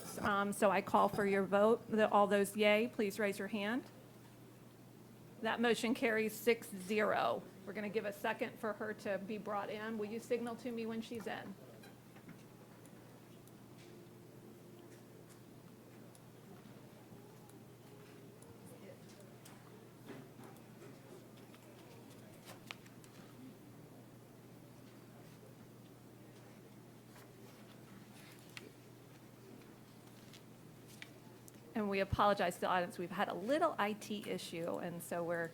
votes. So I call for your vote. All those yay, please raise your hand. That motion carries 6-0. We're going to give a second for her to be brought in. Will you signal to me when she's in? And we apologize to the audience. We've had a little IT issue, and so we're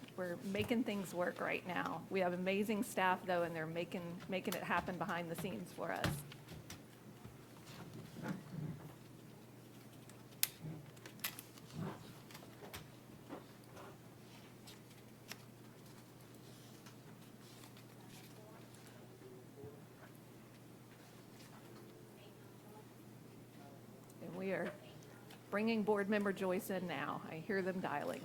making things work right now. We have amazing staff, though, and they're making it happen behind the scenes for us. And we are bringing board member Joyce in now. I hear them dialing.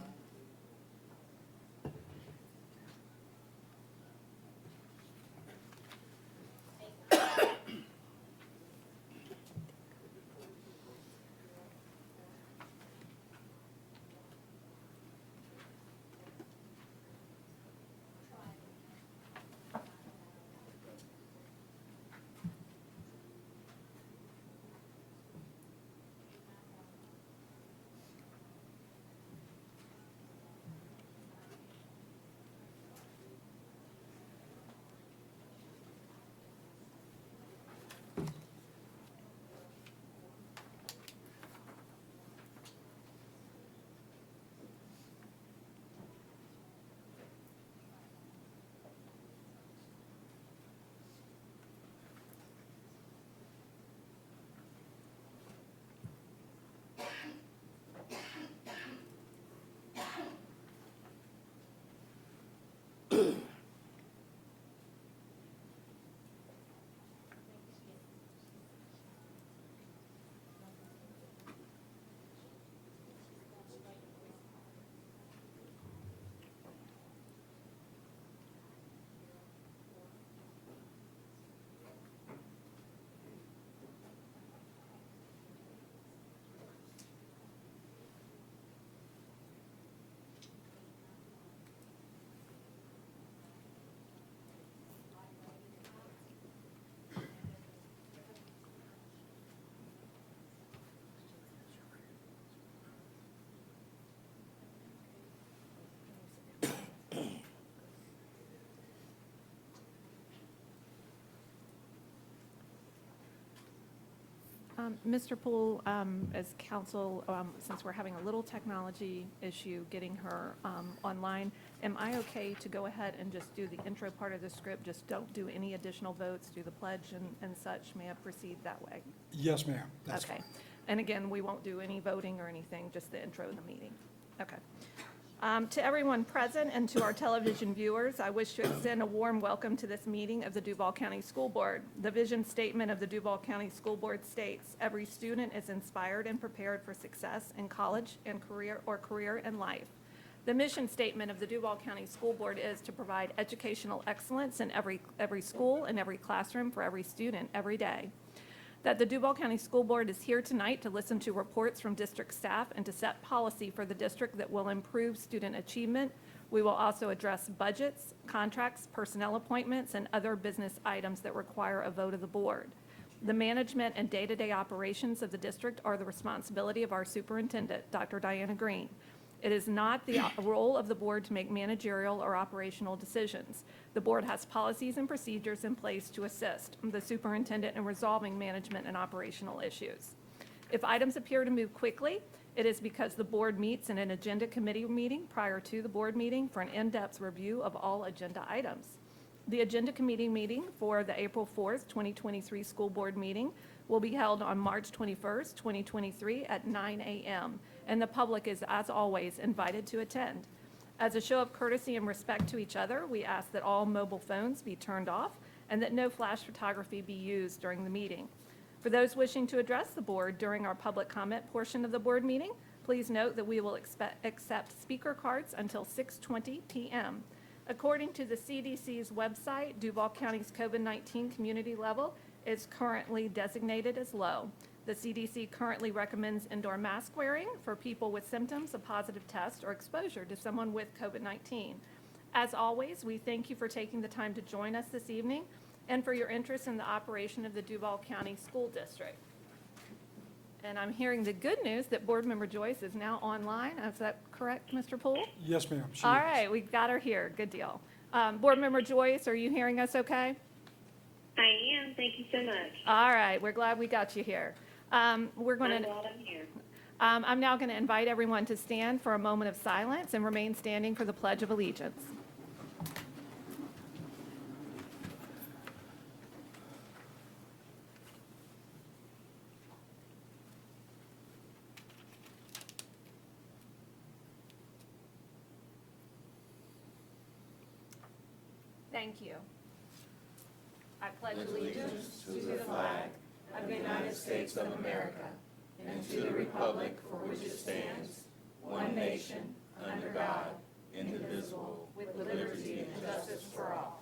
Mr. Poole, as counsel, since we're having a little technology issue getting her online, am I okay to go ahead and just do the intro part of the script? Just don't do any additional votes, do the pledge and such. May I proceed that way? Yes, ma'am. That's okay. fine. And again, we won't do any voting or anything, just the intro of the meeting. Okay. To everyone present and to our television viewers, I wish to extend a warm welcome to this meeting of the Duval County School Board. The vision statement of the Duval County School Board states, every student is inspired and prepared for success in college and career in life. The mission statement of the Duval County School Board is to provide educational excellence in every school and every classroom for every student every day. That the Duval County School Board is here tonight to listen to reports from district staff and to set policy for the district that will improve student achievement. We will also address budgets, contracts, personnel appointments, and other business items that require a vote of the board. The management and day-to-day operations of the district are the responsibility of our superintendent, Dr. Diana Green. It is not the role of the board to make managerial or operational decisions. The board has policies and procedures in place to assist the superintendent in resolving management and operational issues. If items appear to move quickly, it is because the board meets in an agenda committee meeting prior to the board meeting for an in-depth review of all agenda items. The agenda committee meeting for the April 4th, 2023 school board meeting will be held on March 21st, 2023 at 9 a.m. and the public is, as always, invited to attend. As a show of courtesy and respect to each other, we ask that all mobile phones be turned off and that no flash photography be used during the meeting. For those wishing to address the board during our public comment portion of the board meeting, please note that we will accept speaker cards until 6:20 p.m. According to the CDC's website, Duval County's COVID-19 community level is currently designated as low. The CDC currently recommends indoor mask wearing for people with symptoms of positive test or exposure to someone with COVID-19. As always, we thank you for taking the time to join us this evening and for your interest in the operation of the Duval County School District. And I'm hearing the good news that Board Member Joyce is now online. Is that correct, Mr. Poole? Yes, ma'am. All right, we got her here. Good deal. Board Member Joyce, are you hearing us okay? I am. Thank you so much. All right, we're glad we got you here. We're going I'm to. glad I'm here. I'm now going to invite everyone to stand for a moment of silence and remain standing for the Pledge of Allegiance. Thank you. I pledge allegiance to the flag of the United States of America and to the republic for which it stands, one nation, under God, indivisible, with liberty and justice for all.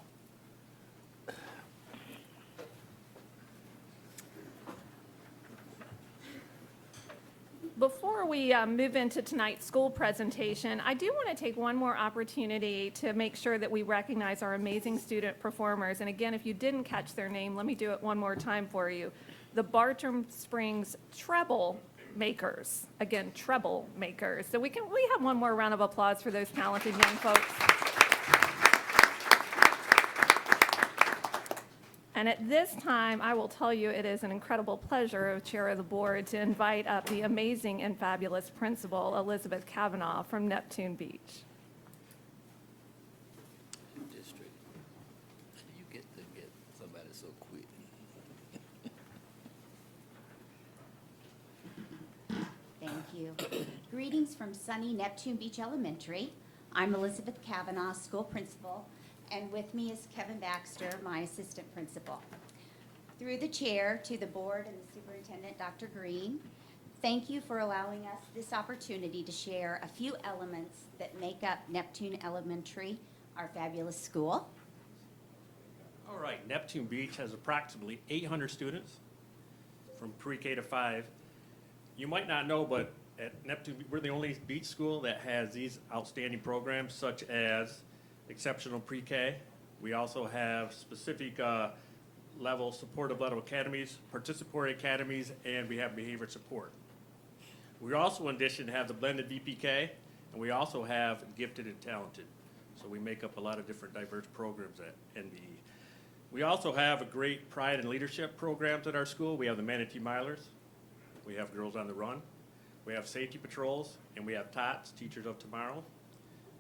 Before we move into tonight's school presentation, I do want to take one more opportunity to make sure that we recognize our amazing student performers. And again, if you didn't catch their name, let me do it one more time for you. The Bartram Springs Treble Makers. Again, Treble Makers. So we have one more round of applause for those talented young folks. And at this time, I will tell you it is an incredible pleasure as chair of the board to invite up the amazing and fabulous principal, Elizabeth Kavanaugh from Neptune Beach. District. How do you get to get somebody so quick? Thank you. Greetings from sunny Neptune Beach Elementary. I'm Elizabeth Kavanaugh, school principal, and with me is Kevin Baxter, my assistant principal. Through the chair to the board and the superintendent, Dr. Green, thank you for allowing us this opportunity to share a few elements that make up Neptune Elementary, our fabulous school. All right, Neptune Beach has approximately 800 students from pre-K to 5. You might not know, but at Neptune, we're the only beach school that has these outstanding programs such as exceptional pre-K. We also have specific supportive level academies, participatory academies, and we have behavior support. We also, in addition, have the blended VPK, and we also have gifted and talented. So we make up a lot of different diverse programs at NBE. We also have a great pride and leadership programs at our school. We have the Manatee Milers, we have Girls on the Run, we have safety patrols, and we have TOTS, Teachers of Tomorrow.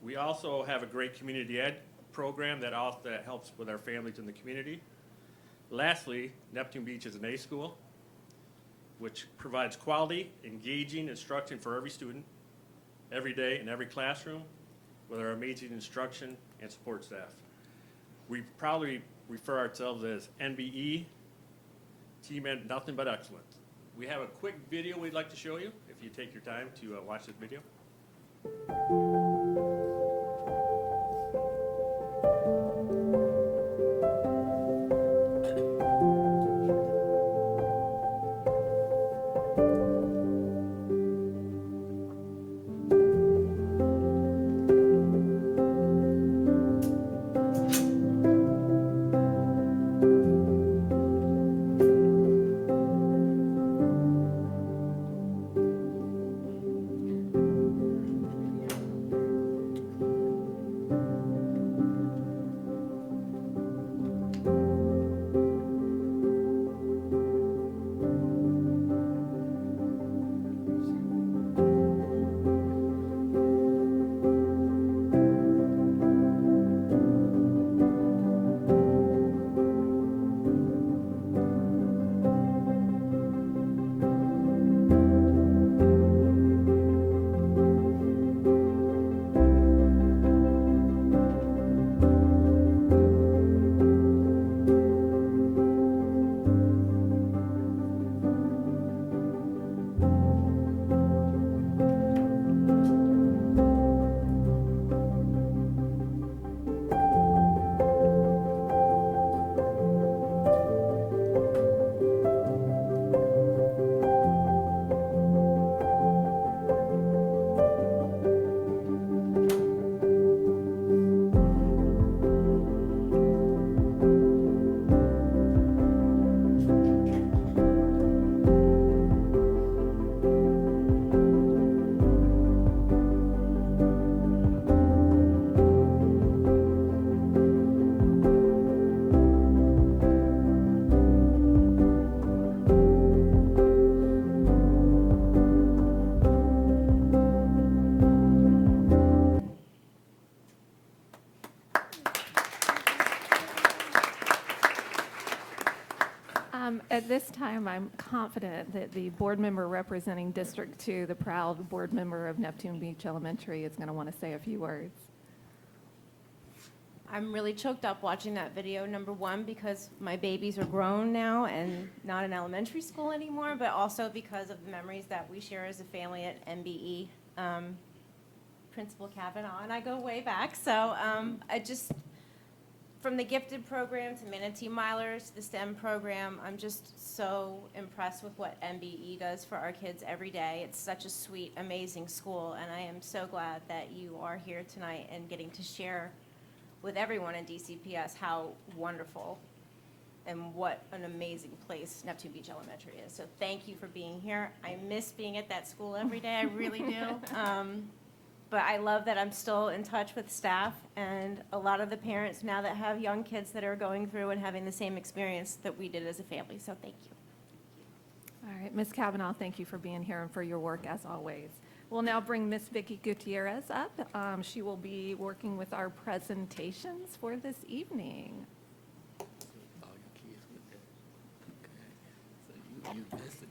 We also have a great community ed program that helps with our families in the community. Lastly, Neptune Beach is an A school, which provides quality, engaging instruction for every student, every day, in every classroom, with our amazing instruction and support staff. We proudly refer ourselves as NBE, Team Nothing But Excellence. We have a quick video we'd like to show you, if you take your time to watch this video. this time, I'm confident that the board member representing District 2, the proud board member of Neptune Beach Elementary, is going to want to say a few words. I'm really choked up watching that video, number one, because my babies are grown now and not in elementary school anymore, but also because of the memories that we share as a family at MBE. Principal Kavanaugh and I go way back, so from the gifted program to Manatee Milers, the STEM program, I'm just so impressed with what MBE does for our kids every day. It's such a sweet, amazing school, and I am so glad that you are here tonight and getting to share with everyone in DCPS how wonderful and what an amazing place Neptune Beach Elementary is. So thank you for being here. I miss being at that school every day, I really do. But I love that I'm still in touch with staff and a lot of the parents now that have young kids that are going through and having the same experience that we did as a family. So thank you. All right, Ms. Kavanaugh, thank you for being here and for your work as always. We'll now bring Ms. Vicki Gutierrez up. She will be working with our presentations for this evening. All your kids with that? Okay. So you missed it.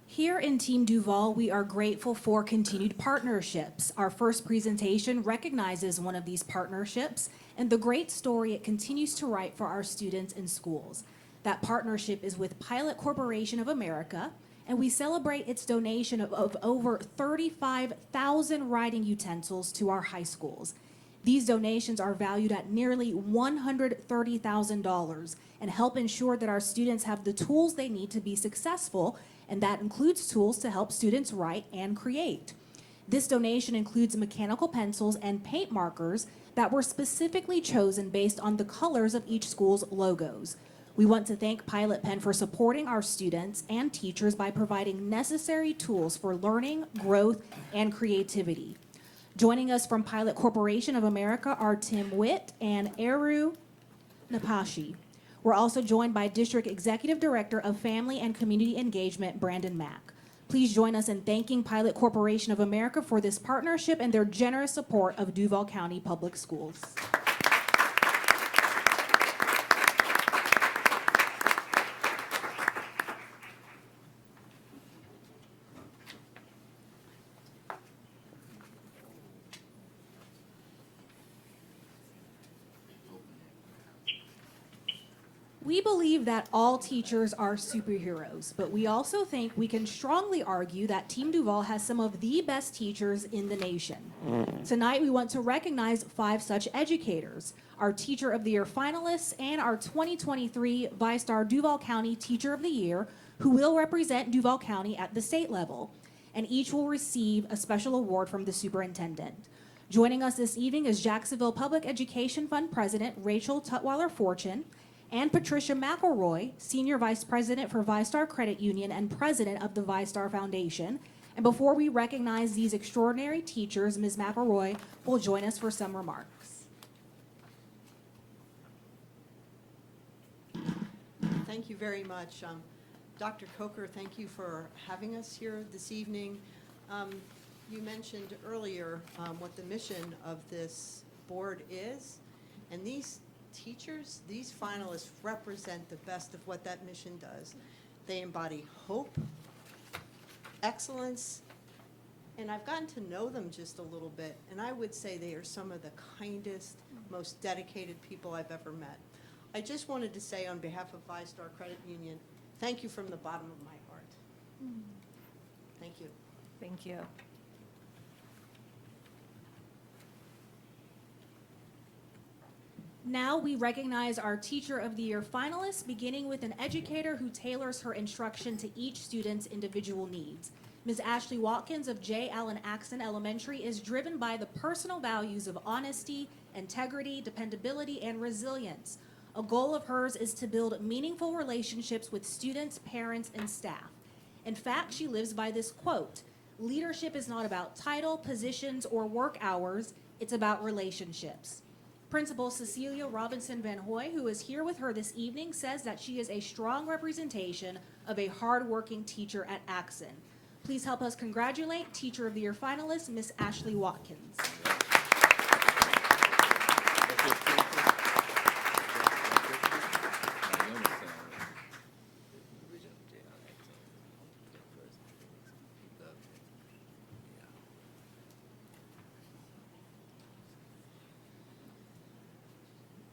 Here in Team Duval, we are grateful for continued partnerships. Our first presentation recognizes one of these partnerships and the great story it continues to write for our students and schools. That partnership is with Pilot Corporation of America, and we celebrate its donation of over 35,000 writing utensils to our high schools. These donations are valued at nearly $130,000 and help ensure that our students have the tools they need to be successful, and that includes tools to help students write and create. This donation includes mechanical pencils and paint markers that were specifically chosen based on the colors of each school's logos. We want to thank Pilot Pen for supporting our students and teachers by providing necessary tools for learning, growth, and creativity. Joining us from Pilot Corporation of America are Tim Witt and Eru Napashi. We're also joined by District Executive Director of Family and Community Engagement, Brandon Mack. Please join us in thanking Pilot Corporation of America for this partnership and their generous support of Duval County Public Schools. We believe that all teachers are superheroes, but we also think we can strongly argue that Team Duval has some of the best teachers in the nation. Tonight, we want to recognize 5 such educators, our Teacher of the Year finalists and our 2023 ViStar Duval County Teacher of the Year, who will represent Duval County at the state level, and each will receive a special award from the superintendent. Joining us this evening is Jacksonville Public Education Fund President Rachel Tutwiler-Fortune, and Patricia McElroy, Senior Vice President for ViStar Credit Union and President of the ViStar Foundation. And before we recognize these extraordinary teachers, Ms. McElroy will join us for some remarks. Thank you very much. Dr. Coker, thank you for having us here this evening. You mentioned earlier what the mission of this board is, and these teachers, these finalists represent the best of what that mission does. They embody hope, excellence, and I've gotten to know them just a little bit, and I would say they are some of the kindest, most dedicated people I've ever met. I just wanted to say on behalf of ViStar Credit Union, thank you from the bottom of my heart. Thank you. Thank you. Now we recognize our Teacher of the Year finalists, beginning with an educator who tailors her instruction to each student's individual needs. Ms. Ashley Watkins of J. Allen Axon Elementary is driven by the personal values of honesty, integrity, dependability, and resilience. A goal of hers is to build meaningful relationships with students, parents, and staff. In fact, she lives by this quote: "Leadership is not about title, positions, or work hours, it's about relationships." Principal Cecilia Robinson Van Hoy, who is here with her this evening, says that she is a strong representation of a hardworking teacher at Axon. Please help us congratulate Teacher of the Year finalist, Miss Ashley Watkins.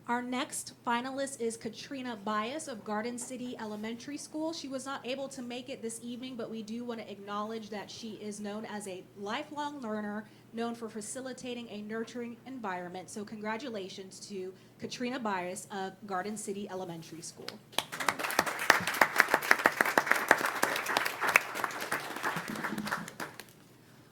Our next finalist is Katrina Bias of Garden City Elementary School. She was not able to make it this evening, but we do want to acknowledge that she is known as a lifelong learner, known for facilitating a nurturing environment. So congratulations to Katrina Bias of Garden City Elementary School.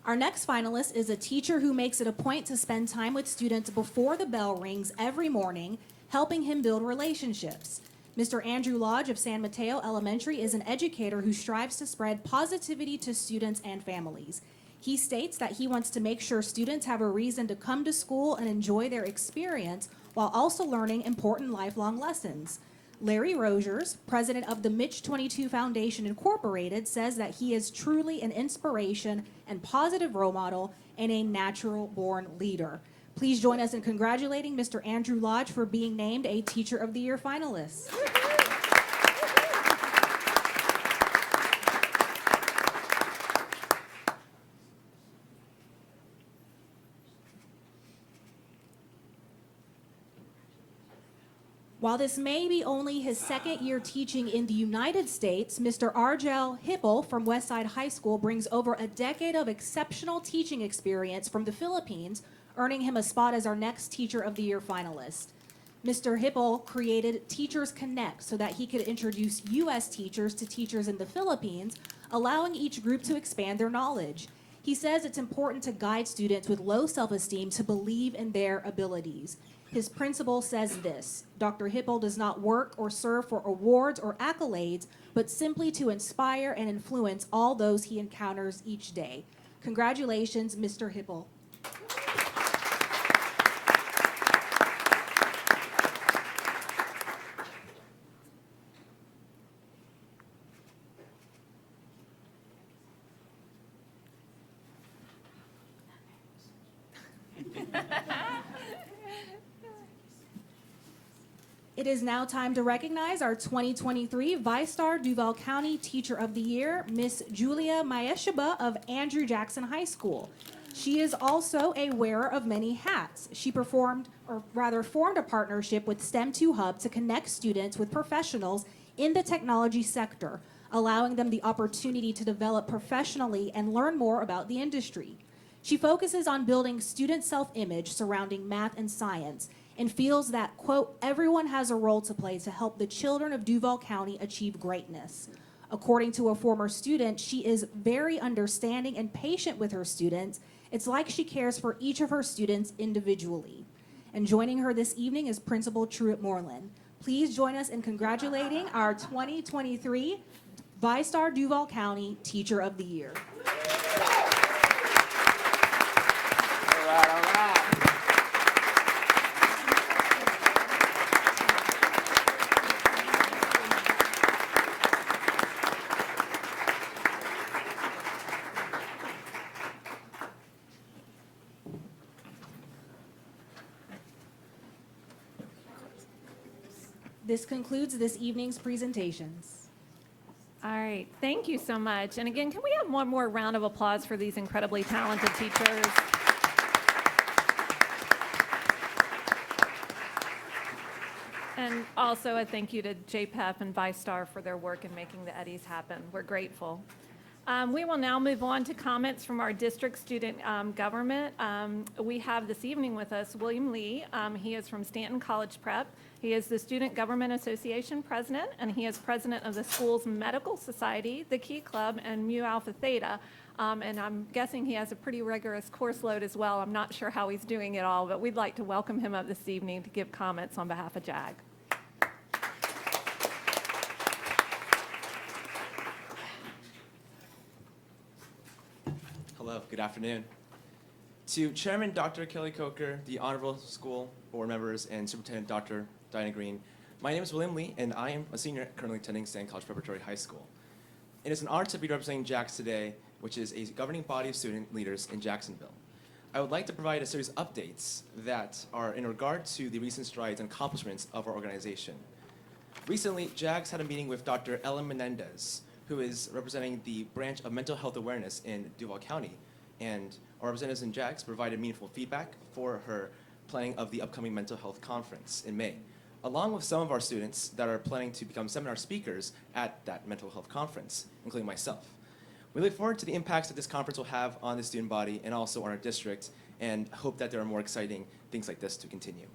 Our next finalist is a teacher who makes it a point to spend time with students before the bell rings every morning, helping him build relationships. Mr. Andrew Lodge of San Mateo Elementary is an educator who strives to spread positivity to students and families. He states that he wants to make sure students have a reason to come to school and enjoy their experience while also learning important lifelong lessons. Larry Rogers, president of the Mitch 22 Foundation Incorporated, says that he is truly an inspiration and positive role model and a natural-born leader. Please join us in congratulating Mr. Andrew Lodge for being named a Teacher of the Year finalist. While this may be only his second year teaching in the United States, Mr. Argel Hippel from Westside High School brings over a decade of exceptional teaching experience from the Philippines, earning him a spot as our next Teacher of the Year finalist. Mr. Hippel created Teachers Connect so that he could introduce U.S. teachers to teachers in the Philippines, allowing each group to expand their knowledge. He says it's important to guide students with low self-esteem to believe in their abilities. His principal says this: Dr. Hippel does not work or serve for awards or accolades, but simply to inspire and influence all those he encounters each day. Congratulations, Mr. Hippel. It is now time to recognize our 2023 ViStar Duval County Teacher of the Year, Miss Julia Maeshaba of Andrew Jackson High School. She is also a wearer of many hats. She formed a partnership with STEM2 Hub to connect students with professionals in the technology sector, allowing them the opportunity to develop professionally and learn more about the industry. She focuses on building student self-image surrounding math and science, and feels that, quote, everyone has a role to play to help the children of Duval County achieve greatness. According to a former student, she is very understanding and patient with her students. It's like she cares for each of her students individually. And joining her this evening is Principal Truett Moreland. Please join us in congratulating our 2023 ViStar Duval County Teacher of the Year. All right. This concludes this evening's presentations. All right, thank you so much. And again, can we have one more round of applause for these incredibly talented teachers? And also a thank you to JPEP and ViStar for their work in making the Eddies happen. We're grateful. We will now move on to comments from our district student government. We have this evening with us William Lee. He is from Stanton College Prep. He is the Student Government Association president, and he is president of the school's Medical Society, the Key Club, and Mu Alpha Theta. And I'm guessing he has a pretty rigorous course load as well. I'm not sure how he's doing it all, but we'd like to welcome him up this evening to give comments on behalf of JAG. Hello, good afternoon. To Chairman Dr. Kelly Coker, the Honorable School Board members, and Superintendent Dr. Diana Green, my name is William Lee, and I am a senior currently attending Stanton College Preparatory High School. It is an honor to be representing JAX today, which is a governing body of student leaders in Jacksonville. I would like to provide a series of updates that are in regard to the recent strides and accomplishments of our organization. Recently, JAX had a meeting with Dr. Ellen Menendez, who is representing the branch of mental health awareness in Duval County, and our representatives in JAX provided meaningful feedback for her planning of the upcoming mental health conference in May. along with some of our students that are planning to become seminar speakers at that mental health conference, including myself. We look forward to the impacts that this conference will have on the student body and also on our district, and hope that there are more exciting things like this to continue.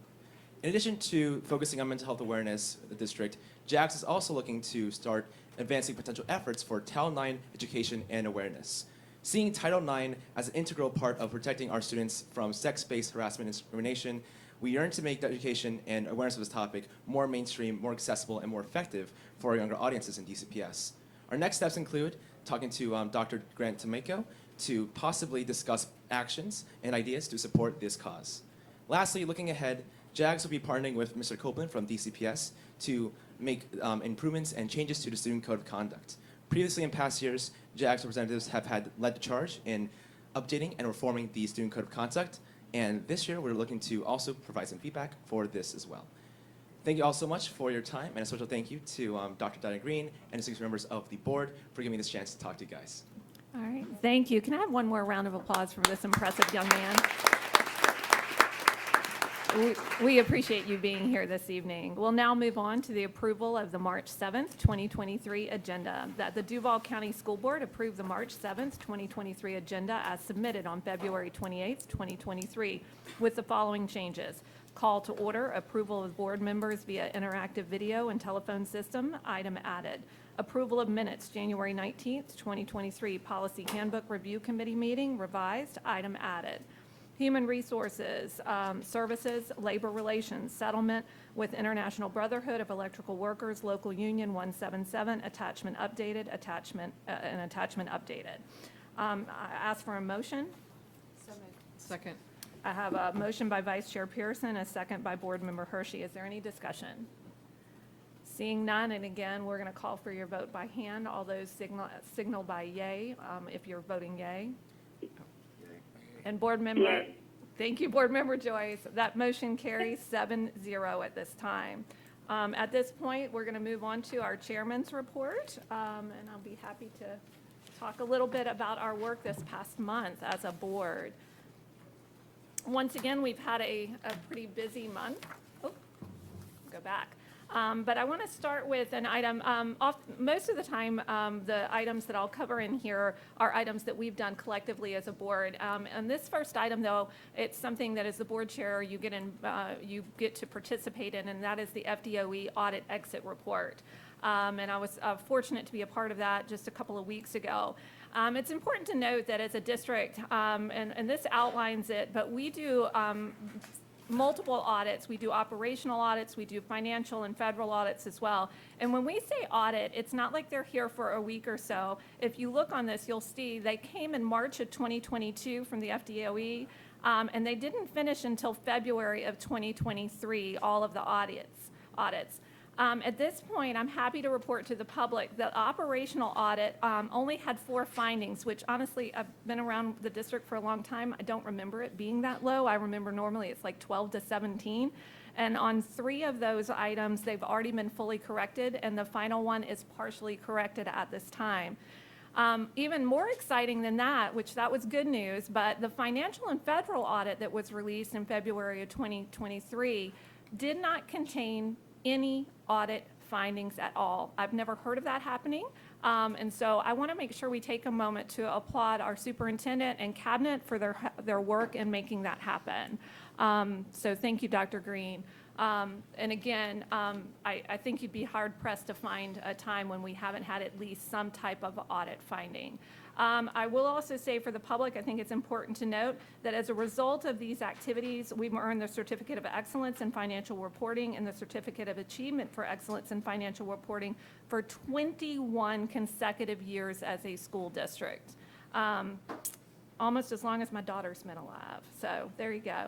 In addition to focusing on mental health awareness in the district, JAX is also looking to start advancing potential efforts for Title IX education and awareness. Seeing Title IX as an integral part of protecting our students from sex-based harassment and discrimination, we yearn to make the education and awareness of this topic more mainstream, more accessible, and more effective for our younger audiences in DCPS. Our next steps include talking to Dr. Grant Tomeko to possibly discuss actions and ideas to support this cause. Lastly, looking ahead, JAGS will be partnering with Mr. Copeland from DCPS to make improvements and changes to the Student Code of Conduct. Previously in past years, JAGS representatives have led the charge in updating and reforming the Student Code of Conduct, and this year we're looking to also provide some feedback for this as well. Thank you all so much for your time, and a special thank you to Dr. Diana Green and the 6 members of the board for giving me this chance to talk to you guys. All right, thank you. Can I have one more round of applause for this impressive young man? We appreciate you being here this evening. We'll now move on to the approval of the March 7th, 2023 agenda. That the Duval County School Board approve the March 7th, 2023 agenda as submitted on February 28th, 2023 with the following changes. Call to order, approval of board members via interactive video and telephone system, item added. Approval of minutes, January 19th, 2023, Policy Handbook Review Committee meeting, revised, item added. Human Resources, Services, Labor Relations, Settlement with International Brotherhood of Electrical Workers, Local Union 177, attachment updated, an attachment updated. I ask for a motion. So moved. Second. I have a motion by Vice Chair Pearson, a second by Board Member Hershey. Is there any discussion? Seeing none, and again, we're going to call for your vote by hand. All those signal by yay if you're voting yay. And Board Member, Yay. Thank you, Board Member Joyce. That motion carries 7-0 at this time. At this point, we're going to move on to our chairman's report, and I'll be happy to talk a little bit about our work this past month as a board. Once again, we've had a pretty busy month. Oh, go back. But I want to start with an item. Most of the time, the items that I'll cover in here are items that we've done collectively as a board. And this first item, though, it's something that as the board chair you get to participate in, and that is the FDOE audit exit report. And I was fortunate to be a part of that just a couple of weeks ago. It's important to note that as a district, and this outlines it, but we do multiple audits. We do operational audits, we do financial and federal audits as well. And when we say audit, it's not like they're here for a week or so. If you look on this, you'll see they came in March of 2022 from the FDOE, and they didn't finish until February of 2023, all of the audits. At this point, I'm happy to report to the public that operational audit only had 4 findings, which honestly, I've been around the district for a long time. I don't remember it being that low. I remember normally it's like 12 to 17. And on 3 of those items, they've already been fully corrected, and the final one is partially corrected at this time. Even more exciting than that, which that was good news, but the financial and federal audit that was released in February of 2023 did not contain any audit findings at all. I've never heard of that happening. And so I want to make sure we take a moment to applaud our superintendent and cabinet for their work in making that happen. So thank you, Dr. Green. And again, I think you'd be hard pressed to find a time when we haven't had at least some type of audit finding. I will also say for the public, I think it's important to note that as a result of these activities, we've earned the Certificate of Excellence in Financial Reporting and the Certificate of Achievement for Excellence in Financial Reporting for 21 consecutive years as a school district. Almost as long as my daughter's been alive. So there you go.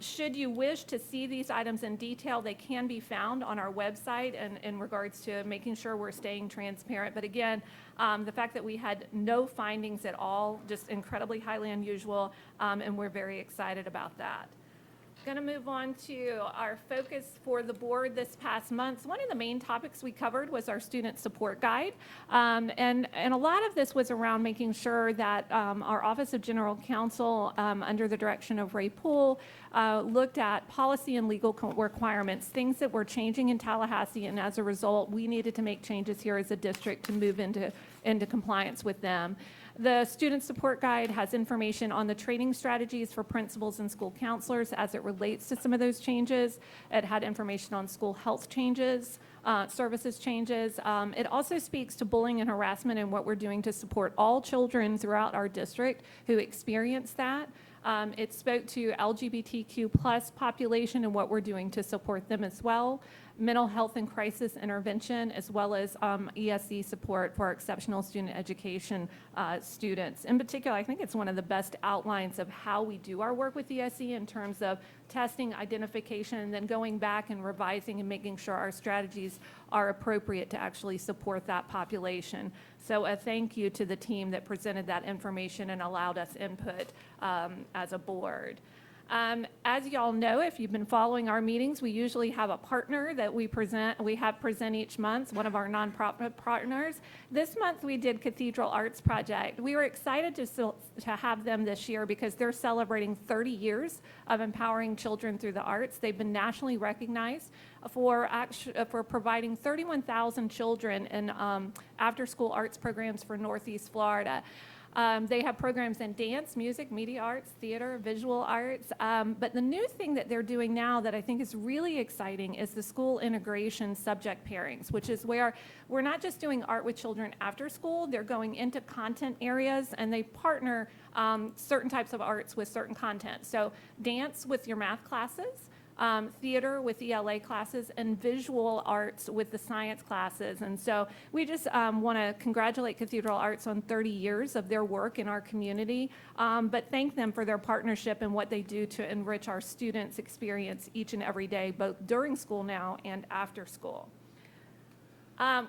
Should you wish to see these items in detail, they can be found on our website and in regards to making sure we're staying transparent. But again, the fact that we had no findings at all, just incredibly highly unusual, and we're very excited about that. Going to move on to our focus for the board this past month. One of the main topics we covered was our student support guide. And a lot of this was around making sure that our Office of General Counsel, under the direction of Ray Poole, looked at policy and legal requirements, things that were changing in Tallahassee, and as a result, we needed to make changes here as a district to move into compliance with them. The student support guide has information on the training strategies for principals and school counselors as it relates to some of those changes. It had information on school health changes, services changes. It also speaks to bullying and harassment and what we're doing to support all children throughout our district who experience that. It spoke to LGBTQ plus population and what we're doing to support them as well. Mental health and crisis intervention, as well as ESE support for our exceptional student education students. In particular, I think it's one of the best outlines of how we do our work with ESE in terms of testing, identification, and then going back and revising and making sure our strategies are appropriate to actually support that population. So a thank you to the team that presented that information and allowed us input as a board. As y'all know, if you've been following our meetings, we usually have a partner that we have present each month, one of our nonprofit partners. This month we did Cathedral Arts Project. We were excited to have them this year because they're celebrating 30 years of empowering children through the arts. They've been nationally recognized for providing 31,000 children in after-school arts programs for Northeast Florida. They have programs in dance, music, media arts, theater, visual arts. But the new thing that they're doing now that I think is really exciting is the school integration subject pairings, which is where we're not just doing art with children after school, they're going into content areas and they partner certain types of arts with certain content. So dance with your math classes. Theater with ELA classes, and visual arts with the science classes. And so we just want to congratulate Cathedral Arts on 30 years of their work in our community, but thank them for their partnership and what they do to enrich our students' experience each and every day, both during school now and after school.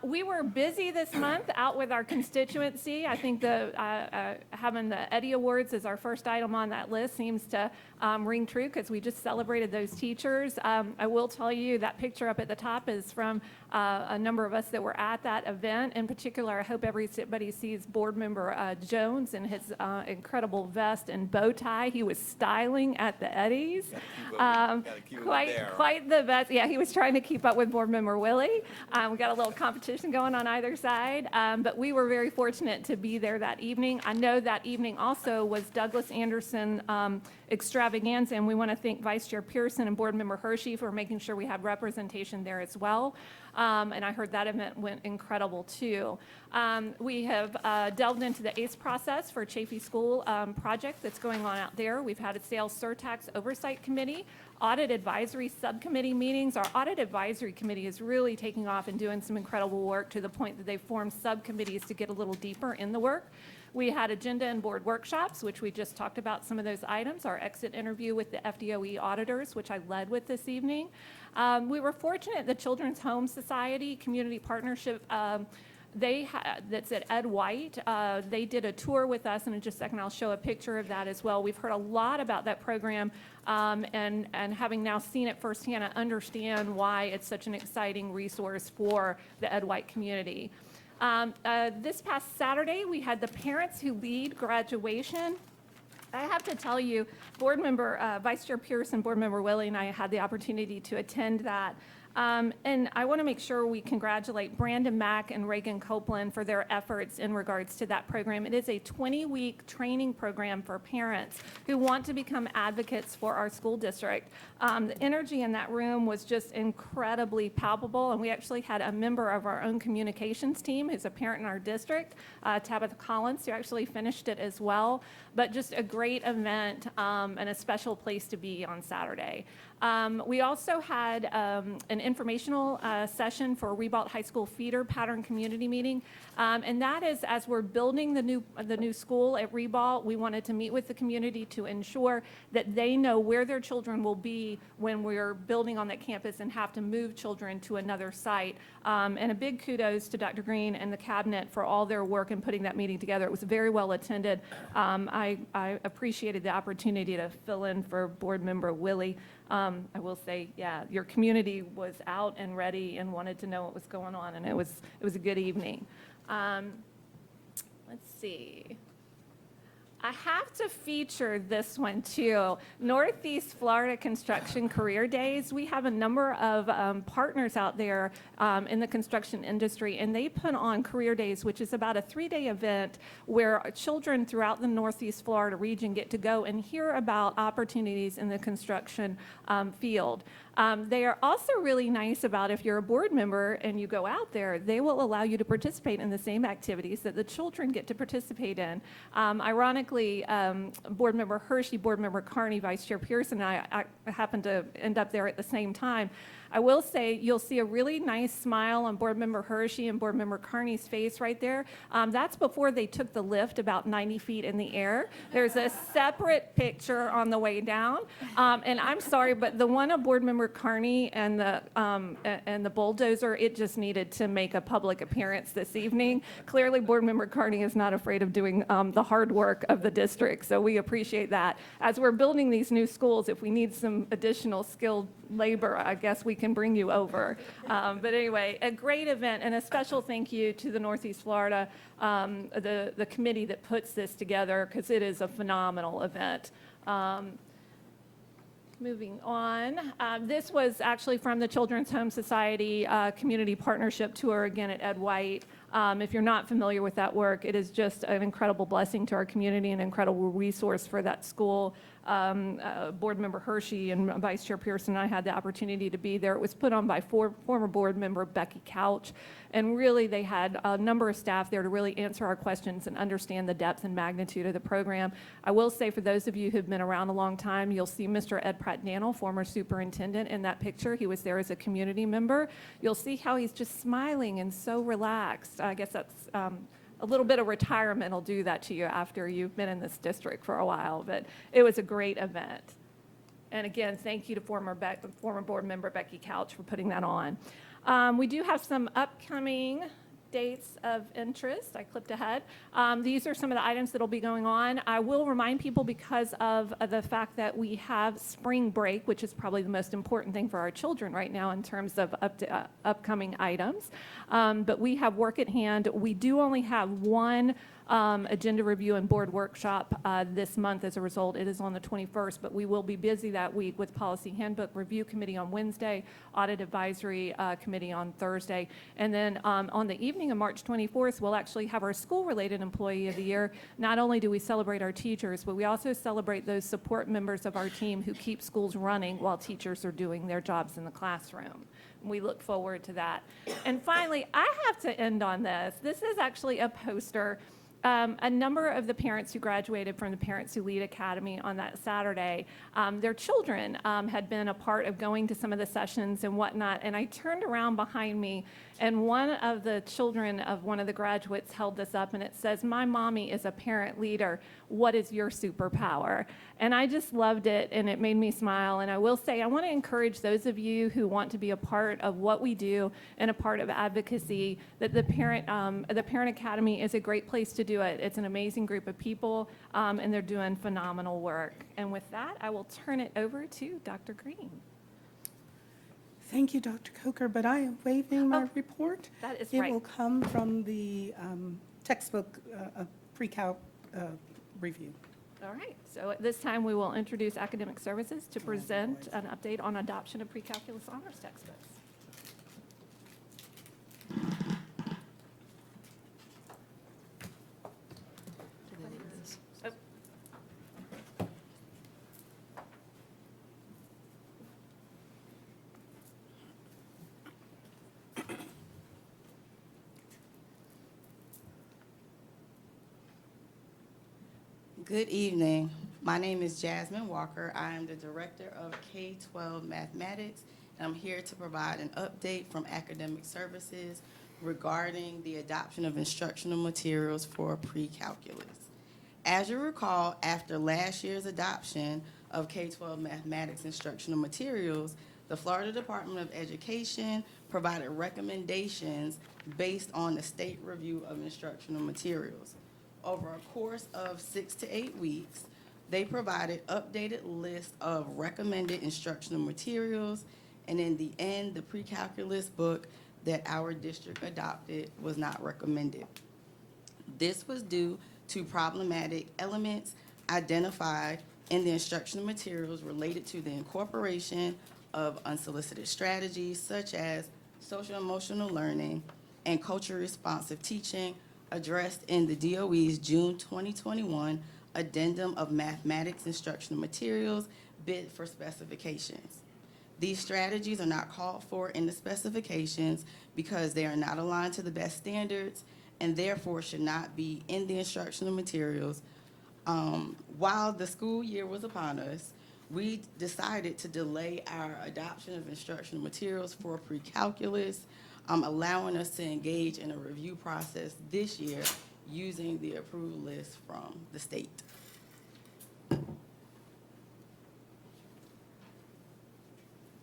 We were busy this month out with our constituency. I think having the Eddie Awards as our first item on that list seems to ring true because we just celebrated those teachers. I will tell you that picture up at the top is from a number of us that were at that event. In particular, I hope everybody sees board member Jones in his incredible vest and bow tie. He was styling at the Eddies. Quite the best. Yeah, he was trying to keep up with board member Willie. We got a little competition going on either side, but we were very fortunate to be there that evening. I know that evening also was Douglas Anderson extravaganza, and we want to thank Vice Chair Pearson and Board Member Hershey for making sure we had representation there as well. And I heard that event went incredible too. We have delved into the ACE process for Chafee School project that's going on out there. We've had a sales surtax oversight committee, audit advisory subcommittee meetings. Our audit advisory committee is really taking off and doing some incredible work to the point that they've formed subcommittees to get a little deeper in the work. We had agenda and board workshops, which we just talked about some of those items. Our exit interview with the FDOE auditors, which I led with this evening. We were fortunate the Children's Home Society Community Partnership that's at Ed White. They did a tour with us, and in just a second I'll show a picture of that as well. We've heard a lot about that program, and having now seen it firsthand, I understand why it's such an exciting resource for the Ed White community. This past Saturday, we had the Parents Who Lead graduation. I have to tell you, Board Member, Vice Chair Pearson, Board Member Willie, and I had the opportunity to attend that. And I want to make sure we congratulate Brandon Mack and Reagan Copeland for their efforts in regards to that program. It is a 20-week training program for parents who want to become advocates for our school district. The energy in that room was just incredibly palpable, and we actually had a member of our own communications team who's a parent in our district, Tabitha Collins, who actually finished it as well. But just a great event and a special place to be on Saturday. We also had an informational session for Ribault High School feeder pattern community meeting, and that is as we're building the new school at Ribault, we wanted to meet with the community to ensure that they know where their children will be when we're building on that campus and have to move children to another site. And a big kudos to Dr. Green and the cabinet for all their work in putting that meeting together. It was very well attended. I appreciated the opportunity to fill in for Board Member Willie I will say, yeah, your community was out and ready and wanted to know what was going on, and it was a good evening. Let's see. I have to feature this one too. Northeast Florida Construction Career Days. We have a number of partners out there in the construction industry, and they put on Career Days, which is about a 3-day event where children throughout the Northeast Florida region get to go and hear about opportunities in the construction field. They are also really nice about if you're a board member and you go out there, they will allow you to participate in the same activities that the children get to participate in. Ironically, board member Hershey, board member Carney, Vice Chair Pearson, and I happened to end up there at the same time. I will say you'll see a really nice smile on board member Hershey and board member Carney's face right there. That's before they took the lift about 90 feet in the air. There's a separate picture on the way down. And I'm sorry, but the one of board member Carney and the bulldozer, it just needed to make a public appearance this evening. Clearly, board member Carney is not afraid of doing the hard work of the district, so we appreciate that. As we're building these new schools, if we need some additional skilled labor, I guess we can bring you over. But anyway, a great event, and a special thank you to the Northeast Florida, the committee that puts this together, because it is a phenomenal event. Moving on, this was actually from the Children's Home Society Community Partnership Tour, again at Ed White. If you're not familiar with that work, it is just an incredible blessing to our community, an incredible resource for that school. Board member Hershey and Vice Chair Pearson and I had the opportunity to be there. It was put on by former board member Becky Couch, and really they had a number of staff there to really answer our questions and understand the depth and magnitude of the program. I will say, for those of you who've been around a long time, you'll see Mr. Ed Pratt-Daniel, former superintendent, in that picture. He was there as a community member. You'll see how he's just smiling and so relaxed. I guess that's a little bit of retirement will do that to you after you've been in this district for a while, but it was a great event. And again, thank you to former board member Becky Couch for putting that on. We do have some upcoming dates of interest. I clipped ahead. These are some of the items that will be going on. I will remind people, because of the fact that we have spring break, which is probably the most important thing for our children right now in terms of upcoming items. But we have work at hand. We do only have one agenda review and board workshop this month. As a result, it is on the 21st, but we will be busy that week with Policy Handbook Review Committee on Wednesday, Audit Advisory Committee on Thursday, and then on the evening of March 24th, we'll actually have our School-Related Employee of the Year. Not only do we celebrate our teachers, but we also celebrate those support members of our team who keep schools running while teachers are doing their jobs in the classroom. We look forward to that. And finally, I have to end on this. This is actually a poster. A number of the parents who graduated from the Parents Who Lead Academy on that Saturday, their children had been a part of going to some of the sessions and whatnot, and I turned around behind me, and one of the children of one of the graduates held this up, and it says, "My mommy is a parent leader. What is your superpower?" And I just loved it, and it made me smile. And I will say, I want to encourage those of you who want to be a part of what we do and a part of advocacy, that the Parent Academy is a great place to do it. It's an amazing group of people, and they're doing phenomenal work. And with that, I will turn it over to Dr. Green. Thank you, Dr. Coker, but I am waiving my report. That is It right. will come from the textbook pre-calc review. All right, so at this time, we will introduce Academic Services to present an update on adoption of pre-calculus honors textbooks. Good evening. My name is Jasmine Walker. I am the Director of K-12 Mathematics, and I'm here to provide an update from Academic Services regarding the adoption of instructional materials for pre-calculus. As you recall, after last year's adoption of K-12 Mathematics instructional materials, the Florida Department of Education provided recommendations based on the state review of instructional materials. Over a course of 6 to 8 weeks, They provided updated lists of recommended instructional materials, and in the end, the pre-calculus book that our district adopted was not recommended. This was due to problematic elements identified in the instructional materials related to the incorporation of unsolicited strategies such as social emotional learning and culturally responsive teaching addressed in the DOE's June 2021 Addendum of Mathematics Instructional Materials bid for specifications. These strategies are not called for in the specifications because they are not aligned to the best standards and therefore should not be in the instructional materials. While the school year was upon us, we decided to delay our adoption of instructional materials for pre-calculus, allowing us to engage in a review process this year using the approved list from the state.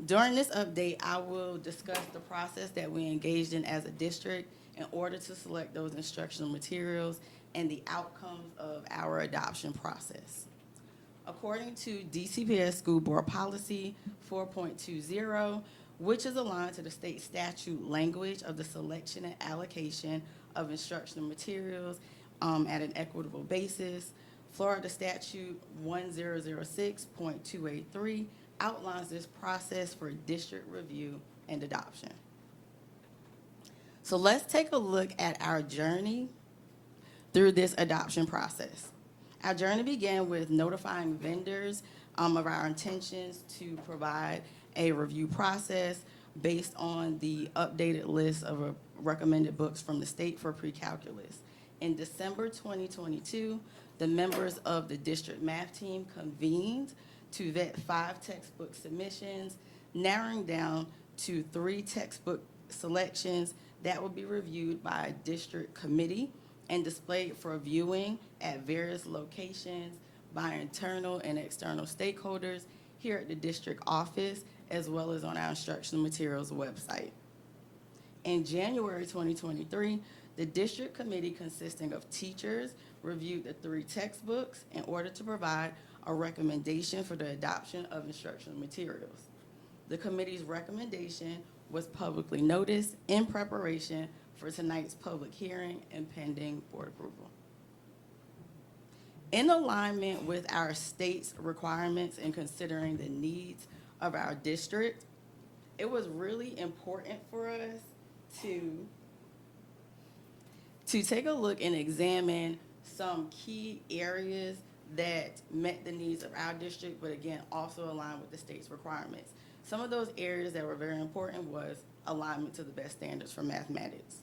During this update, I will discuss the process that we engaged in as a district in order to select those instructional materials and the outcomes of our adoption process. According to DCPS School Board Policy 4.20, which is aligned to the state statute language of the selection and allocation of instructional materials at an equitable basis, Florida Statute 1006.283 outlines this process for district review and adoption. So let's take a look at our journey through this adoption process. Our journey began with notifying vendors of our intentions to provide a review process based on the updated list of recommended books from the state for pre-calculus. In December 2022, the members of the district math team convened to vet 5 textbook submissions, narrowing down to 3 textbook selections that will be reviewed by a district committee and displayed for viewing at various locations by internal and external stakeholders here at the district office, as well as on our instructional materials website. In January 2023, the district committee consisting of teachers reviewed the 3 textbooks in order to provide a recommendation for the adoption of instructional materials. The committee's recommendation was publicly noticed in preparation for tonight's public hearing and pending board approval. In alignment with our state's requirements and considering the needs of our district, it was really important for us to take a look and examine some key areas that met the needs of our district, but again, also aligned with the state's requirements. Some of those areas that were very important was alignment to the best standards for mathematics.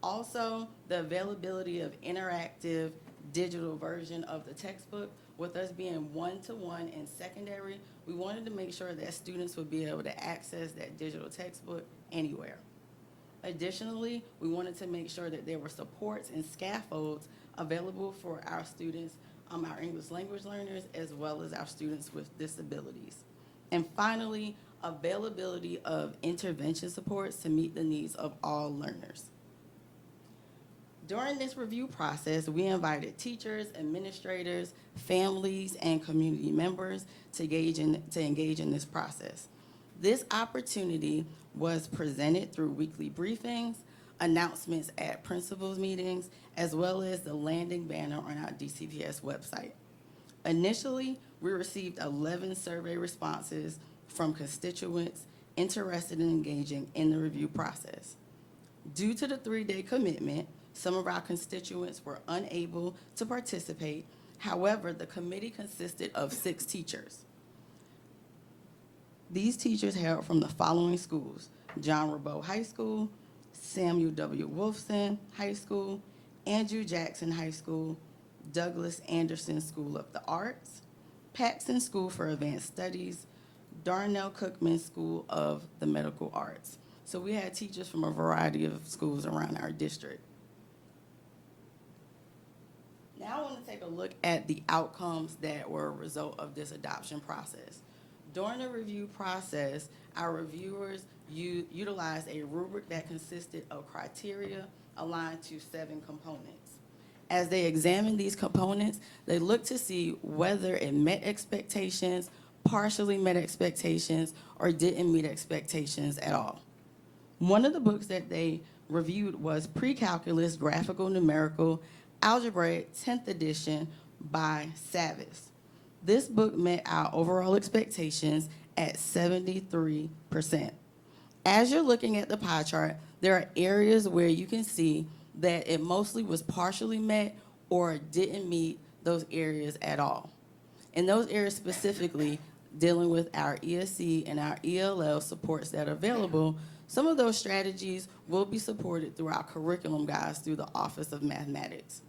Also, the availability of interactive digital version of the textbook. With us being one-to-one in secondary, we wanted to make sure that students would be able to access that digital textbook anywhere. Additionally, we wanted to make sure that there were supports and scaffolds available for our students, our English language learners, as well as our students with disabilities. And finally, availability of intervention supports to meet the needs of all learners. During this review process, we invited teachers, administrators, families, and community members to engage in this process. This opportunity was presented through weekly briefings, announcements at principals meetings, as well as the landing banner on our DCPS website. Initially, we received 11 survey responses from constituents interested in engaging in the review process. Due to the 3-day commitment, some of our constituents were unable to participate. However, the committee consisted of 6 teachers. These teachers hailed from the following schools: John Rabeau High School, Samuel W. Wolfson High School, Andrew Jackson High School, Douglas Anderson School of the Arts, Paxson School for Advanced Studies, Darnell Cookman School of the Medical Arts. So we had teachers from a variety of schools around our district. Now I want to take a look at the outcomes that were a result of this adoption process. During the review process, our reviewers utilized a rubric that consisted of criteria aligned to 7 components. As they examine these components, they look to see whether it met expectations, partially met expectations, or didn't meet expectations at all. One of the books that they reviewed was Pre-Calculus Graphical Numerical Algebraic 10th edition by Savis. This book met our overall expectations at 73%. As you're looking at the pie chart, there are areas where you can see that it mostly was partially met or didn't meet those areas at all. In those areas specifically, dealing with our ESC and our ELL supports that are available, some of those strategies will be supported through our curriculum guides through the Office of Mathematics.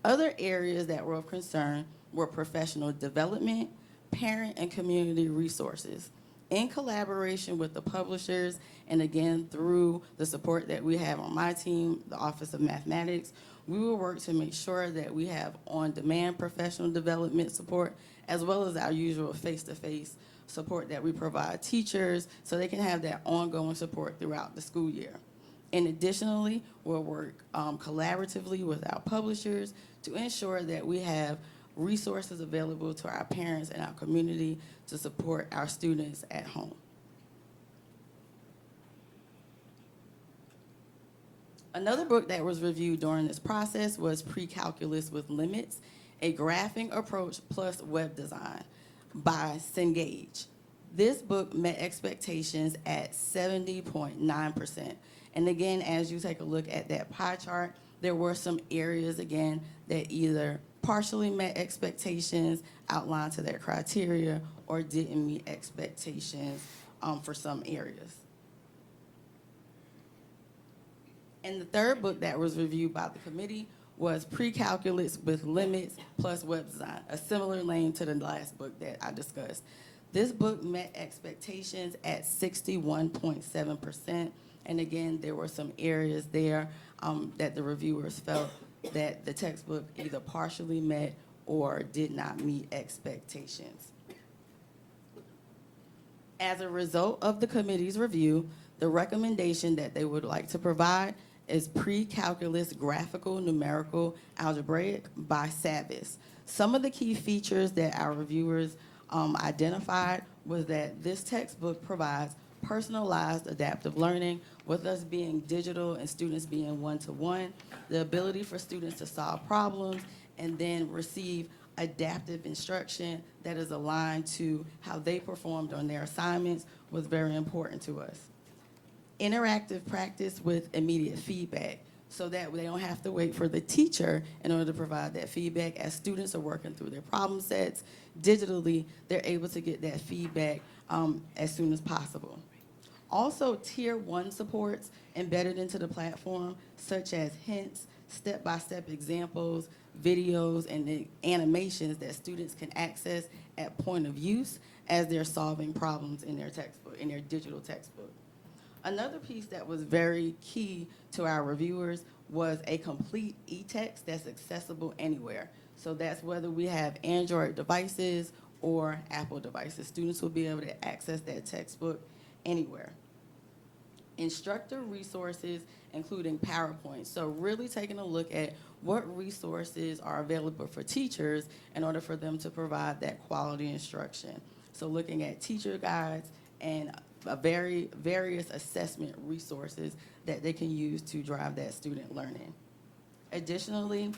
Other areas that were of concern were professional development, parent and community resources. In collaboration with the publishers, and again, through the support that we have on my team, the Office of Mathematics, we will work to make sure that we have on-demand professional development support, as well as our usual face-to-face support that we provide teachers so they can have that ongoing support throughout the school year. And additionally, we'll work collaboratively with our publishers to ensure that we have resources available to our parents and our community to support our students at home. Another book that was reviewed during this process was Pre-Calculus with Limits, a Graphing Approach plus Web Design by Cengage. This book met expectations at 70.9%. And again, as you take a look at that pie chart, there were some areas, again, that either partially met expectations, outlined to their criteria, or didn't meet expectations for some areas. And the third book that was reviewed by the committee was Pre-Calculus with Limits plus Web Design, a similar lane to the last book that I discussed. This book met expectations at 61.7%. And again, there were some areas there that the reviewers felt that the textbook either partially met or did not meet expectations. As a result of the committee's review, the recommendation that they would like to provide is Pre-Calculus Graphical Numerical Algebraic by Savis. Some of the key features that our reviewers identified was that this textbook provides personalized adaptive learning, with us being digital and students being one-to-one, the ability for students to solve problems and then receive adaptive instruction that is aligned to how they performed on their assignments was very important to us. Interactive practice with immediate feedback, so that they don't have to wait for the teacher in order to provide that feedback. As students are working through their problem sets digitally, they're able to get that feedback as soon as possible. Also, Tier 1 supports embedded into the platform, such as hints, step-by-step examples, videos, and the animations that students can access at point of use as they're solving problems in their textbook, in their digital textbook. Another piece that was very key to our reviewers was a complete e-text that's accessible anywhere. So that's whether we have Android devices or Apple devices. Students will be able to access that textbook anywhere. Instructor resources, including PowerPoint. So really taking a look at what resources are available for teachers in order for them to provide that quality instruction. So looking at teacher guides and various assessment resources that they can use to drive that student learning. Additionally,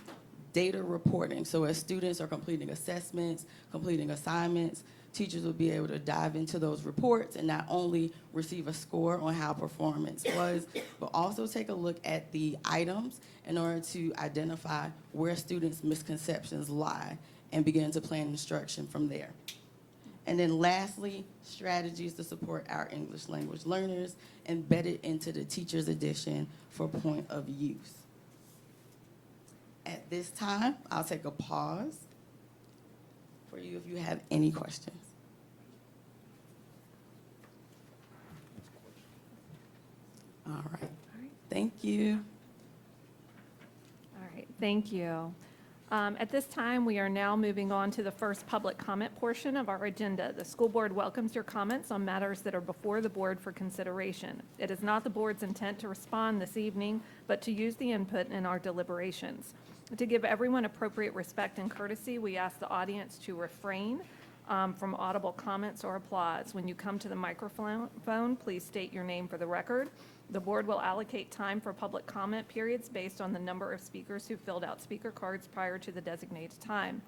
data reporting. So as students are completing assessments, completing assignments, teachers will be able to dive into those reports and not only receive a score on how performance was, but also take a look at the items in order to identify where students' misconceptions lie and begin to plan instruction from there. And then lastly, strategies to support our English language learners embedded into the teacher's edition for point of use. At this time, I'll take a pause for you if you have any questions. All right. Thank you. All right, thank you. At this time, we are now moving on to the first public comment portion of our agenda. The school board welcomes your comments on matters that are before the board for consideration. It is not the board's intent to respond this evening, but to use the input in our deliberations. To give everyone appropriate respect and courtesy, we ask the audience to refrain from audible comments or applause. When you come to the microphone, please state your name for the record. The board will allocate time for public comment periods based on the number of speakers who filled out speaker cards prior to the designated time.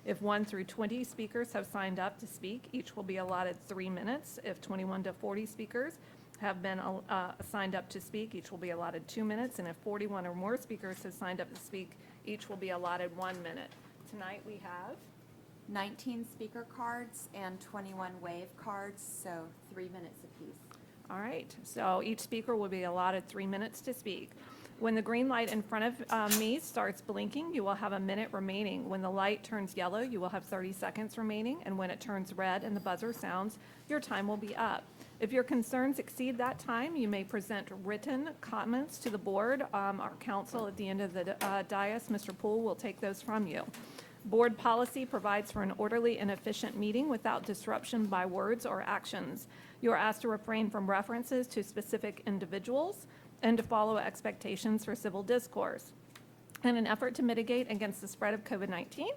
If 1 through 20 speakers have signed up to speak, each will be allotted 3 minutes. If 21 to 40 speakers have been signed up to speak, each will be allotted 2 minutes. And if 41 or more speakers have signed up to speak, each will be allotted 1 minute. Tonight we have 19 speaker cards and 21 wave cards, so 3 minutes apiece. All right, so each speaker will be allotted 3 minutes to speak. When the green light in front of me starts blinking, you will have a minute remaining. When the light turns yellow, you will have 30 seconds remaining, and when it turns red and the buzzer sounds, your time will be up. If your concerns exceed that time, you may present written comments to the board. Our counsel at the end of the dais, Mr. Poole, will take those from you. Board policy provides for an orderly and efficient meeting without disruption by words or actions. You are asked to refrain from references to specific individuals and to follow expectations for civil discourse. In an effort to mitigate against the spread of COVID-19,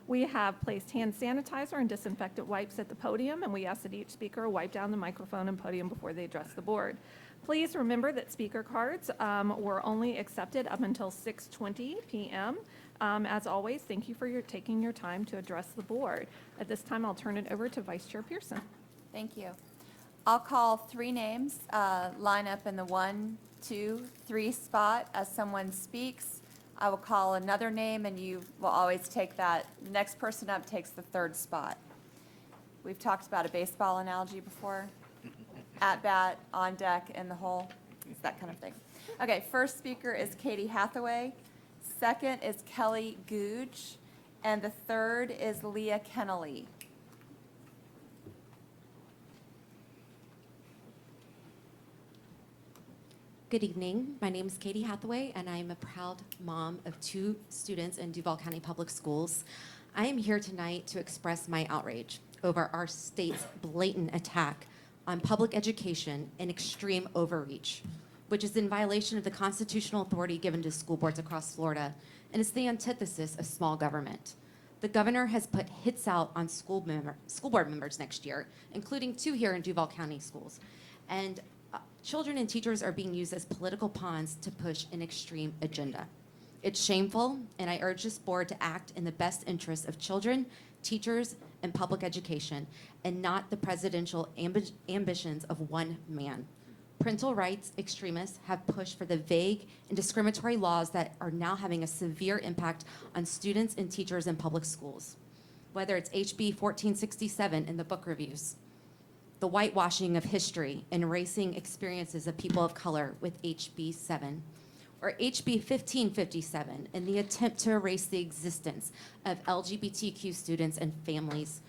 we have placed hand sanitizer and disinfectant wipes at the podium, and we ask that each speaker wipe down the microphone and podium before they address the board. Please remember that speaker cards were only accepted up until 6:20 p.m. As always, thank you for taking your time to address the board. At this time, I'll turn it over to Vice Chair Pearson. Thank you. I'll call 3 names, line up in the 1, 2, 3 spot as someone speaks. I will call another name, and you will always take that. Next person up takes the 3rd spot. We've talked about a baseball analogy before. At bat, on deck, in the hole. It's that kind of thing. Okay, first speaker is Katie Hathaway. Second is Kelly Googe. And the 3rd is Leah Kennelly. Good evening. My name is Katie Hathaway, and I am a proud mom of 2 students in Duval County Public Schools. I am here tonight to express my outrage over our state's blatant attack on public education and extreme overreach, which is in violation of the constitutional authority given to school boards across Florida, and it's the antithesis of small government. The governor has put hits out on school board members next year, including 2 here in Duval County schools. And children and teachers are being used as political pawns to push an extreme agenda. It's shameful, and I urge this board to act in the best interests of children, teachers, and public education, and not the presidential ambitions of one man. Parental rights extremists have pushed for the vague and discriminatory laws that are now having a severe impact on students and teachers in public schools. Whether it's HB 1467 in the book reviews, the whitewashing of history and erasing experiences of people of color with HB 7, or HB 1557 in the attempt to erase the existence of LGBTQ students and families,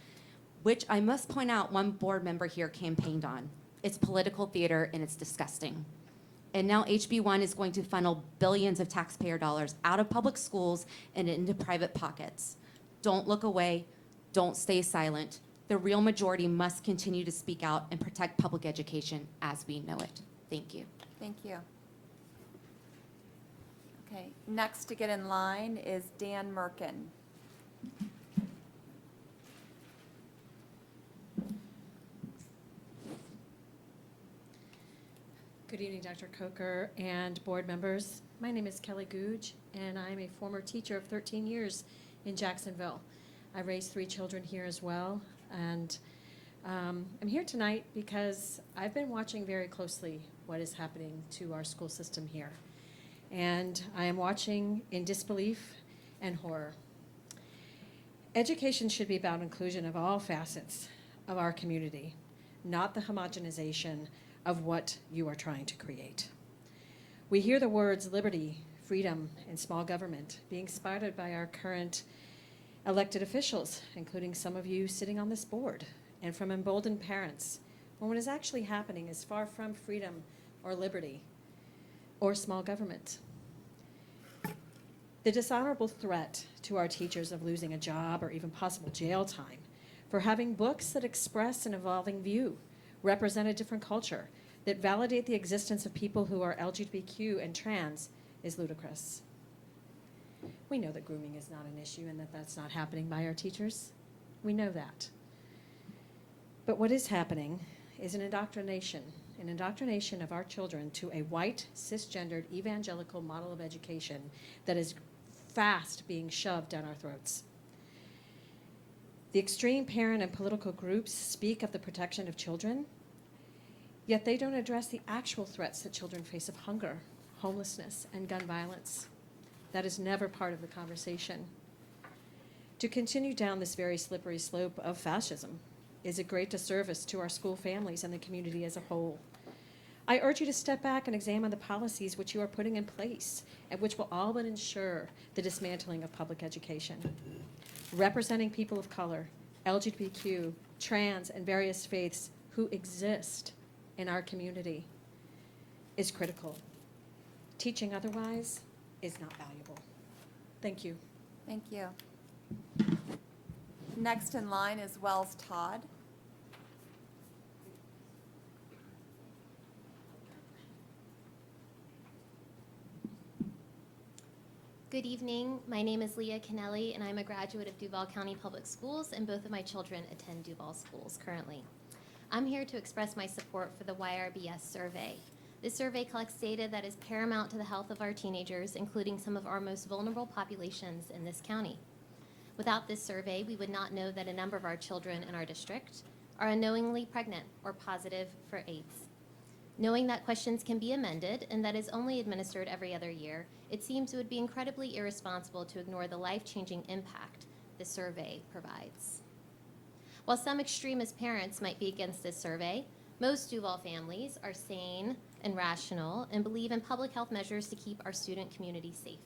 which I must point out one board member here campaigned on. It's political theater and it's disgusting. And now HB 1 is going to funnel billions of taxpayer dollars out of public schools and into private pockets. Don't look away, don't stay silent. The real majority must continue to speak out and protect public education as we know it. Thank you. Thank you. Okay, next to get in line is Dan Merkin. Good evening, Dr. Coker and board members. My name is Kelly Googe, and I'm a former teacher of 13 years in Jacksonville. I raised 3 children here as well, and I'm here tonight because I've been watching very closely what is happening to our school system here. And I am watching in disbelief and horror. Education should be about inclusion of all facets of our community, not the homogenization of what you are trying to create. We hear the words liberty, freedom, and small government being spouted by our current elected officials, including some of you sitting on this board, and from emboldened parents, when what is actually happening is far from freedom or liberty or small government. The dishonorable threat to our teachers of losing a job or even possible jail time for having books that express an evolving view, represent a different culture, that validate the existence of people who are LGBTQ and trans is ludicrous. We know that grooming is not an issue and that that's not happening by our teachers. We know that. But what is happening is an indoctrination of our children to a white, cisgendered, evangelical model of education that is fast being shoved down our throats. The extreme parent and political groups speak of the protection of children, yet they don't address the actual threats that children face of hunger, homelessness, and gun violence. That is never part of the conversation. To continue down this very slippery slope of fascism is a great disservice to our school families and the community as a whole. I urge you to step back and examine the policies which you are putting in place and which will all but ensure the dismantling of public education. Representing people of color, LGBTQ, trans, and various faiths who exist in our community is critical. Teaching otherwise is not valuable. Thank you. Thank you. Next in line is Wells Todd. Good evening. My name is Leah Kennelly, and I'm a graduate of Duval County Public Schools, and both of my children attend Duval schools currently. I'm here to express my support for the YRBS survey. This survey collects data that is paramount to the health of our teenagers, including some of our most vulnerable populations in this county. Without this survey, we would not know that a number of our children in our district are unknowingly pregnant or positive for AIDS. Knowing that questions can be amended and that is only administered every other year, it seems it would be incredibly irresponsible to ignore the life-changing impact the survey provides. While some extremist parents might be against this survey, most Duval families are sane and rational and believe in public health measures to keep our student community safe.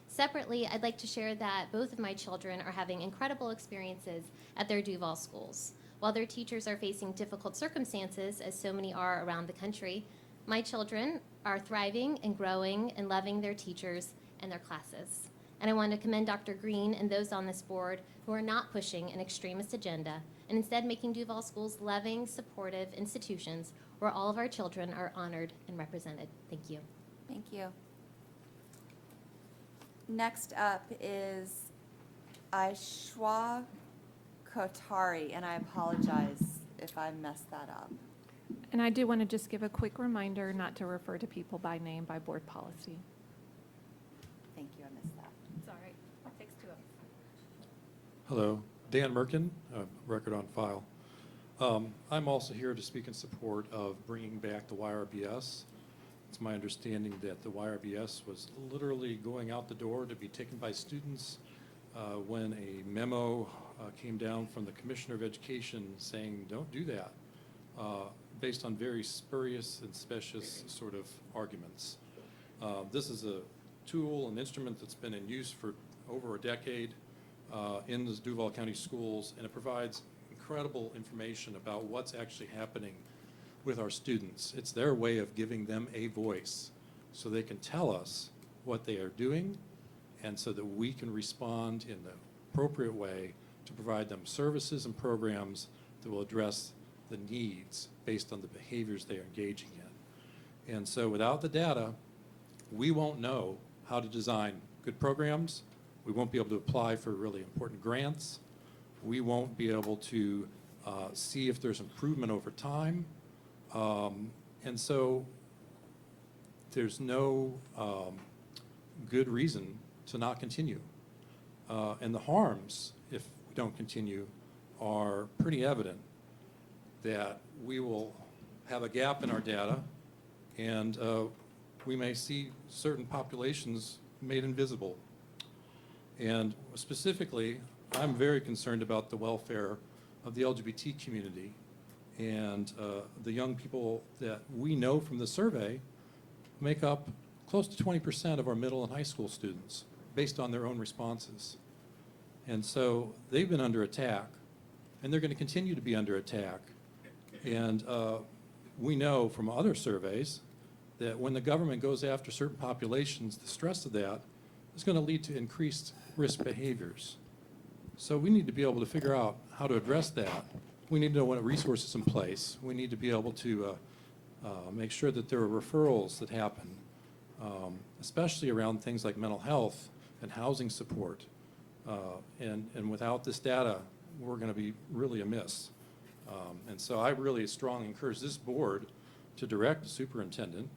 Separately, I'd like to share that both of my children are having incredible experiences at their Duval schools. While their teachers are facing difficult circumstances, as so many are around the country, my children are thriving and growing and loving their teachers and their classes. And I want to commend Dr. Green and those on this board who are not pushing an extremist agenda and instead making Duval schools loving, supportive institutions where all of our children are honored and represented. Thank you. Thank you. Next up is Aishwa Kotari, and I apologize if I messed that up. And I do want to just give a quick reminder not to refer to people by name by board policy. Thank you, I missed that. It's all right. It takes two of us. Hello, Dan Merkin, record on file. I'm also here to speak in support of bringing back the YRBS. It's my understanding that the YRBS was literally going out the door to be taken by students when a memo came down from the Commissioner of Education saying, don't do that, based on very spurious and specious sort of arguments. This is a tool, an instrument that's been in use for over a decade in the Duval County schools, and it provides incredible information about what's actually happening with our students. It's their way of giving them a voice so they can tell us what they are doing and so that we can respond in the appropriate way to provide them services and programs that will address the needs based on the behaviors they are engaging in. And so without the data, we won't know how to design good programs. We won't be able to apply for really important grants. We won't be able to see if there's improvement over time. And so there's no good reason to not continue. And the harms, if we don't continue, are pretty evident, that we will have a gap in our data and we may see certain populations made invisible. And specifically, I'm very concerned about the welfare of the LGBT community and the young people that we know from the survey make up close to 20% of our middle and high school students based on their own responses. And so they've been under attack, and they're going to continue to be under attack. And we know from other surveys that when the government goes after certain populations, the stress of that is going to lead to increased risk behaviors. So we need to be able to figure out how to address that. We need to know what resources in place. We need to be able to make sure that there are referrals that happen, especially around things like mental health and housing support. And without this data, we're going to be really amiss. And so I really strongly encourage this board to direct the superintendent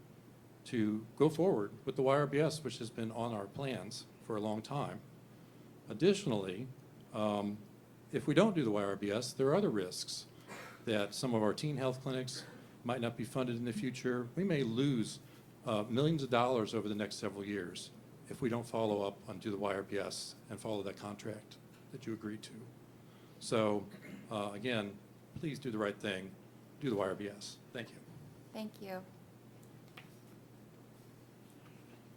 to go forward with the YRBS, which has been on our plans for a long time. Additionally, if we don't do the YRBS, there are other risks that some of our teen health clinics might not be funded in the future. We may lose millions of dollars over the next several years if we don't follow up on do the YRBS and follow that contract that you agreed to. So again, please do the right thing, do the YRBS. Thank you. Thank you.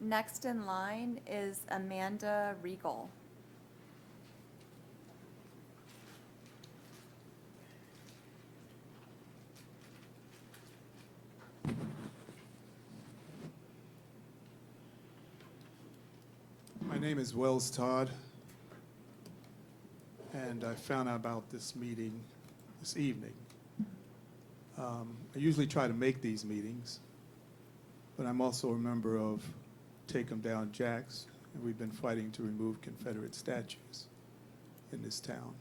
Next in line is Amanda Regal. My name is Wells Todd, and I found out about this meeting this evening. I usually try to make these meetings, but I'm also a member of Take 'em Down Jacks, and we've been fighting to remove Confederate statues in this town.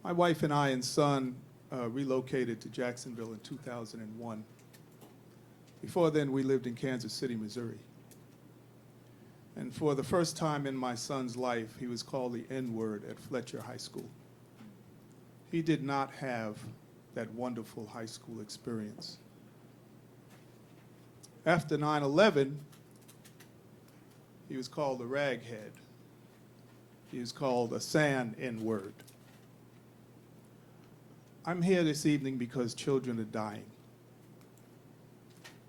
My wife and I and son relocated to Jacksonville in 2001. Before then, we lived in Kansas City, Missouri. And for the first time in my son's life, he was called the N-word at Fletcher High School. He did not have that wonderful high school experience. After 9/11, he was called a raghead. He was called a sand N-word. I'm here this evening because children are dying.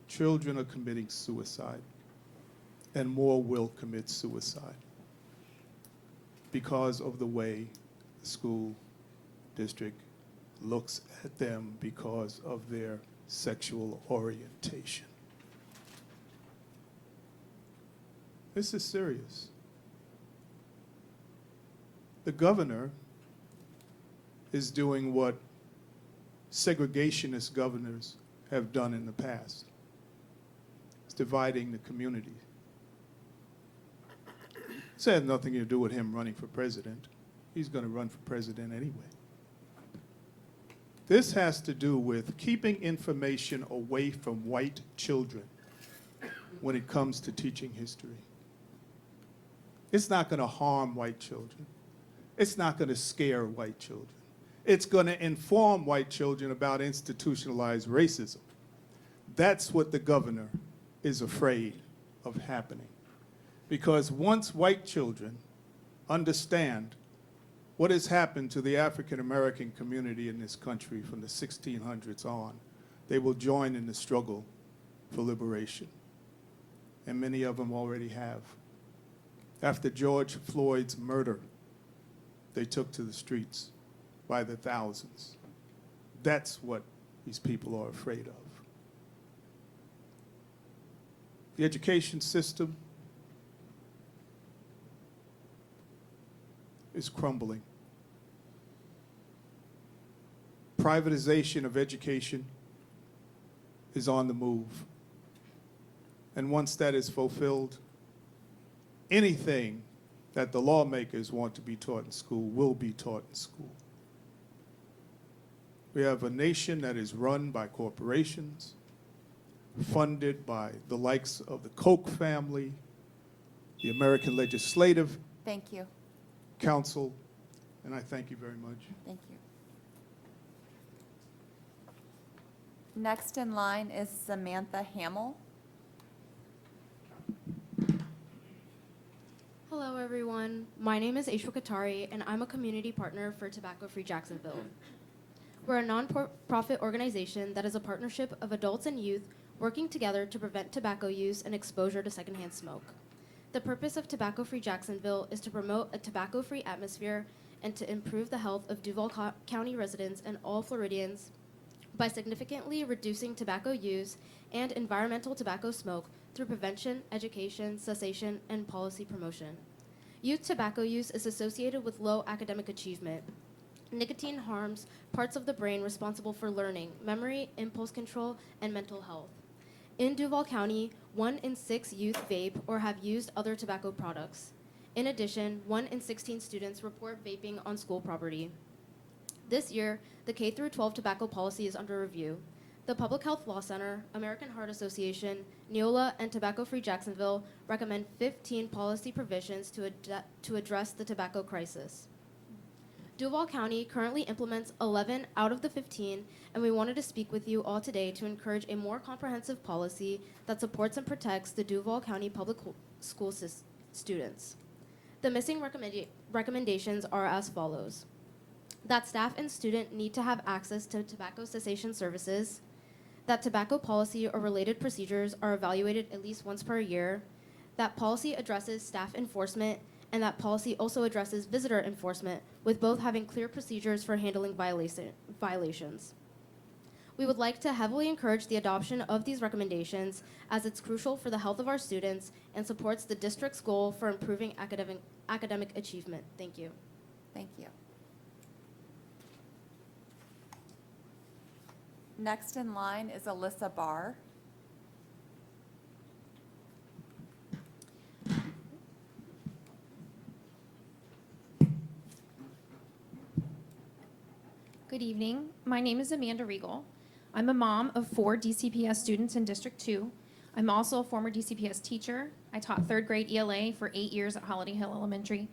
Children are committing suicide, and more will commit suicide because of the way the school district looks at them because of their sexual orientation. This is serious. The governor is doing what segregationist governors have done in the past. It's dividing the community. This has nothing to do with him running for president. He's going to run for president anyway. This has to do with keeping information away from white children when it comes to teaching history. It's not going to harm white children. It's not going to scare white children. It's going to inform white children about institutionalized racism. That's what the governor is afraid of happening. Because once white children understand what has happened to the African American community in this country from the 1600s on, they will join in the struggle for liberation. And many of them already have. After George Floyd's murder, they took to the streets by the thousands. That's what these people are afraid of. The education system is crumbling. Privatization of education is on the move. And once that is fulfilled, anything that the lawmakers want to be taught in school will be taught in school. We have a nation that is run by corporations, funded by the likes of the Koch family, the American Legislative Thank you. Council, and I thank you very much. Thank you. Next in line is Samantha Hamill. Hello, everyone. My name is Aishwa Katari, and I'm a community partner for Tobacco Free Jacksonville. We're a non-profit organization that is a partnership of adults and youth working together to prevent tobacco use and exposure to secondhand smoke. The purpose of Tobacco Free Jacksonville is to promote a tobacco-free atmosphere and to improve the health of Duval County residents and all Floridians by significantly reducing tobacco use and environmental tobacco smoke through prevention, education, cessation, and policy promotion. Youth tobacco use is associated with low academic achievement. Nicotine harms parts of the brain responsible for learning, memory, impulse control, and mental health. In Duval County, 1 in 6 youth vape or have used other tobacco products. In addition, 1 in 16 students report vaping on school property. This year, the K-12 tobacco policy is under review. The Public Health Law Center, American Heart Association, Neola, and Tobacco Free Jacksonville recommend 15 policy provisions to address the tobacco crisis. Duval County currently implements 11 out of the 15, and we wanted to speak with you all today to encourage a more comprehensive policy that supports and protects the Duval County Public School students. The missing recommendations are as follows: that staff and student need to have access to tobacco cessation services, that tobacco policy or related procedures are evaluated at least once per year, that policy addresses staff enforcement, and that policy also addresses visitor enforcement, with both having clear procedures for handling violations. We would like to heavily encourage the adoption of these recommendations, as it's crucial for the health of our students and supports the district's goal for improving academic achievement. Thank you. Thank you. Next in line is Alyssa Barr. Good evening. My name is Amanda Regal. I'm a mom of 4 DCPS students in District 2. I'm also a former DCPS teacher. I taught 3rd grade ELA for 8 years at Holiday Hill Elementary.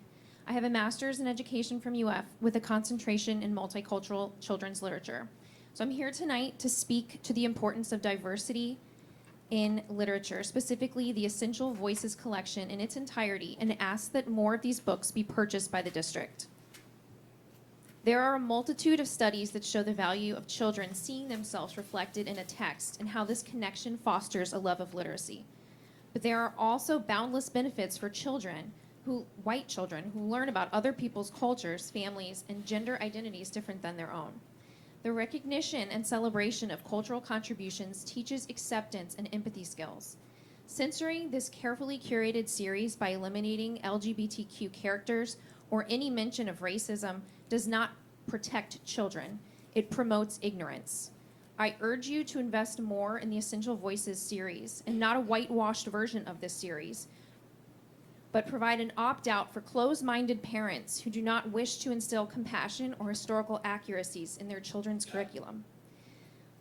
I have a master's in education from UF with a concentration in multicultural children's literature. So I'm here tonight to speak to the importance of diversity in literature, specifically the Essential Voices collection in its entirety, and ask that more of these books be purchased by the district. There are a multitude of studies that show the value of children seeing themselves reflected in a text and how this connection fosters a love of literacy. But there are also boundless benefits for children, white children, who learn about other people's cultures, families, and gender identities different than their own. The recognition and celebration of cultural contributions teaches acceptance and empathy skills. Censoring this carefully curated series by eliminating LGBTQ characters or any mention of racism does not protect children. It promotes ignorance. I urge you to invest more in the Essential Voices series, and not a whitewashed version of this series, but provide an opt-out for closed-minded parents who do not wish to instill compassion or historical accuracies in their children's curriculum.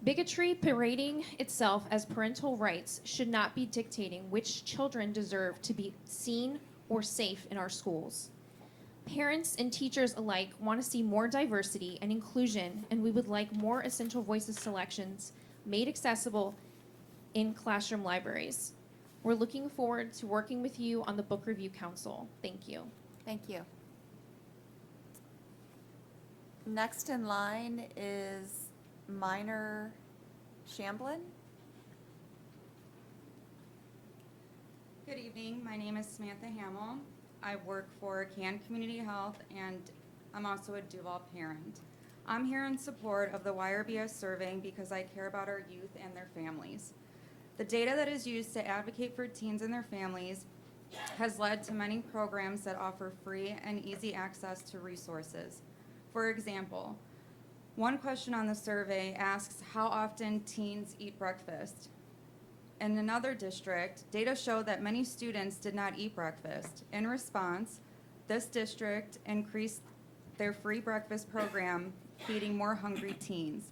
Bigotry parading itself as parental rights should not be dictating which children deserve to be seen or safe in our schools. Parents and teachers alike want to see more diversity and inclusion, and we would like more Essential Voices selections made accessible in classroom libraries. We're looking forward to working with you on the Book Review Council. Thank you. Thank you. Next in line is Minor Shamblin. Good evening. My name is Samantha Hamill. I work for CAN Community Health, and I'm also a Duval parent. I'm here in support of the YRBS survey because I care about our youth and their families. The data that is used to advocate for teens and their families has led to many programs that offer free and easy access to resources. For example, one question on the survey asks how often teens eat breakfast. In another district, data show that many students did not eat breakfast. In response, this district increased their free breakfast program, feeding more hungry teens.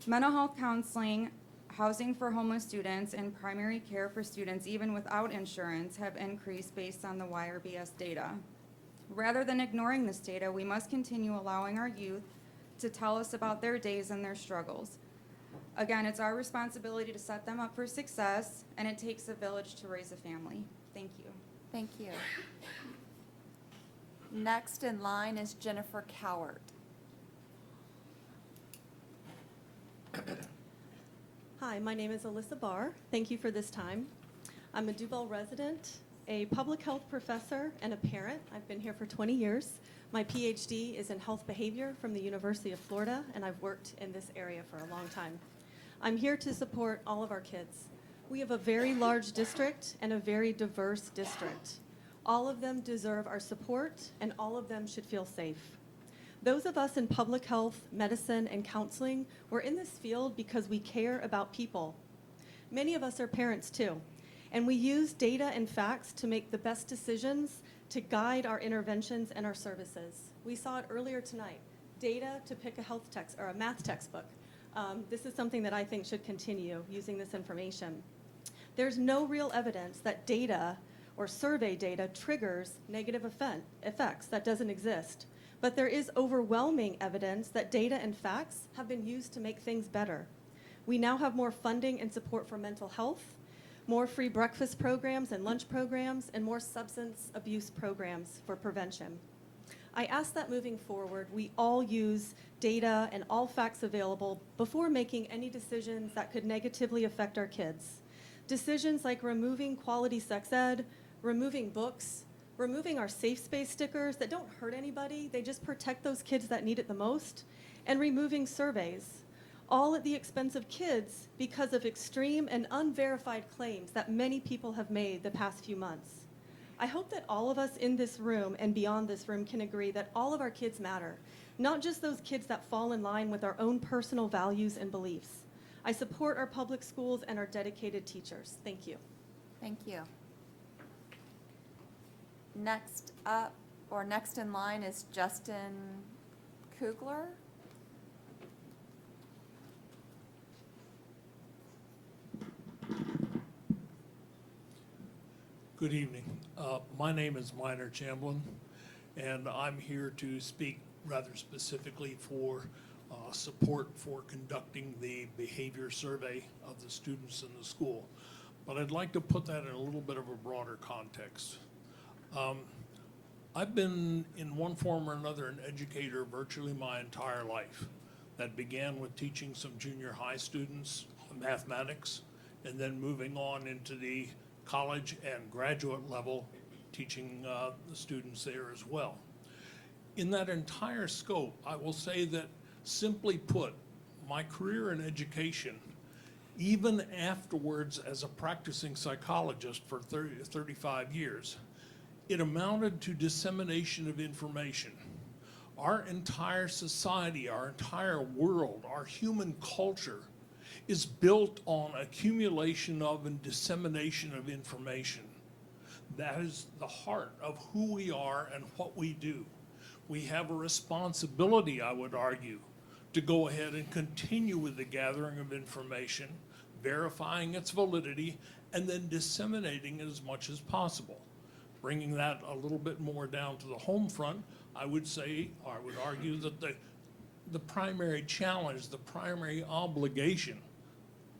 Mental health counseling, housing for homeless students, and primary care for students, even without insurance, have increased based on the YRBS data. Rather than ignoring this data, we must continue allowing our youth to tell us about their days and their struggles. Again, it's our responsibility to set them up for success, and it takes a village to raise a family. Thank you. Thank you. Next in line is Jennifer Cowart. Hi, my name is Alyssa Barr. Thank you for this time. I'm a Duval resident, a public health professor, and a parent. I've been here for 20 years. My PhD is in health behavior from the University of Florida, and I've worked in this area for a long time. I'm here to support all of our kids. We have a very large district and a very diverse district. All of them deserve our support, and all of them should feel safe. Those of us in public health, medicine, and counseling, we're in this field because we care about people. Many of us are parents too, and we use data and facts to make the best decisions to guide our interventions and our services. We saw it earlier tonight, data to pick a health text or a math textbook. This is something that I think should continue, using this information. There's no real evidence that data or survey data triggers negative effects. That doesn't exist. But there is overwhelming evidence that data and facts have been used to make things better. We now have more funding and support for mental health, more free breakfast programs and lunch programs, and more substance abuse programs for prevention. I ask that moving forward, we all use data and all facts available before making any decisions that could negatively affect our kids. Decisions like removing quality sex ed, removing books, removing our safe space stickers that don't hurt anybody, they just protect those kids that need it the most, and removing surveys, all at the expense of kids because of extreme and unverified claims that many people have made the past few months. I hope that all of us in this room and beyond this room can agree that all of our kids matter, not just those kids that fall in line with our own personal values and beliefs. I support our public schools and our dedicated teachers. Thank you. Thank you. Next up, or next in line, is Justin Kugler. Good evening. My name is Minor Chamblin, and I'm here to speak rather specifically for support for conducting the behavior survey of the students in the school. But I'd like to put that in a little bit of a broader context. I've been in one form or another an educator virtually my entire life. That began with teaching some junior high students mathematics, and then moving on into the college and graduate level, teaching the students there as well. In that entire scope, I will say that, simply put, my career in education, even afterwards as a practicing psychologist for 35 years, it amounted to dissemination of information. Our entire society, our entire world, our human culture is built on accumulation of and dissemination of information. That is the heart of who we are and what we do. We have a responsibility, I would argue, to go ahead and continue with the gathering of information, verifying its validity, and then disseminating it as much as possible. Bringing that a little bit more down to the home front, I would say, or I would argue that the primary challenge, the primary obligation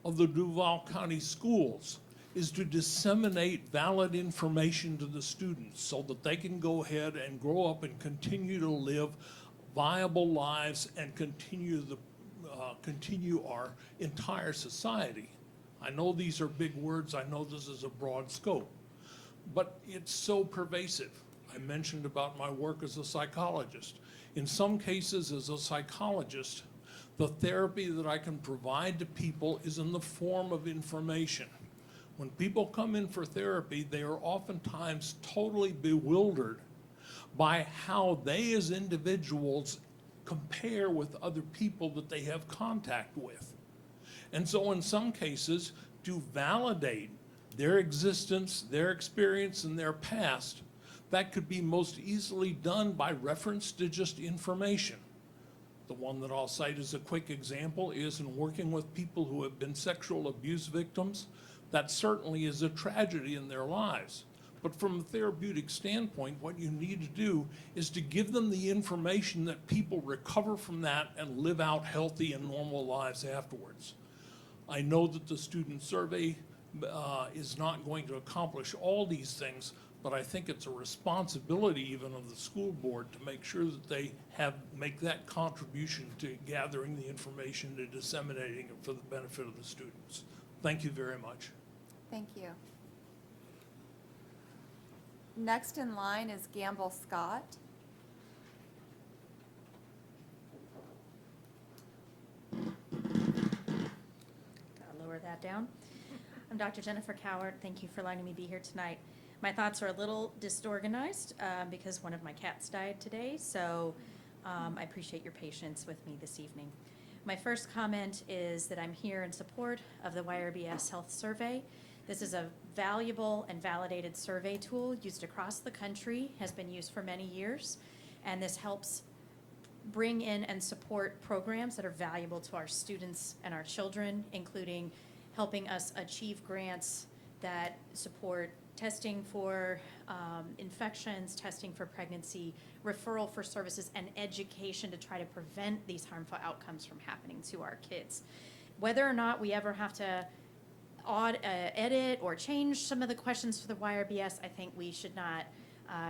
of the Duval County schools is to disseminate valid information to the students so that they can go ahead and grow up and continue to live viable lives and continue our entire society. I know these are big words, I know this is a broad scope, but it's so pervasive. I mentioned about my work as a psychologist. In some cases, as a psychologist, the therapy that I can provide to people is in the form of information. When people come in for therapy, they are oftentimes totally bewildered by how they as individuals compare with other people that they have contact with. And so in some cases, to validate their existence, their experience, and their past, that could be most easily done by reference to just information. The one that I'll cite as a quick example is in working with people who have been sexual abuse victims. That certainly is a tragedy in their lives. But from a therapeutic standpoint, what you need to do is to give them the information that people recover from that and live out healthy and normal lives afterwards. I know that the student survey is not going to accomplish all these things, but I think it's a responsibility even of the school board to make sure that they make that contribution to gathering the information and disseminating it for the benefit of the students. Thank you very much. Thank you. Next in line is Gamble Scott. Gotta lower that down. I'm Dr. Jennifer Coward. Thank you for letting me be here tonight. My thoughts are a little disorganized because one of my cats died today, so I appreciate your patience with me this evening. My first comment is that I'm here in support of the YRBS Health Survey. This is a valuable and validated survey tool used across the country, has been used for many years, and this helps bring in and support programs that are valuable to our students and our children, including helping us achieve grants that support testing for infections, testing for pregnancy, referral for services, and education to try to prevent these harmful outcomes from happening to our kids. Whether or not we ever have to edit or change some of the questions for the YRBS, I think we should not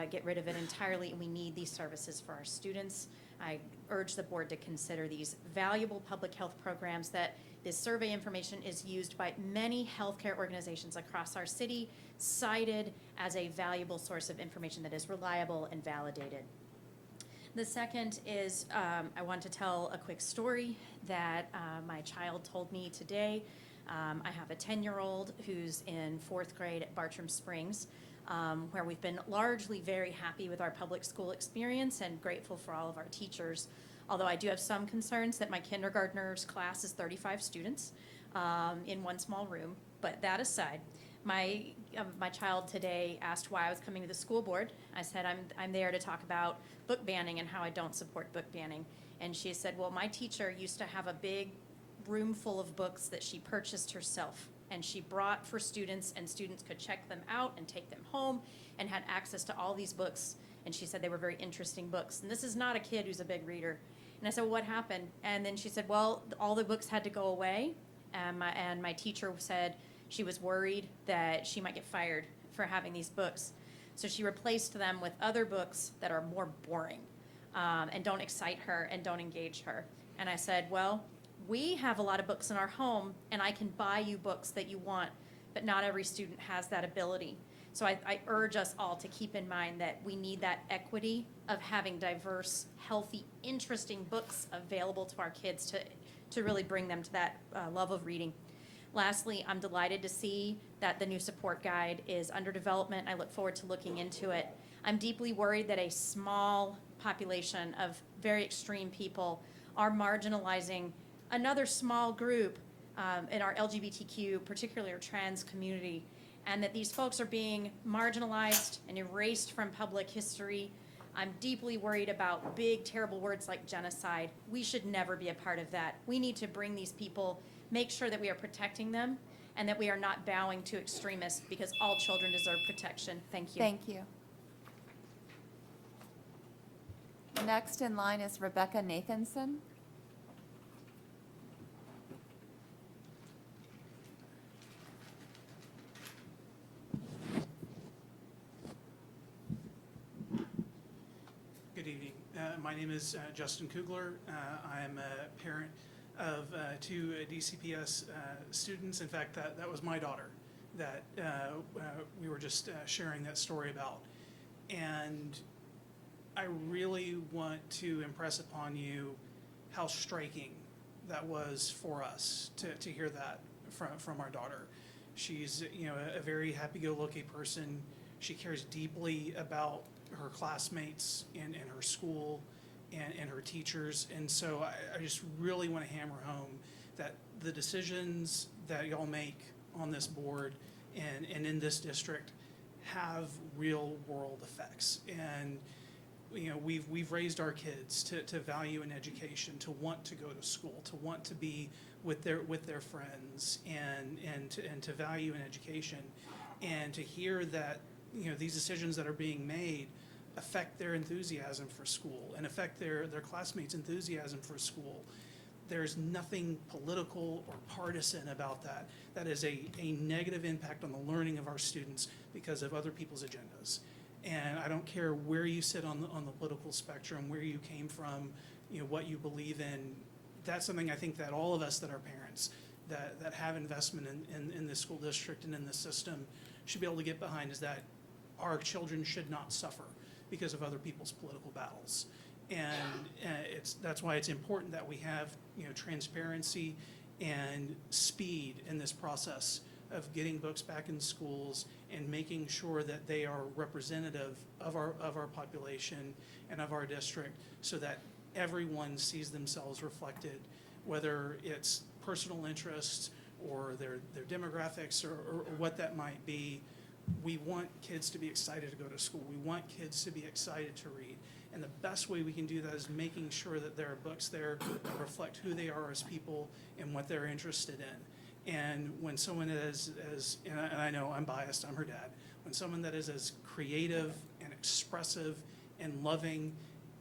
get rid of it entirely, and we need these services for our students. I urge the board to consider these valuable public health programs that this survey information is used by many healthcare organizations across our city, cited as a valuable source of information that is reliable and validated. The second is I want to tell a quick story that my child told me today. I have a 10-year-old who's in 4th grade at Bartram Springs, where we've been largely very happy with our public school experience and grateful for all of our teachers. Although I do have some concerns that my kindergartner's class is 35 students in one small room. But that aside, my child today asked why I was coming to the school board. I said, I'm there to talk about book banning and how I don't support book banning. And she said, well, my teacher used to have a big room full of books that she purchased herself. And she brought for students, and students could check them out and take them home and had access to all these books. And she said they were very interesting books. And this is not a kid who's a big reader. And I said, well, what happened? And then she said, well, all the books had to go away. And my teacher said she was worried that she might get fired for having these books. So she replaced them with other books that are more boring and don't excite her and don't engage her. And I said, well, we have a lot of books in our home, and I can buy you books that you want, but not every student has that ability. So I urge us all to keep in mind that we need that equity of having diverse, healthy, interesting books available to our kids to really bring them to that love of reading. Lastly, I'm delighted to see that the new support guide is under development. I look forward to looking into it. I'm deeply worried that a small population of very extreme people are marginalizing another small group in our LGBTQ, particularly our trans community, and that these folks are being marginalized and erased from public history. I'm deeply worried about big, terrible words like genocide. We should never be a part of that. We need to bring these people, make sure that we are protecting them, and that we are not bowing to extremists, because all children deserve protection. Thank you. Thank you. Next in line is Rebecca Nathanson. Good evening. My name is Justin Kugler. I am a parent of 2 DCPS students. In fact, that was my daughter that we were just sharing that story about. And I really want to impress upon you how striking that was for us to hear that from our daughter. She's a very happy-go-lucky person. She cares deeply about her classmates in her school and her teachers. And so I just really want to hammer home that the decisions that y'all make on this board and in this district have real world effects. And we've raised our kids to value an education, to want to go to school, to want to be with their friends, and to value an education. And to hear that these decisions that are being made affect their enthusiasm for school and affect their classmates' enthusiasm for school. There's nothing political or partisan about that. That is a negative impact on the learning of our students because of other people's agendas. And I don't care where you sit on the political spectrum, where you came from, what you believe in. That's something I think that all of us that are parents that have investment in this school district and in this system should be able to get behind, is that our children should not suffer because of other people's political battles. And that's why it's important that we have transparency and speed in this process of getting books back in schools and making sure that they are representative of our population and of our district, so that everyone sees themselves reflected, whether it's personal interests or their demographics or what that might be. We want kids to be excited to go to school. We want kids to be excited to read. And the best way we can do that is making sure that there are books there that reflect who they are as people and what they're interested in. And when someone is, and I know I'm biased, I'm her dad, when someone that is as creative and expressive and loving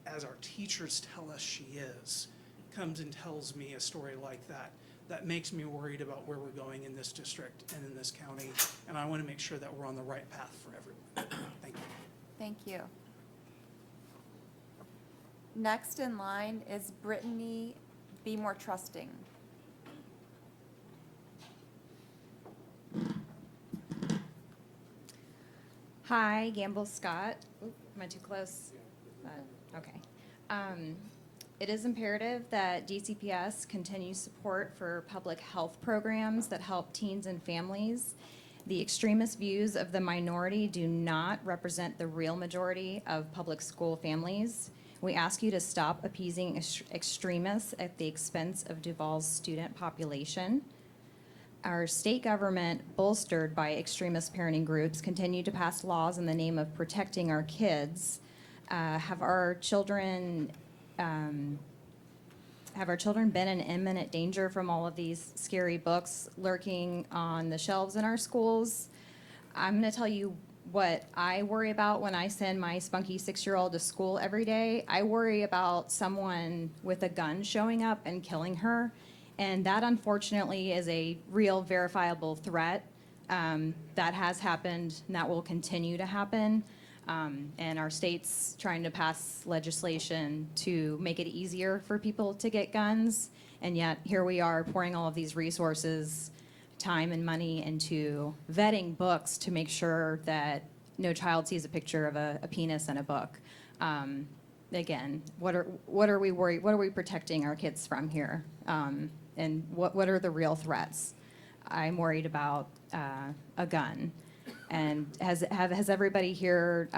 as our teachers tell us she is, comes and tells me a story like that, that makes me worried about where we're going in this district and in this county. And I want to make sure that we're on the right path for everyone. Thank you. Thank you. Next in line is Brittany Be More Trusting. Hi, Gamble Scott. Oop, am I too close? Okay. It is imperative that DCPS continue support for public health programs that help teens and families. The extremist views of the minority do not represent the real majority of public school families. We ask you to stop appeasing extremists at the expense of Duval's student population. Our state government, bolstered by extremist parenting groups, continue to pass laws in the name of protecting our kids. Have our children been in imminent danger from all of these scary books lurking on the shelves in our schools? I'm going to tell you what I worry about when I send my spunky 6-year-old to school every day. I worry about someone with a gun showing up and killing her. And that, unfortunately, is a real verifiable threat that has happened and that will continue to happen. And our state's trying to pass legislation to make it easier for people to get guns. And yet here we are pouring all of these resources, time and money into vetting books to make sure that no child sees a picture of a penis in a book. Again, what are we worried? What are we protecting our kids from here? And what are the real threats? I'm worried about a gun. And has everybody here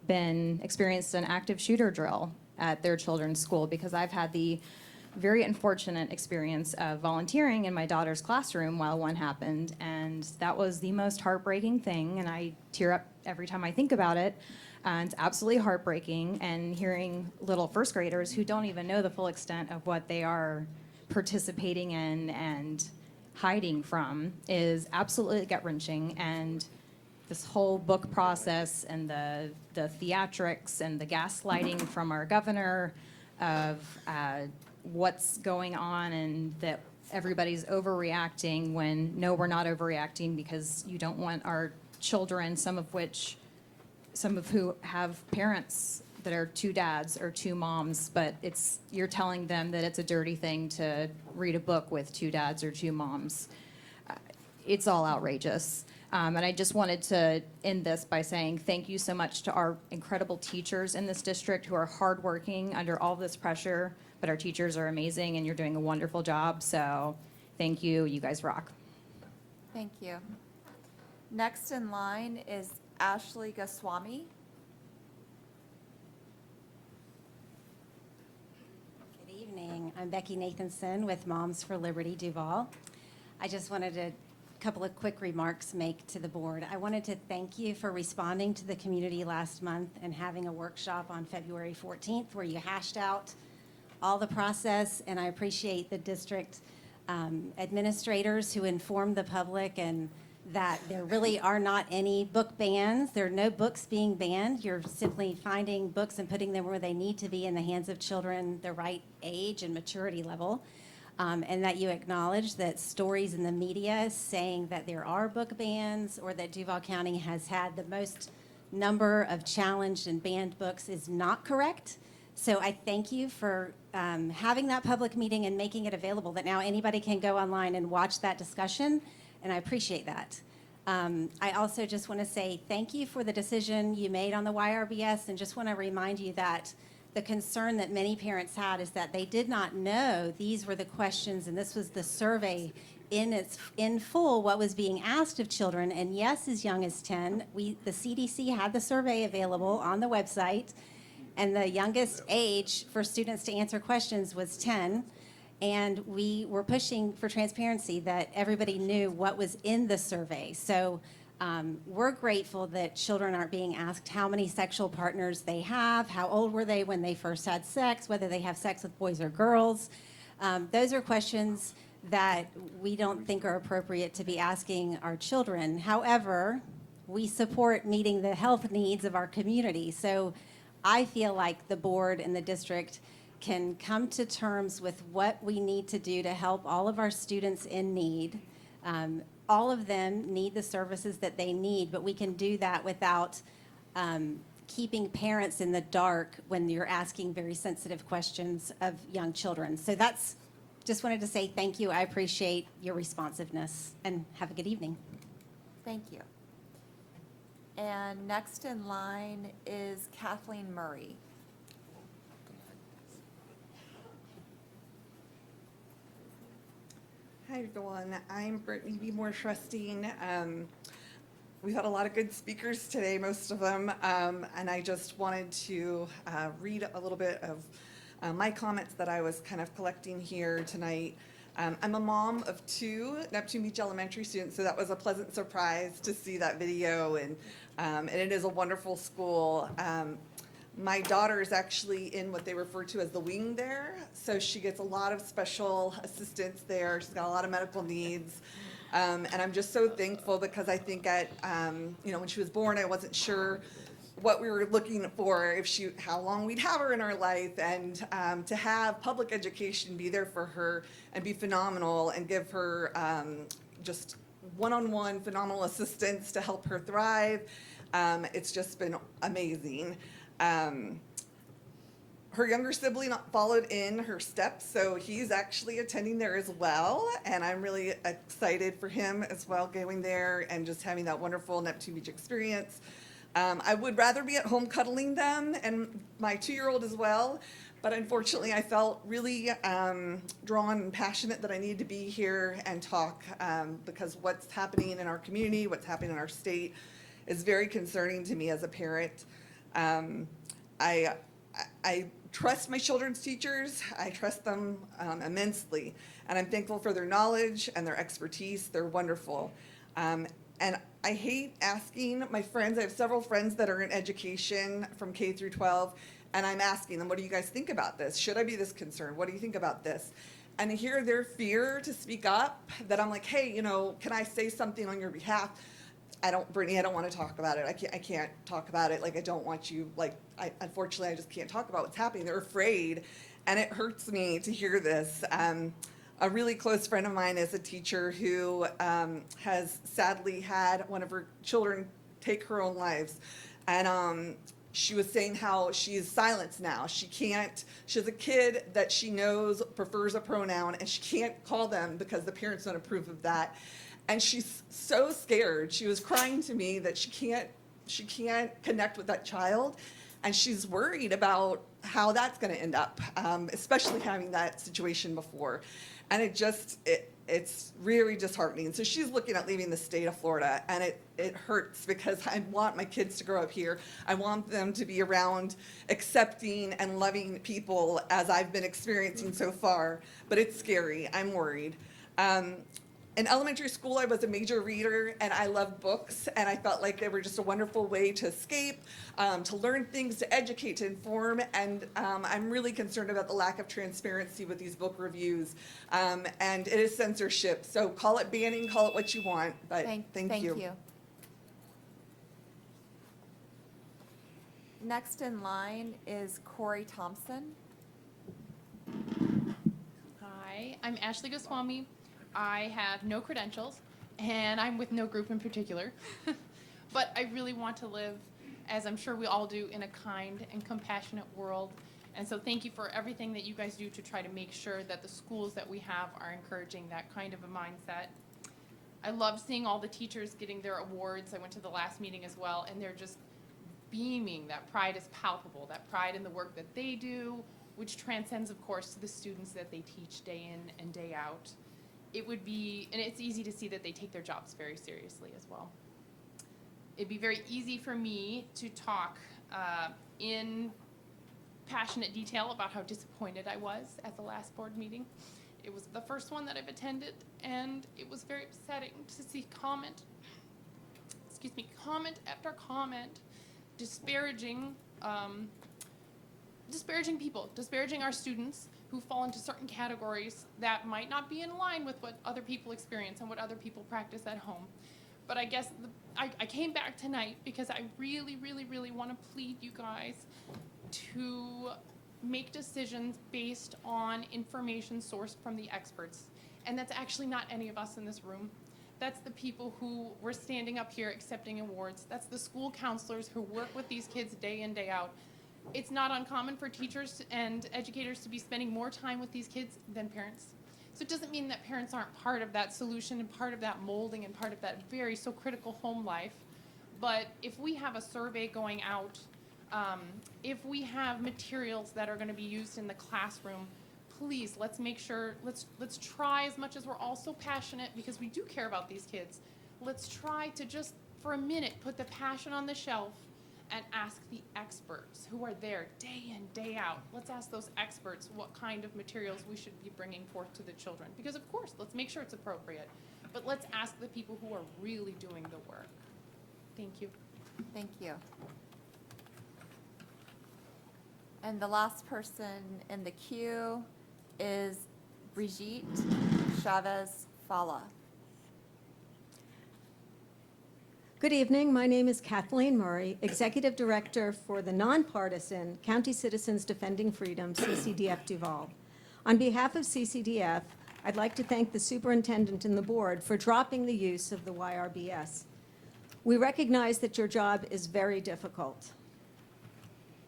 been experienced an active shooter drill at their children's school? Because I've had the very unfortunate experience of volunteering in my daughter's classroom while one happened, and that was the most heartbreaking thing, and I tear up every time I think about it. It's absolutely heartbreaking, and hearing little first graders who don't even know the full extent of what they are participating in and hiding from is absolutely gut-wrenching. And this whole book process and the theatrics and the gaslighting from our governor of what's going on and that everybody's overreacting when no, we're not overreacting, because you don't want our children, some of who have parents that are two dads or two moms, but you're telling them that it's a dirty thing to read a book with two dads or two moms. It's all outrageous. And I just wanted to end this by saying thank you so much to our incredible teachers in this district who are hardworking under all this pressure, but our teachers are amazing and you're doing a wonderful job. So thank you. You guys rock. Thank you. Next in line is Ashley Goswami. Good evening. I'm Becky Nathanson with Moms for Liberty Duval. I just wanted a couple of quick remarks make to the board. I wanted to thank you for responding to the community last month and having a workshop on February 14th where you hashed out all the process, and I appreciate the district administrators who informed the public and that there really are not any book bans. There are no books being banned. You're simply finding books and putting them where they need to be in the hands of children the right age and maturity level. And that you acknowledge that stories in the media saying that there are book bans or that Duval County has had the most number of challenged and banned books is not correct. So I thank you for having that public meeting and making it available that now anybody can go online and watch that discussion, and I appreciate that. I also just want to say thank you for the decision you made on the YRBS, and just want to remind you that the concern that many parents had is that they did not know these were the questions and this was the survey in full what was being asked of children, and yes, as young as 10. The CDC had the survey available on the website, and the youngest age for students to answer questions was 10. And we were pushing for transparency, that everybody knew what was in the survey. So we're grateful that children aren't being asked how many sexual partners they have, how old were they when they first had sex, whether they have sex with boys or girls. Those are questions that we don't think are appropriate to be asking our children. However, we support meeting the health needs of our community. So I feel like the board and the district can come to terms with what we need to do to help all of our students in need. All of them need the services that they need, but we can do that without keeping parents in the dark when you're asking very sensitive questions of young children. So just wanted to say thank you. I appreciate your responsiveness, and have a good evening. Thank you. And next in line is Kathleen Murray. Hi, everyone. I'm Brittany B. Moore Trusting. We've had a lot of good speakers today, most of them, and I just wanted to read a little bit of my comments that I was kind of collecting here tonight. I'm a mom of 2 Neptune Beach Elementary students, so that was a pleasant surprise to see that video, and it is a wonderful school. My daughter is actually in what they refer to as the wing there, so she gets a lot of special assistance there. She's got a lot of medical needs, and I'm just so thankful, because I think when she was born, I wasn't sure what we were looking for, how long we'd have her in our life, and to have public education be there for her and be phenomenal and give her just one-on-one phenomenal assistance to help her thrive. It's just been amazing. Her younger sibling followed in her steps, so he's actually attending there as well, and I'm really excited for him as well, going there and just having that wonderful Neptune Beach experience. I would rather be at home cuddling them, and my 2-year-old as well, but unfortunately I felt really drawn and passionate that I needed to be here and talk, because what's happening in our community, what's happening in our state is very concerning to me as a parent. I trust my children's teachers. I trust them immensely, and I'm thankful for their knowledge and their expertise. They're wonderful. And I hate asking my friends. I have several friends that are in education from K through 12, and I'm asking them, what do you guys think about this? Should I be this concerned? What do you think about this? And I hear their fear to speak up, that I'm like, hey, can I say something on your behalf? Brittany, I don't want to talk about it. I can't talk about it. I don't want you, unfortunately, I just can't talk about what's happening. They're afraid, and it hurts me to hear this. A really close friend of mine is a teacher who has sadly had one of her children take her own lives. And she was saying how she is silenced now. She has a kid that she knows prefers a pronoun, and she can't call them because the parents don't approve of that. And she's so scared. She was crying to me that she can't connect with that child, and she's worried about how that's going to end up, especially having that situation before. And it's really disheartening. So she's looking at leaving the state of Florida, and it hurts, because I want my kids to grow up here. I want them to be around accepting and loving people as I've been experiencing so far, but it's scary. I'm worried. In elementary school, I was a major reader, and I loved books, and I felt like they were just a wonderful way to escape, to learn things, to educate, to inform, and I'm really concerned about the lack of transparency with these book reviews, and it is censorship, so call it banning, call it what you want, but thank you. Next in line is Corey Thompson. Hi, I'm Ashley Goswami. I have no credentials, and I'm with no group in particular. But I really want to live, as I'm sure we all do, in a kind and compassionate world. And so thank you for everything that you guys do to try to make sure that the schools that we have are encouraging that kind of a mindset. I love seeing all the teachers getting their awards. I went to the last meeting as well, and they're just beaming. That pride is palpable, that pride in the work that they do, which transcends, of course, to the students that they teach day in and day out. it would be, and it's easy to see that they take their jobs very seriously as well. It'd be very easy for me to talk in passionate detail about how disappointed I was at the last board meeting. It was the first one that I've attended, and it was very upsetting to see comment after comment disparaging people, disparaging our students who fall into certain categories that might not be in line with what other people experience and what other people practice at home. But I guess I came back tonight because I really, really, really want to plead you guys to make decisions based on information sourced from the experts. And that's actually not any of us in this room. That's the people who were standing up here accepting awards. That's the school counselors who work with these kids day in, day out. It's not uncommon for teachers and educators to be spending more time with these kids than parents. So it doesn't mean that parents aren't part of that solution and part of that molding and part of that very so critical home life. But if we have a survey going out, if we have materials that are going to be used in the classroom, please, let's make sure, let's try, as much as we're all so passionate because we do care about these kids, let's try to just for a minute put the passion on the shelf and ask the experts who are there day in, day out. Let's ask those experts what kind of materials we should be bringing forth to the children. Because of course, let's make sure it's appropriate, but let's ask the people who are really doing the work. Thank you. Thank you. And the last person in the queue is Brigitte Chavez Fala. Good evening. My name is Kathleen Murray, Executive Director for the nonpartisan County Citizens Defending Freedom, CCDF Duval. On behalf of CCDF, I'd like to thank the superintendent and the board for dropping the use of the YRBS. We recognize that your job is very difficult.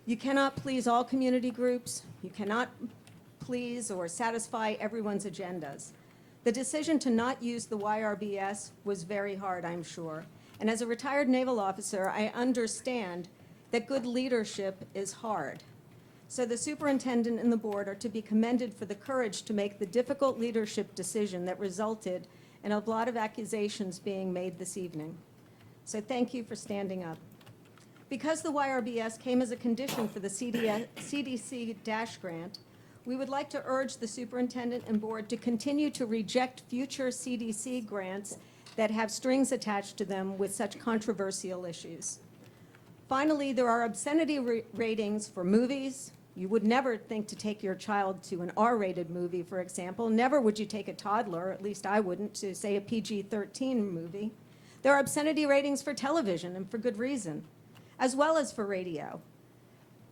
You cannot please all community groups. You cannot please or satisfy everyone's agendas. The decision to not use the YRBS was very hard, I'm sure. And as a retired naval officer, I understand that good leadership is hard. So the superintendent and the board are to be commended for the courage to make the difficult leadership decision that resulted in a lot of accusations being made this evening. So thank you for standing up. Because the YRBS came as a condition for the CDC DASH grant, we would like to urge the superintendent and board to continue to reject future CDC grants that have strings attached to them with such controversial issues. Finally, there are obscenity ratings for movies. You would never think to take your child to an R-rated movie, for example. Never would you take a toddler, at least I wouldn't, to say a PG-13 movie. There are obscenity ratings for television, and for good reason, as well as for radio.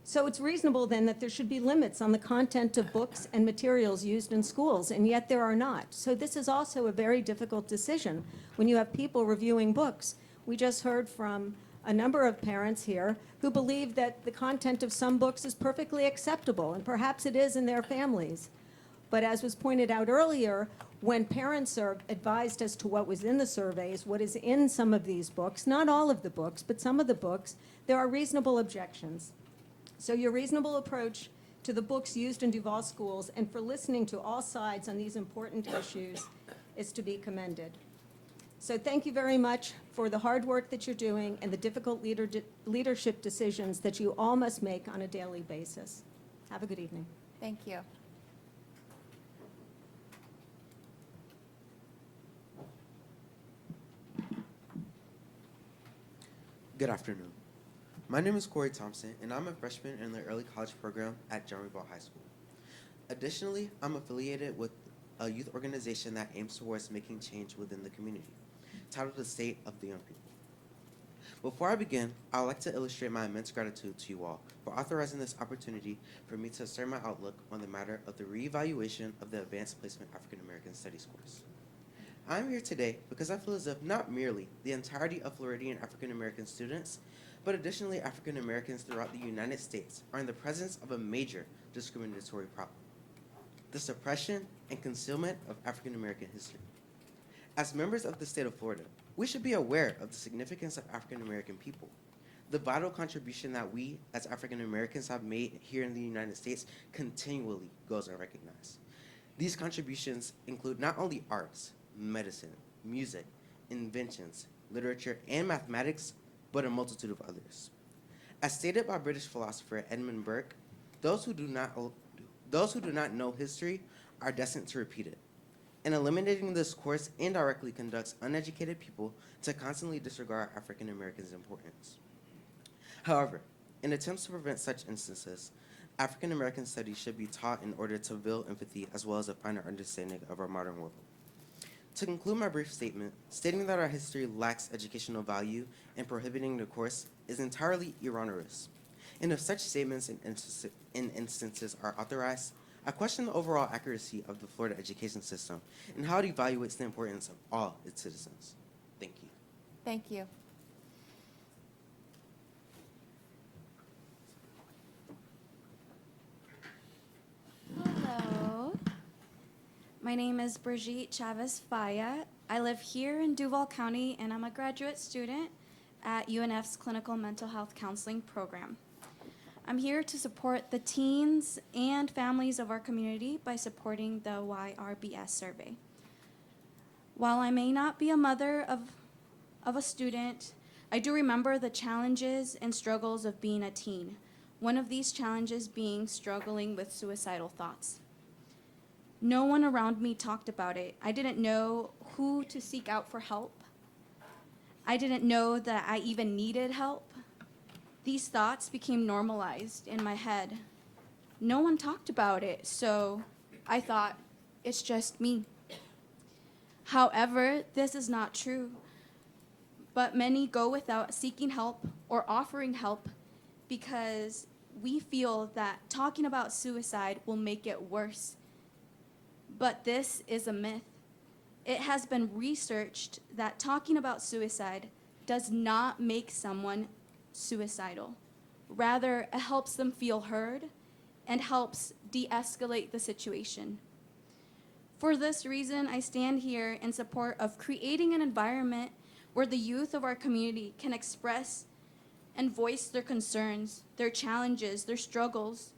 So it's reasonable then that there should be limits on the content of books and materials used in schools, and yet there are not. So this is also a very difficult decision when you have people reviewing books. We just heard from a number of parents here who believe that the content of some books is perfectly acceptable, and perhaps it is in their families. But as was pointed out earlier, when parents are advised as to what was in the surveys, what is in some of these books, not all of the books, but some of the books, there are reasonable objections. So your reasonable approach to the books used in Duval schools and for listening to all sides on these important issues is to be commended. So thank you very much for the hard work that you're doing and the difficult leadership decisions that you all must make on a daily basis. Have a good evening. Thank you. Good afternoon. My name is Corey Thompson, and I'm a freshman in the early college program at Duval High School. Additionally, I'm affiliated with a youth organization that aims towards making change within the community, titled The State of the Young People. Before I begin, I would like to illustrate my immense gratitude to you all for authorizing this opportunity for me to assert my outlook on the matter of the reevaluation of the Advanced Placement African American Studies course. I'm here today because I feel as if not merely the entirety of Floridian African American students, but additionally African Americans throughout the United States are in the presence of a major discriminatory problem: the suppression and concealment of African American history. As members of the state of Florida, we should be aware of the significance of African American people, the vital contribution that we as African Americans have made here in the United States continually goes unrecognized. These contributions include not only arts, medicine, music, inventions, literature, and mathematics, but a multitude of others. As stated by British philosopher Edmund Burke, those who do not know history are destined to repeat it. And eliminating this course indirectly conducts uneducated people to constantly disregard African Americans' importance. However, in attempts to prevent such instances, African American studies should be taught in order to build empathy as well as a finer understanding of our modern world. To conclude my brief statement, stating that our history lacks educational value and prohibiting the course is entirely erroneous. And if such statements and instances are authorized, I question the overall accuracy of the Florida education system and how it evaluates the importance of all its citizens. Thank you. Thank you. Hello. My name is Brigitte Chavez Faya. I live here in Duval County, and I'm a graduate student at UNF's Clinical Mental Health Counseling Program. I'm here to support the teens and families of our community by supporting the YRBS survey. While I may not be a mother of a student, I do remember the challenges and struggles of being a teen. One of these challenges being struggling with suicidal thoughts. No one around me talked about it. I didn't know who to seek out for help. I didn't know that I even needed help. These thoughts became normalized in my head. No one talked about it, so I thought, it's just me. However, this is not true. But many go without seeking help or offering help because we feel that talking about suicide will make it worse. But this is a myth. It has been researched that talking about suicide does not make someone suicidal. Rather, it helps them feel heard and helps de-escalate the situation. For this reason, I stand here in support of creating an environment where the youth of our community can express and voice their concerns, their challenges, their struggles,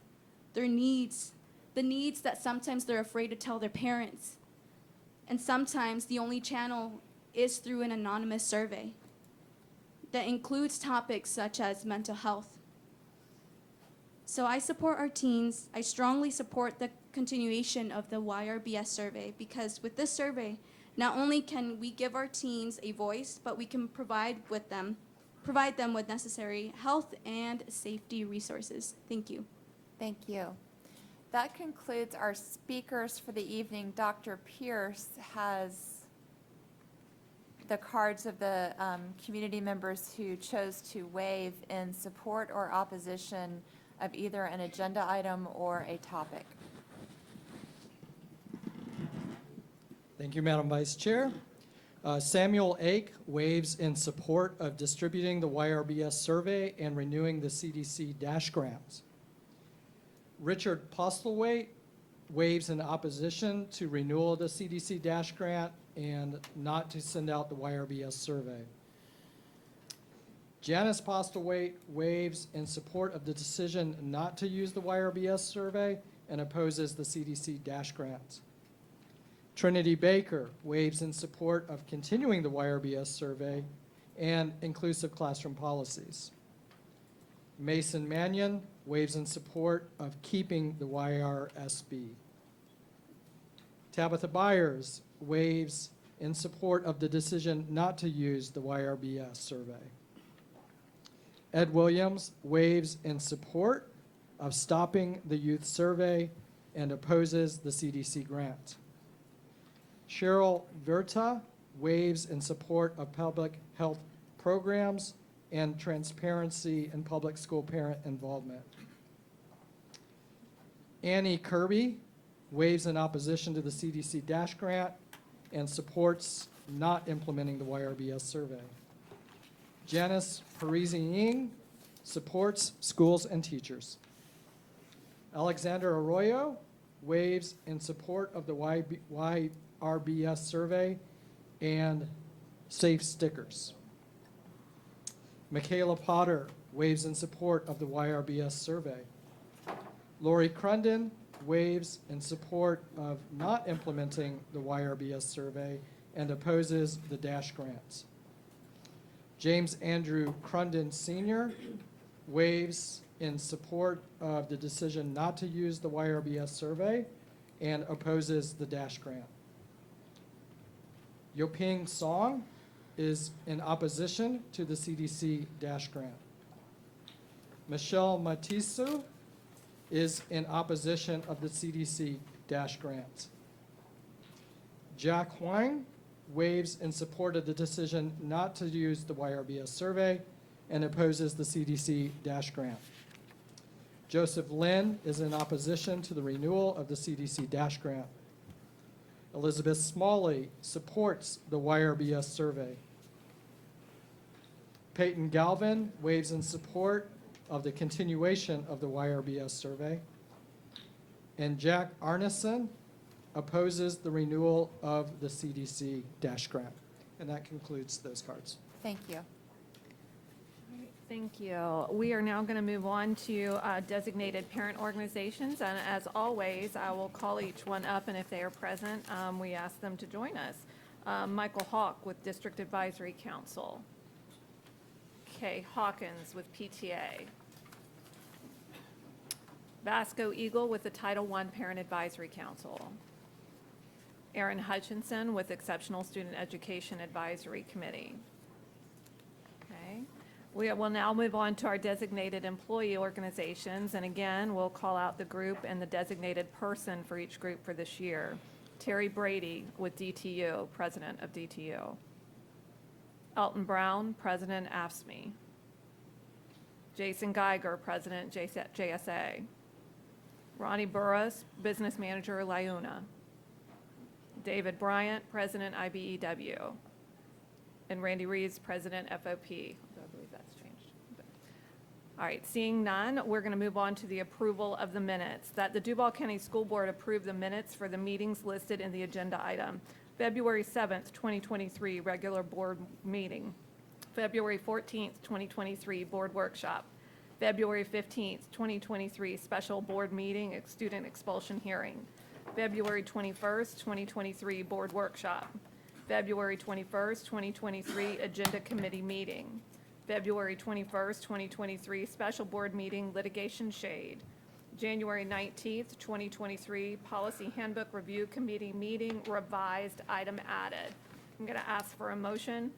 their needs, the needs that sometimes they're afraid to tell their parents. And sometimes the only channel is through an anonymous survey that includes topics such as mental health. So I support our teens. I strongly support the continuation of the YRBS survey because with this survey, not only can we give our teens a voice, but we can provide them with necessary health and safety resources. Thank you. Thank you. That concludes our speakers for the evening. Dr. Pierce has the cards of the community members who chose to waive in support or opposition of either an agenda item or a topic. Thank you, Madam Vice Chair. Samuel Ake waives in support of distributing the YRBS survey and renewing the CDC DASH grants. Richard Postlethwaite waives in opposition to renewal of the CDC DASH grant and not to send out the YRBS survey. Janice Postlethwaite waives in support of the decision not to use the YRBS survey and opposes the CDC DASH grants. Trinity Baker waives in support of continuing the YRBS survey and inclusive classroom policies. Mason Mannion waives in support of keeping the YRSB. Tabitha Byers waives in support of the decision not to use the YRBS survey. Ed Williams waives in support of stopping the youth survey and opposes the CDC grant. Cheryl Verta waives in support of public health programs and transparency in public school parent involvement. Annie Kirby waives in opposition to the CDC DASH grant and supports not implementing the YRBS survey. Janice Parisi-Ying supports schools and teachers. Alexander Arroyo waives in support of the YRBS survey and safe stickers. Michaela Potter waives in support of the YRBS survey. Lori Crunden waves in support of not implementing the YRBS survey and opposes the DASH grants. James Andrew Crunden Sr. waves in support of the decision not to use the YRBS survey and opposes the DASH grant. Yoping Song is in opposition to the CDC DASH grant. Michelle Matisu is in opposition of the CDC DASH grant. Jack Huang waves in support of the decision not to use the YRBS survey and opposes the CDC DASH grant. Joseph Lin is in opposition to the renewal of the CDC DASH grant. Elizabeth Smalley supports the YRBS survey. Peyton Galvin waves in support of the continuation of the YRBS survey. And Jack Arneson opposes the renewal of the CDC DASH grant. And that concludes those cards. Thank you. Thank you. We are now going to move on to designated parent organizations, and as always, I will call each one up, and if they are present, we ask them to join us. Michael Hawk with District Advisory Council. Kay Hawkins with PTA. Vasco Eagle with the Title I Parent Advisory Council. Aaron Hutchinson with Exceptional Student Education Advisory Committee. Okay. We will now move on to our designated employee organizations, and again, we'll call out the group and the designated person for each group for this year. Terry Brady with DTU, President of DTU. Elton Brown, President AFSCME. Jason Geiger, President JSA. Ronnie Burris, Business Manager, LIUNA. David Bryant, President IBEW. And Randy Reeves, President FOP. I believe that's changed. All right, seeing none, we're going to move on to the approval of the minutes. That the Duval County School Board approve the minutes for the meetings listed in the agenda item. February 7th, 2023, regular board meeting. February 14th, 2023, board workshop. February 15th, 2023, special board meeting, student expulsion hearing. February 21st, 2023, board workshop. February 21st, 2023, agenda committee meeting. February 21st, 2023, special board meeting, litigation shade. January 19th, 2023, policy handbook review committee meeting, revised item added. I'm going to ask for a motion.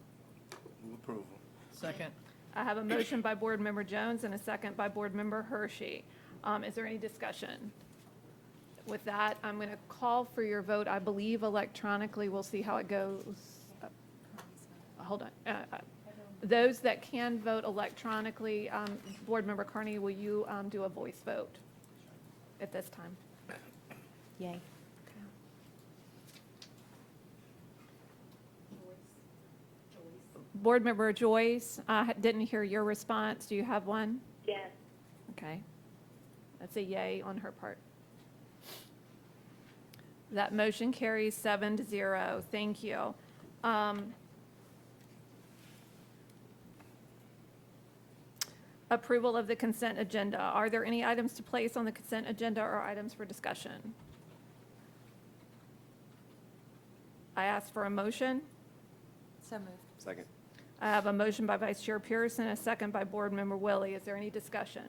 Move approval. Second. I have a motion by Board Member Jones and a second by Board Member Hershey. Is there any discussion? With that, I'm going to call for your vote, I believe electronically. We'll see how it goes. Hold on. Those that can vote electronically, Board Member Carney, will you do a voice vote at this time? Yay. Board Member Joyce, I didn't hear your response. Do you have one? Yes. Okay. That's a yay on her part. That motion carries 7-0. Thank you. Approval of the consent agenda. Are there any items to place on the consent agenda or items for discussion? I ask for a motion. So moved. Second. I have a motion by Vice Chair Pearson, a second by Board Member Willie. Is there any discussion?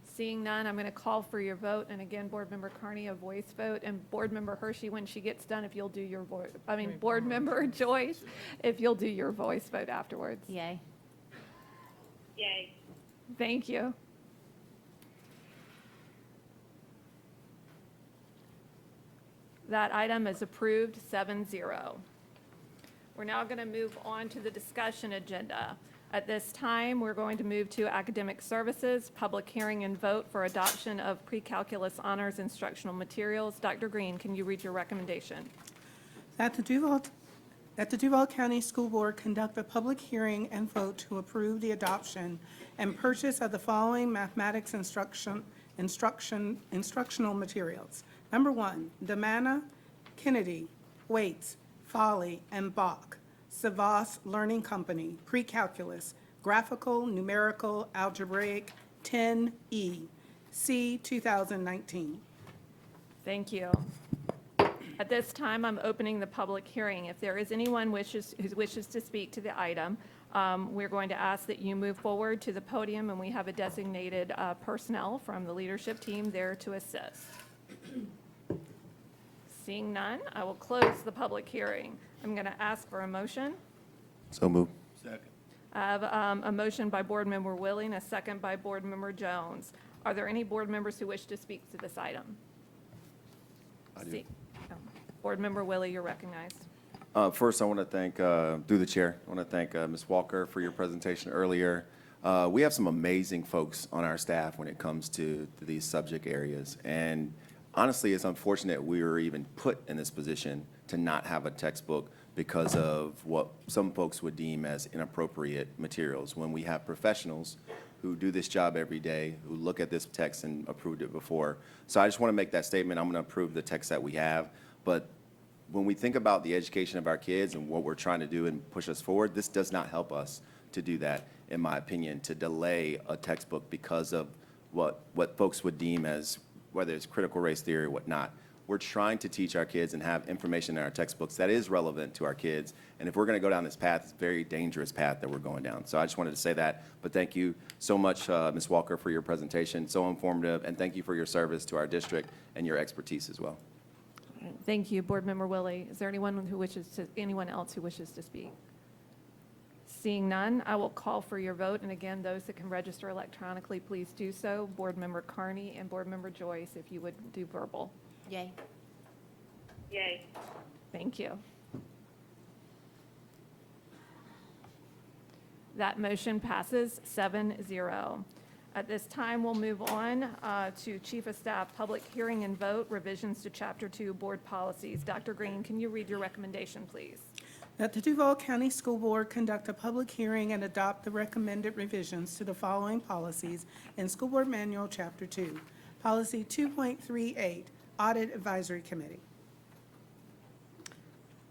Seeing none, I'm going to call for your vote. And again, Board Member Carney, a voice vote. And Board Member Hershey, when she gets done, if you'll do your voice, Board Member Joyce, if you'll do your voice vote afterwards. Yay. Yay. Thank you. That item is approved 7-0. We're now going to move on to the discussion agenda. At this time, we're going to move to academic services, public hearing and vote for adoption of pre-calculus honors instructional materials. Dr. Green, can you read your recommendation? That the Duval County School Board conduct a public hearing and vote to approve the adoption and purchase of the following mathematics instructional materials. Number 1, Demana, Kennedy, Waits, Foley, and Bach, Savas Learning Company, Pre-Calculus, Graphical, Numerical, Algebraic, 10E, C. 2019. Thank you. At this time, I'm opening the public hearing. If there is anyone who wishes to speak to the item, we're going to ask that you move forward to the podium, and we have a designated personnel from the leadership team there to assist. Seeing none, I will close the public hearing. I'm going to ask for a motion. So move. Second. I have a motion by Board Member Willie and a second by Board Member Jones. Are there any board members who wish to speak to this item? I do. Board Member Willie, you're recognized. First, I want to thank, through the chair, I want to thank Ms. Walker for your presentation earlier. We have some amazing folks on our staff when it comes to these subject areas. And honestly, it's unfortunate we were even put in this position to not have a textbook because of what some folks would deem as inappropriate materials. When we have professionals who do this job every day, who look at this text and approved it before. So I just want to make that statement. I'm going to approve the text that we have. But when we think about the education of our kids and what we're trying to do and push us forward, this does not help us to do that, in my opinion, to delay a textbook because of what folks would deem as, whether it's critical race theory or whatnot. We're trying to teach our kids and have information in our textbooks that is relevant to our kids. And if we're going to go down this path, it's a very dangerous path that we're going down. So I just wanted to say that. But thank you so much, Ms. Walker, for your presentation. So informative. And thank you for your service to our district and your expertise as well. Thank you, Board Member Willie. Is there anyone else who wishes to speak? Seeing none, I will call for your vote. And again, those that can register electronically, please do so. Board Member Carney and Board Member Joyce, if you would do verbal. Yay. Yay. Thank you. That motion passes 7-0. At this time, we'll move on to Chief of Staff, public hearing and vote, revisions to Chapter 2 Board Policies. Dr. Green, can you read your recommendation, please? That the Duval County School Board conduct a public hearing and adopt the recommended revisions to the following policies in School Board Manual, Chapter 2. Policy 2.38, Audit Advisory Committee.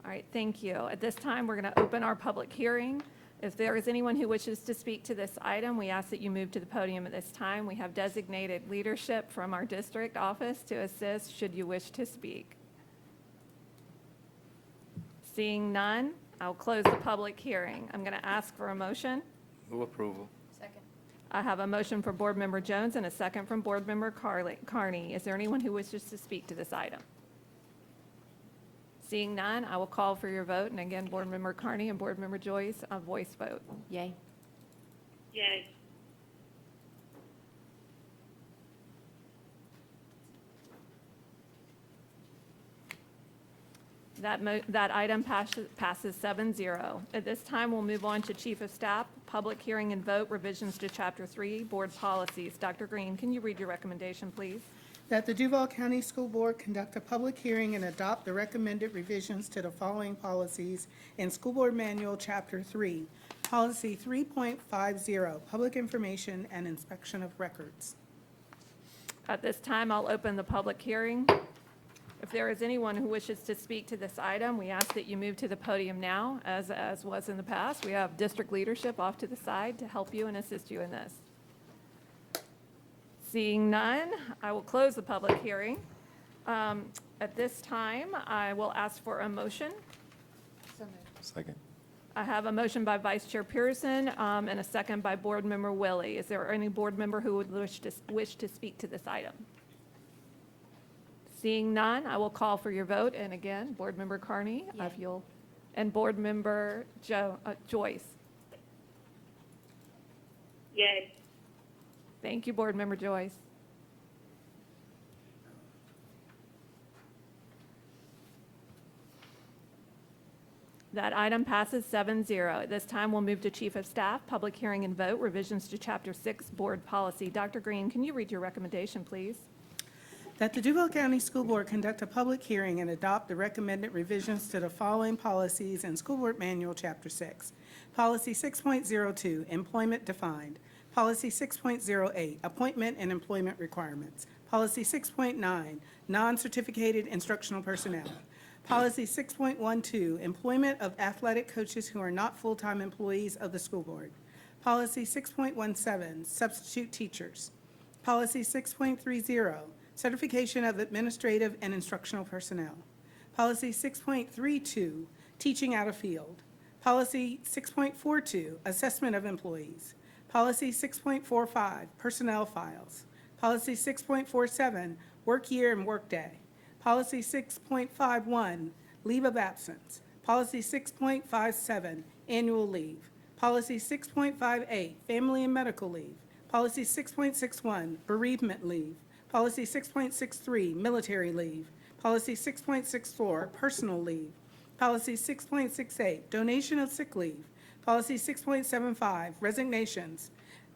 All right, thank you. At this time, we're going to open our public hearing. If there is anyone who wishes to speak to this item, we ask that you move to the podium at this time. We have designated leadership from our district office to assist should you wish to speak. Seeing none, I'll close the public hearing. I'm going to ask for a motion. Move approval. Second. I have a motion for Board Member Jones and a second from Board Member Carney. Is there anyone who wishes to speak to this item? Seeing none, I will call for your vote. And again, Board Member Carney and Board Member Joyce, a voice vote. Yay. Yay. That item passes 7-0. At this time, we'll move on to Chief of Staff, public hearing and vote, revisions to Chapter 3, Board Policies. Dr. Green, can you read your recommendation, please? That the Duval County School Board conduct a public hearing and adopt the recommended revisions to the following policies in School Board Manual, Chapter 3. Policy 3.50, Public Information and Inspection of Records. At this time, I'll open the public hearing. If there is anyone who wishes to speak to this item, we ask that you move to the podium now. As was in the past, we have district leadership off to the side to help you and assist you in this. Seeing none, I will close the public hearing. At this time, I will ask for a motion. Second. I have a motion by Vice Chair Pearson and a second by Board Member Willie. Is there any board member who would wish to speak to this item? Seeing none, I will call for your vote. And again, Board Member Carney, if you'll, and Board Member Joyce. Yay. Thank you, Board Member Joyce. That item passes 7-0. At this time, we'll move to Chief of Staff, public hearing and vote, revisions to Chapter 6, Board Policy. Dr. Green, can you read your recommendation, please? That the Duval County School Board conduct a public hearing and adopt the recommended revisions to the following policies in School Board Manual, Chapter 6. Policy 6.02, Employment Defined. Policy 6.08, Appointment and Employment Requirements. Policy 6.9, Non-Certificated Instructional Personnel. Policy 6.12, Employment of Athletic Coaches who are not full-time employees of the school board. Policy 6.17, Substitute Teachers. Policy 6.30, Certification of Administrative and Instructional Personnel. Policy 6.32, Teaching out of Field. Policy 6.42, Assessment of Employees. Policy 6.45, Personnel Files. Policy 6.47, Work Year and Workday. Policy 6.51, Leave of Absence. Policy 6.57, Annual Leave. Policy 6.58, Family and Medical Leave. Policy 6.61, Bereavement Leave. Policy 6.63, Military Leave. Policy 6.64, Personal Leave. Policy 6.68, Donation of Sick Leave. Policy 6.75, Resignations.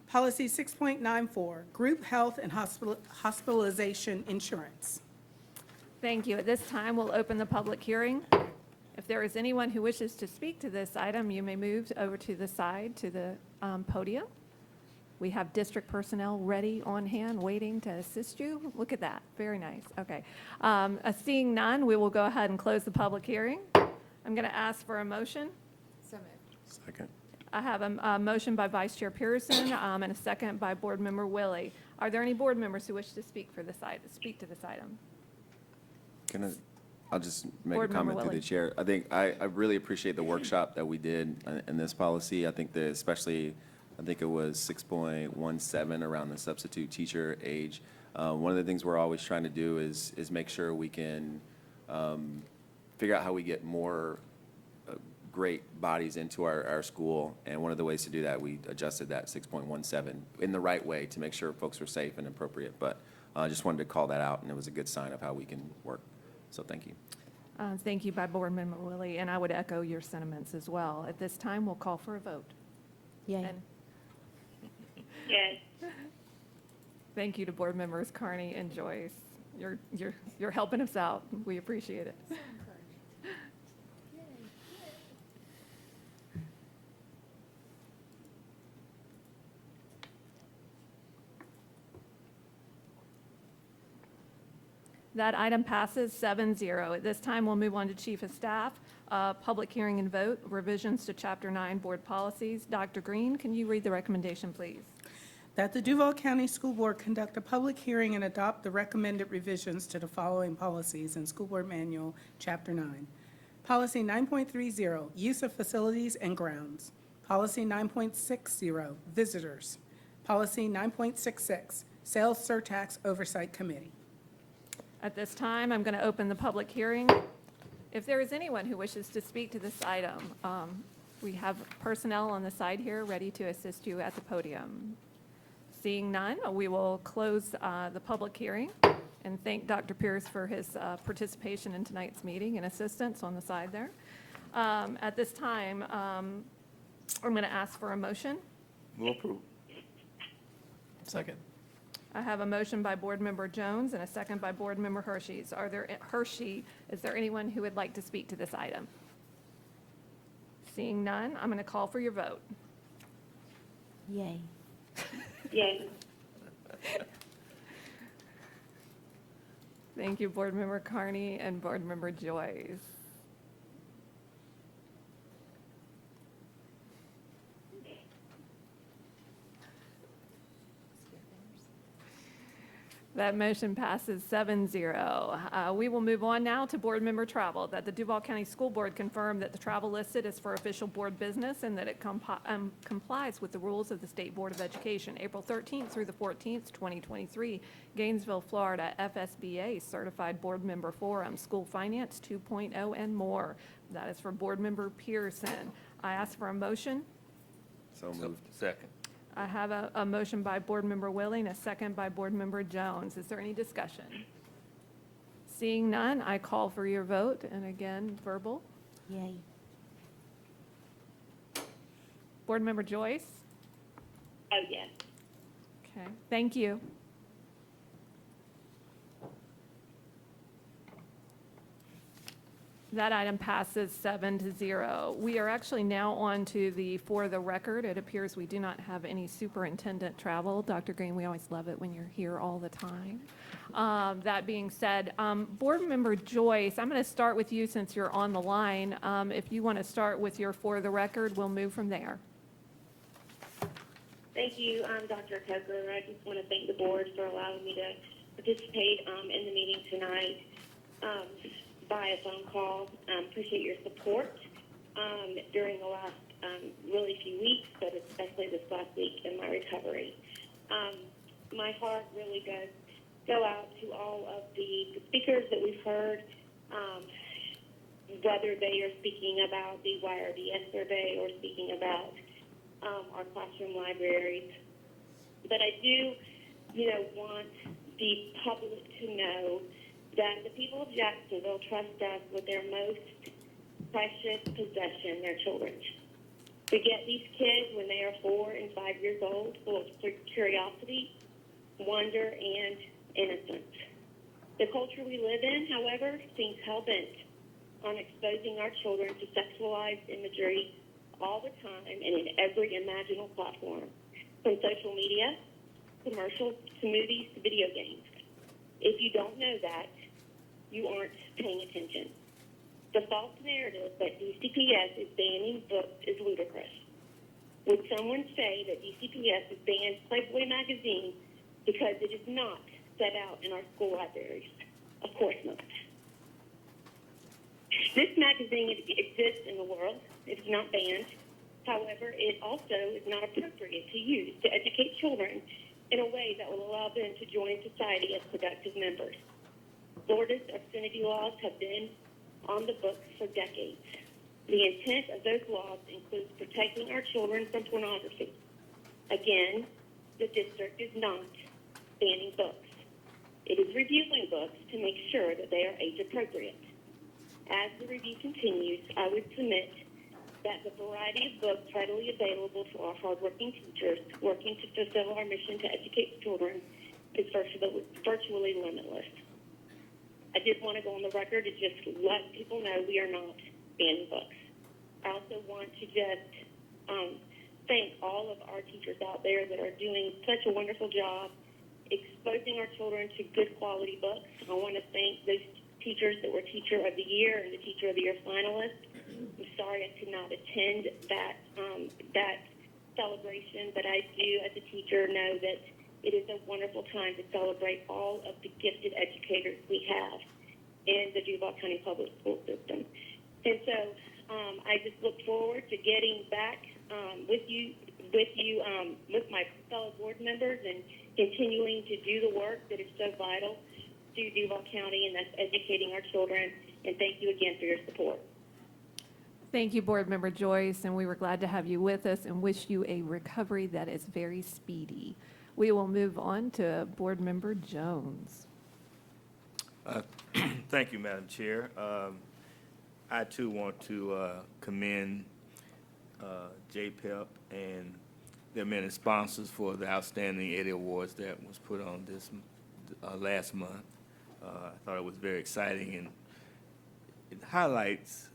Policy 6.94, Group Health and Hospitalization Insurance. Thank you. At this time, we'll open the public hearing. If there is anyone who wishes to speak to this item, you may move over to the side to the podium. We have district personnel ready on hand, waiting to assist you. Look at that. Very nice. Okay. Seeing none, we will go ahead and close the public hearing. I'm going to ask for a motion. So moved. Second. I have a motion by Vice Chair Pearson and a second by Board Member Willie. Are there any board members who wish to speak to this item? I'll just make Board a Member comment through the Willie. chair. I think I really appreciate the workshop that we did in this policy. I think that especially, I think it was 6.17 around the substitute teacher age. One of the things we're always trying to do is make sure we can figure out how we get more great bodies into our school. And one of the ways to do that, we adjusted that 6.17 in the right way to make sure folks were safe and appropriate. But I just wanted to call that out, and it was a good sign of how we can work. So thank you. Thank you by Board Member Willie, and I would echo your sentiments as well. At this time, we'll call for a vote. Yay. And Yay. thank you to Board Members Carney and Joyce. You're helping us out. We appreciate it. That item passes 7-0. At this time, we'll move on to Chief of Staff, public hearing and vote, revisions to Chapter 9 Board Policies. Dr. Green, can you read the recommendation, please? That the Duval County School Board conduct a public hearing and adopt the recommended revisions to the following policies in School Board Manual, Chapter 9. Policy 9.30, Use of Facilities and Grounds. Policy 9.60, Visitors. Policy 9.66, Sales Surtax Oversight Committee. At this time, I'm going to open the public hearing. If there is anyone who wishes to speak to this item, we have personnel on the side here ready to assist you at the podium. Seeing none, we will close the public hearing and thank Dr. Pierce for his participation in tonight's meeting and assistance on the side there. At this time, I'm going to ask for a motion. Move approve. Second. I have a motion by Board Member Jones and a second by Board Member Hershey. Is there anyone who would like to speak to this item? Seeing none, I'm going to call for your vote. Yay. Yay. Thank you, Board Member Carney and Board Member Joyce. That motion passes 7-0. We will move on now to board member travel. That the Duval County School Board confirm that the travel listed is for official board business and that it complies with the rules of the State Board of Education. April 13th through the 14th, 2023, Gainesville, Florida, FSBA Certified Board Member Forum, School Finance 2.0 and more. That is for Board Member Pearson. I ask for a motion. So moved. Second. I have a motion by Board Member Willie and a second by Board Member Jones. Is there any discussion? Seeing none, I call for your vote, and again, verbal. Yay. Board Member Joyce? Oh, yes. Okay, thank you. That item passes 7-0. We are actually now on to the for the record. It appears we do not have any superintendent travel. Dr. Green, we always love it when you're here all the time. That being said, Board Member Joyce, I'm going to start with you since you're on the line. If you want to start with your for the record, we'll move from there. Thank you, Dr. Coker. I just want to thank the board for allowing me to participate in the meeting tonight via phone call. Appreciate your support during the last really few weeks, but especially this last week in my recovery. My heart really does go out to all of the speakers that we've heard, whether they are speaking about the YRBS survey or speaking about our classroom libraries. But I do, want the public to know that the people of Jacksonville trust us with their most precious possession, their children. We get these kids when they are 4 and 5 years old, full of curiosity, wonder, and innocence. The culture we live in, however, seems hell-bent on exposing our children to sexualized imagery all the time and in every imaginable platform, from social media, commercials, to movies, to video games. If you don't know that, you aren't paying attention. The false narrative that DCPS is banning books is ludicrous. Would someone say that DCPS has banned Playboy magazine because it is not set out in our school libraries? Of course not. This magazine exists in the world. It is not banned. However, it also is not appropriate to use to educate children in a way that will allow them to join society as productive members. Florida's obscenity laws have been on the books for decades. The intent of those laws includes protecting our children from pornography. Again, the district is not banning books. It is reviewing books to make sure that they are age appropriate. As the review continues, I would submit that the variety of books readily available to our hardworking teachers working to fulfill our mission to educate children is virtually limitless. I just want to go on the record to just let people know we are not banning books. I also want to just thank all of our teachers out there that are doing such a wonderful job exposing our children to good quality books. I want to thank those teachers that were Teacher of the Year and the Teacher of the Year finalists. I'm sorry I could not attend that celebration, but I do, as a teacher, know that it is a wonderful time to celebrate all of the gifted educators we have in the Duval County Public School System. And so I just look forward to getting back with my fellow board members and continuing to do the work that is so vital to Duval County, and that's educating our children. And thank you again for your support. Thank you, Board Member Joyce, and we were glad to have you with us and wish you a recovery that is very speedy. We will move on to Board Member Jones. Thank you, Madam Chair. I too want to commend JPEP and their many sponsors for the Outstanding Eddie Awards that was put on this last month. I thought it was very exciting, and it highlights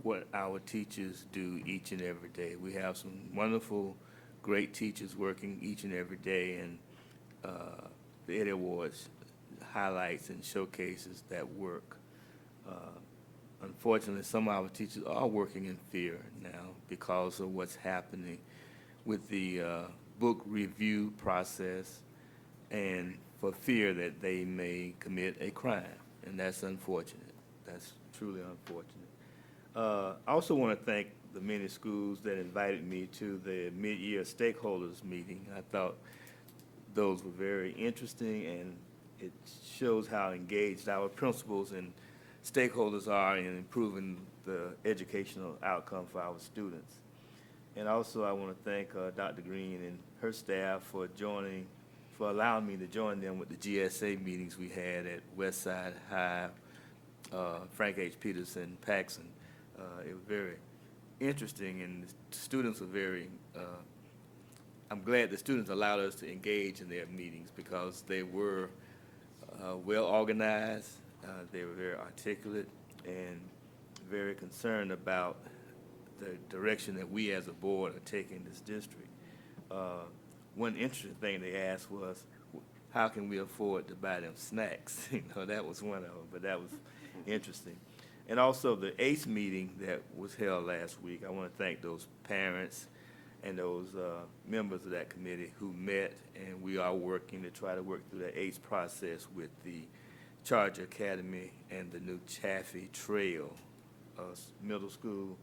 what our teachers do each and every day. We have some wonderful, great teachers working each and every day, and the Eddie Awards highlights and showcases that work. Unfortunately, some of our teachers are working in fear now because of what's happening with the book review process, and for fear that they may commit a crime, and that's unfortunate. That's truly unfortunate. I also want to thank the many schools that invited me to the mid-year stakeholders meeting. I thought those were very interesting, and it shows how engaged our principals and stakeholders are in improving the educational outcome for our students. And also I want to thank Dr. Green and her staff for allowing me to join them with the GSA meetings we had at Westside High, Frank H. Peterson, Paxson. It was very interesting, and the students were very, I'm glad the students allowed us to engage in their meetings because they were well organized, they were very articulate, and very concerned about the direction that we as a board are taking this district. One interesting thing they asked was, how can we afford to buy them snacks? That was one of them, but that was interesting. And also the ACE meeting that was held last week, I want to thank those parents and those members of that committee who met, and we are working to try to work through the ACE process with the Charger Academy and the new Chaffee Trail middle school.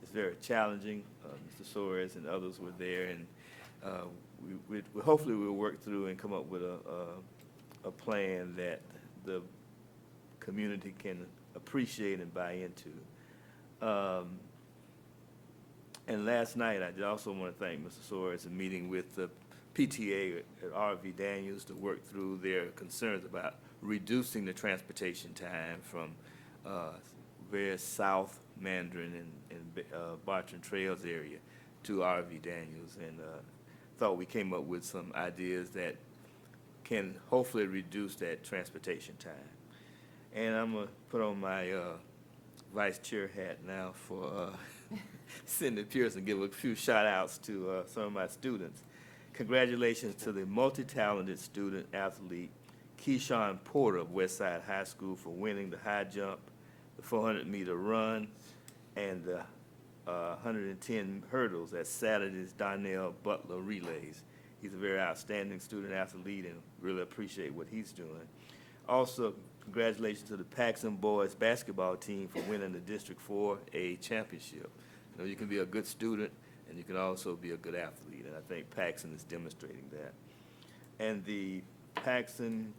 It's very challenging. Mr. Soares and others were there, and hopefully we'll work through and come up with a plan that the community can appreciate and buy into. And last night, I also want to thank Mr. Soares in meeting with the PTA at R.V. Daniels to work through their concerns about reducing the transportation time from various South Mandarin and Bartram Trails area to R.V. Daniels, and thought we came up with some ideas that can hopefully reduce that transportation time. And I'm going to put on my vice chair hat now for Cindy Pierce and give a few shout outs to some of my students. Congratulations to the multi-talented student athlete Keyshawn Porter of Westside High School for winning the high jump, the 400-meter run, and the 110 hurdles at Saturday's Donnell Butler Relays. He's a very outstanding student athlete and really appreciate what he's doing. Also, congratulations to the Paxson boys basketball team for winning the District 4A championship. You know, you can be a good student and you can also be a good athlete, and I think Paxson is demonstrating that. And the Paxson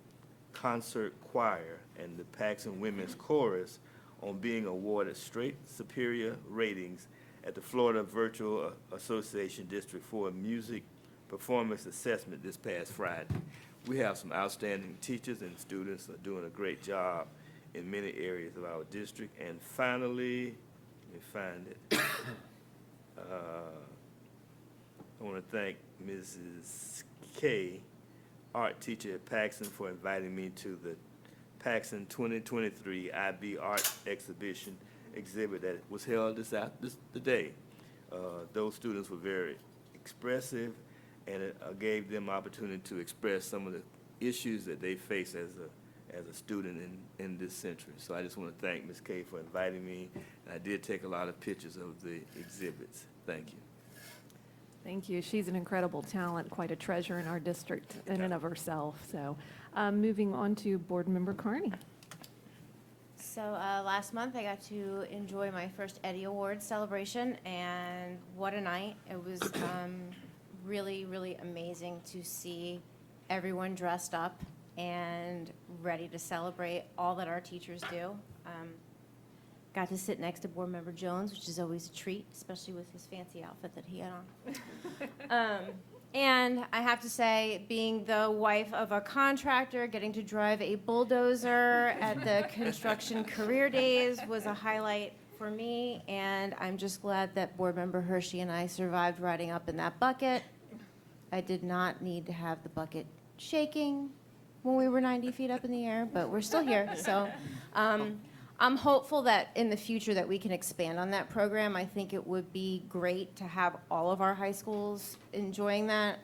Concert Choir and the Paxson Women's Chorus on being awarded straight superior ratings at the Florida Virtual Association District 4 Music Performance Assessment this past Friday. We have some outstanding teachers, and students are doing a great job in many areas of our district. And finally, let me find it. I want to thank Mrs. K, art teacher at Paxson, for inviting me to the Paxson 2023 IB Art Exhibition exhibit that was held today. Those students were very expressive, and it gave them opportunity to express some of the issues that they face as a student in this century. So I just want to thank Ms. Kay for inviting me. And I did take a lot of pictures of the exhibits. Thank you. Thank you. She's an incredible talent, quite a treasure in our district in and of herself. So moving on to Board Member Carney. So last month I got to enjoy my first Eddie Awards celebration, and what a night. It was really, really amazing to see everyone dressed up and ready to celebrate all that our teachers do. Got to sit next to Board Member Jones, which is always a treat, especially with his fancy outfit that he had on. And I have to say, being the wife of a contractor, getting to drive a bulldozer at the construction career days was a highlight for me, and I'm just glad that Board Member Hershey and I survived riding up in that bucket. I did not need to have the bucket shaking when we were 90 feet up in the air, but we're still here. So I'm hopeful that in the future that we can expand on that program. I think it would be great to have all of our high schools enjoying that.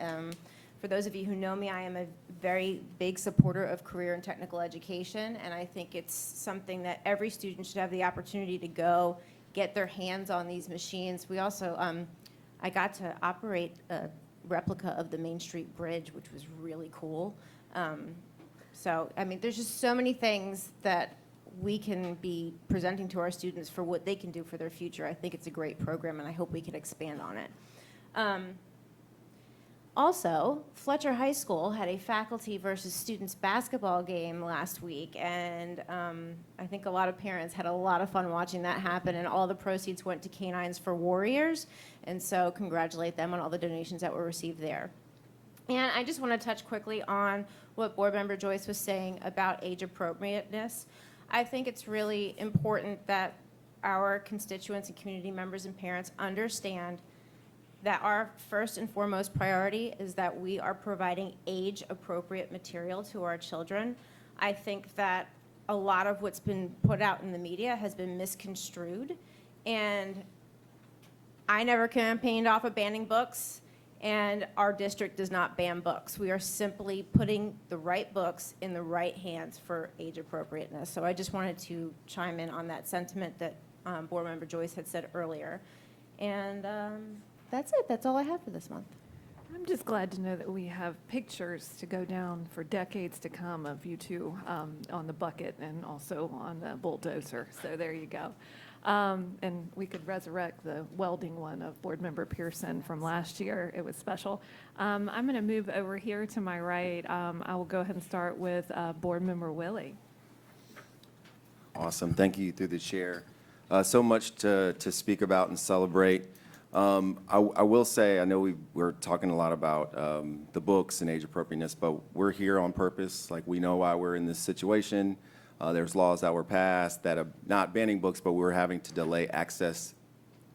For those of you who know me, I am a very big supporter of career and technical education, and I think it's something that every student should have the opportunity to go get their hands on these machines. We also, I got to operate a replica of the Main Street Bridge, which was really cool. So, I mean, there's just so many things that we can be presenting to our students for what they can do for their future. I think it's a great program, and I hope we can expand on it. Also, Fletcher High School had a faculty versus students basketball game last week, and I think a lot of parents had a lot of fun watching that happen, and all the proceeds went to Canines for Warriors, and so congratulate them on all the donations that were received there. And I just want to touch quickly on what Board Member Joyce was saying about age appropriateness. I think it's really important that our constituents and community members and parents understand that our first and foremost priority is that we are providing age-appropriate material to our children. I think that a lot of what's been put out in the media has been misconstrued, and I never campaigned off of banning books, and our district does not ban books. We are simply putting the right books in the right hands for age appropriateness. So I just wanted to chime in on that sentiment that Board Member Joyce had said earlier. And That's it. That's all I have for this month. I'm just glad to know that we have pictures to go down for decades to come of you two on the bucket and also on the bulldozer. So there you go. And we could resurrect the welding one of Board Member Pearson from last year. It was special. I'm going to move over here to my right. I will go ahead and start with Board Member Willie. Awesome. Thank you through the chair. So much to speak about and celebrate. I will say, I know we're talking a lot about the books and age appropriateness, but we're here on purpose. Like, we know why we're in this situation. There's laws that were passed that are not banning books, but we're having to delay access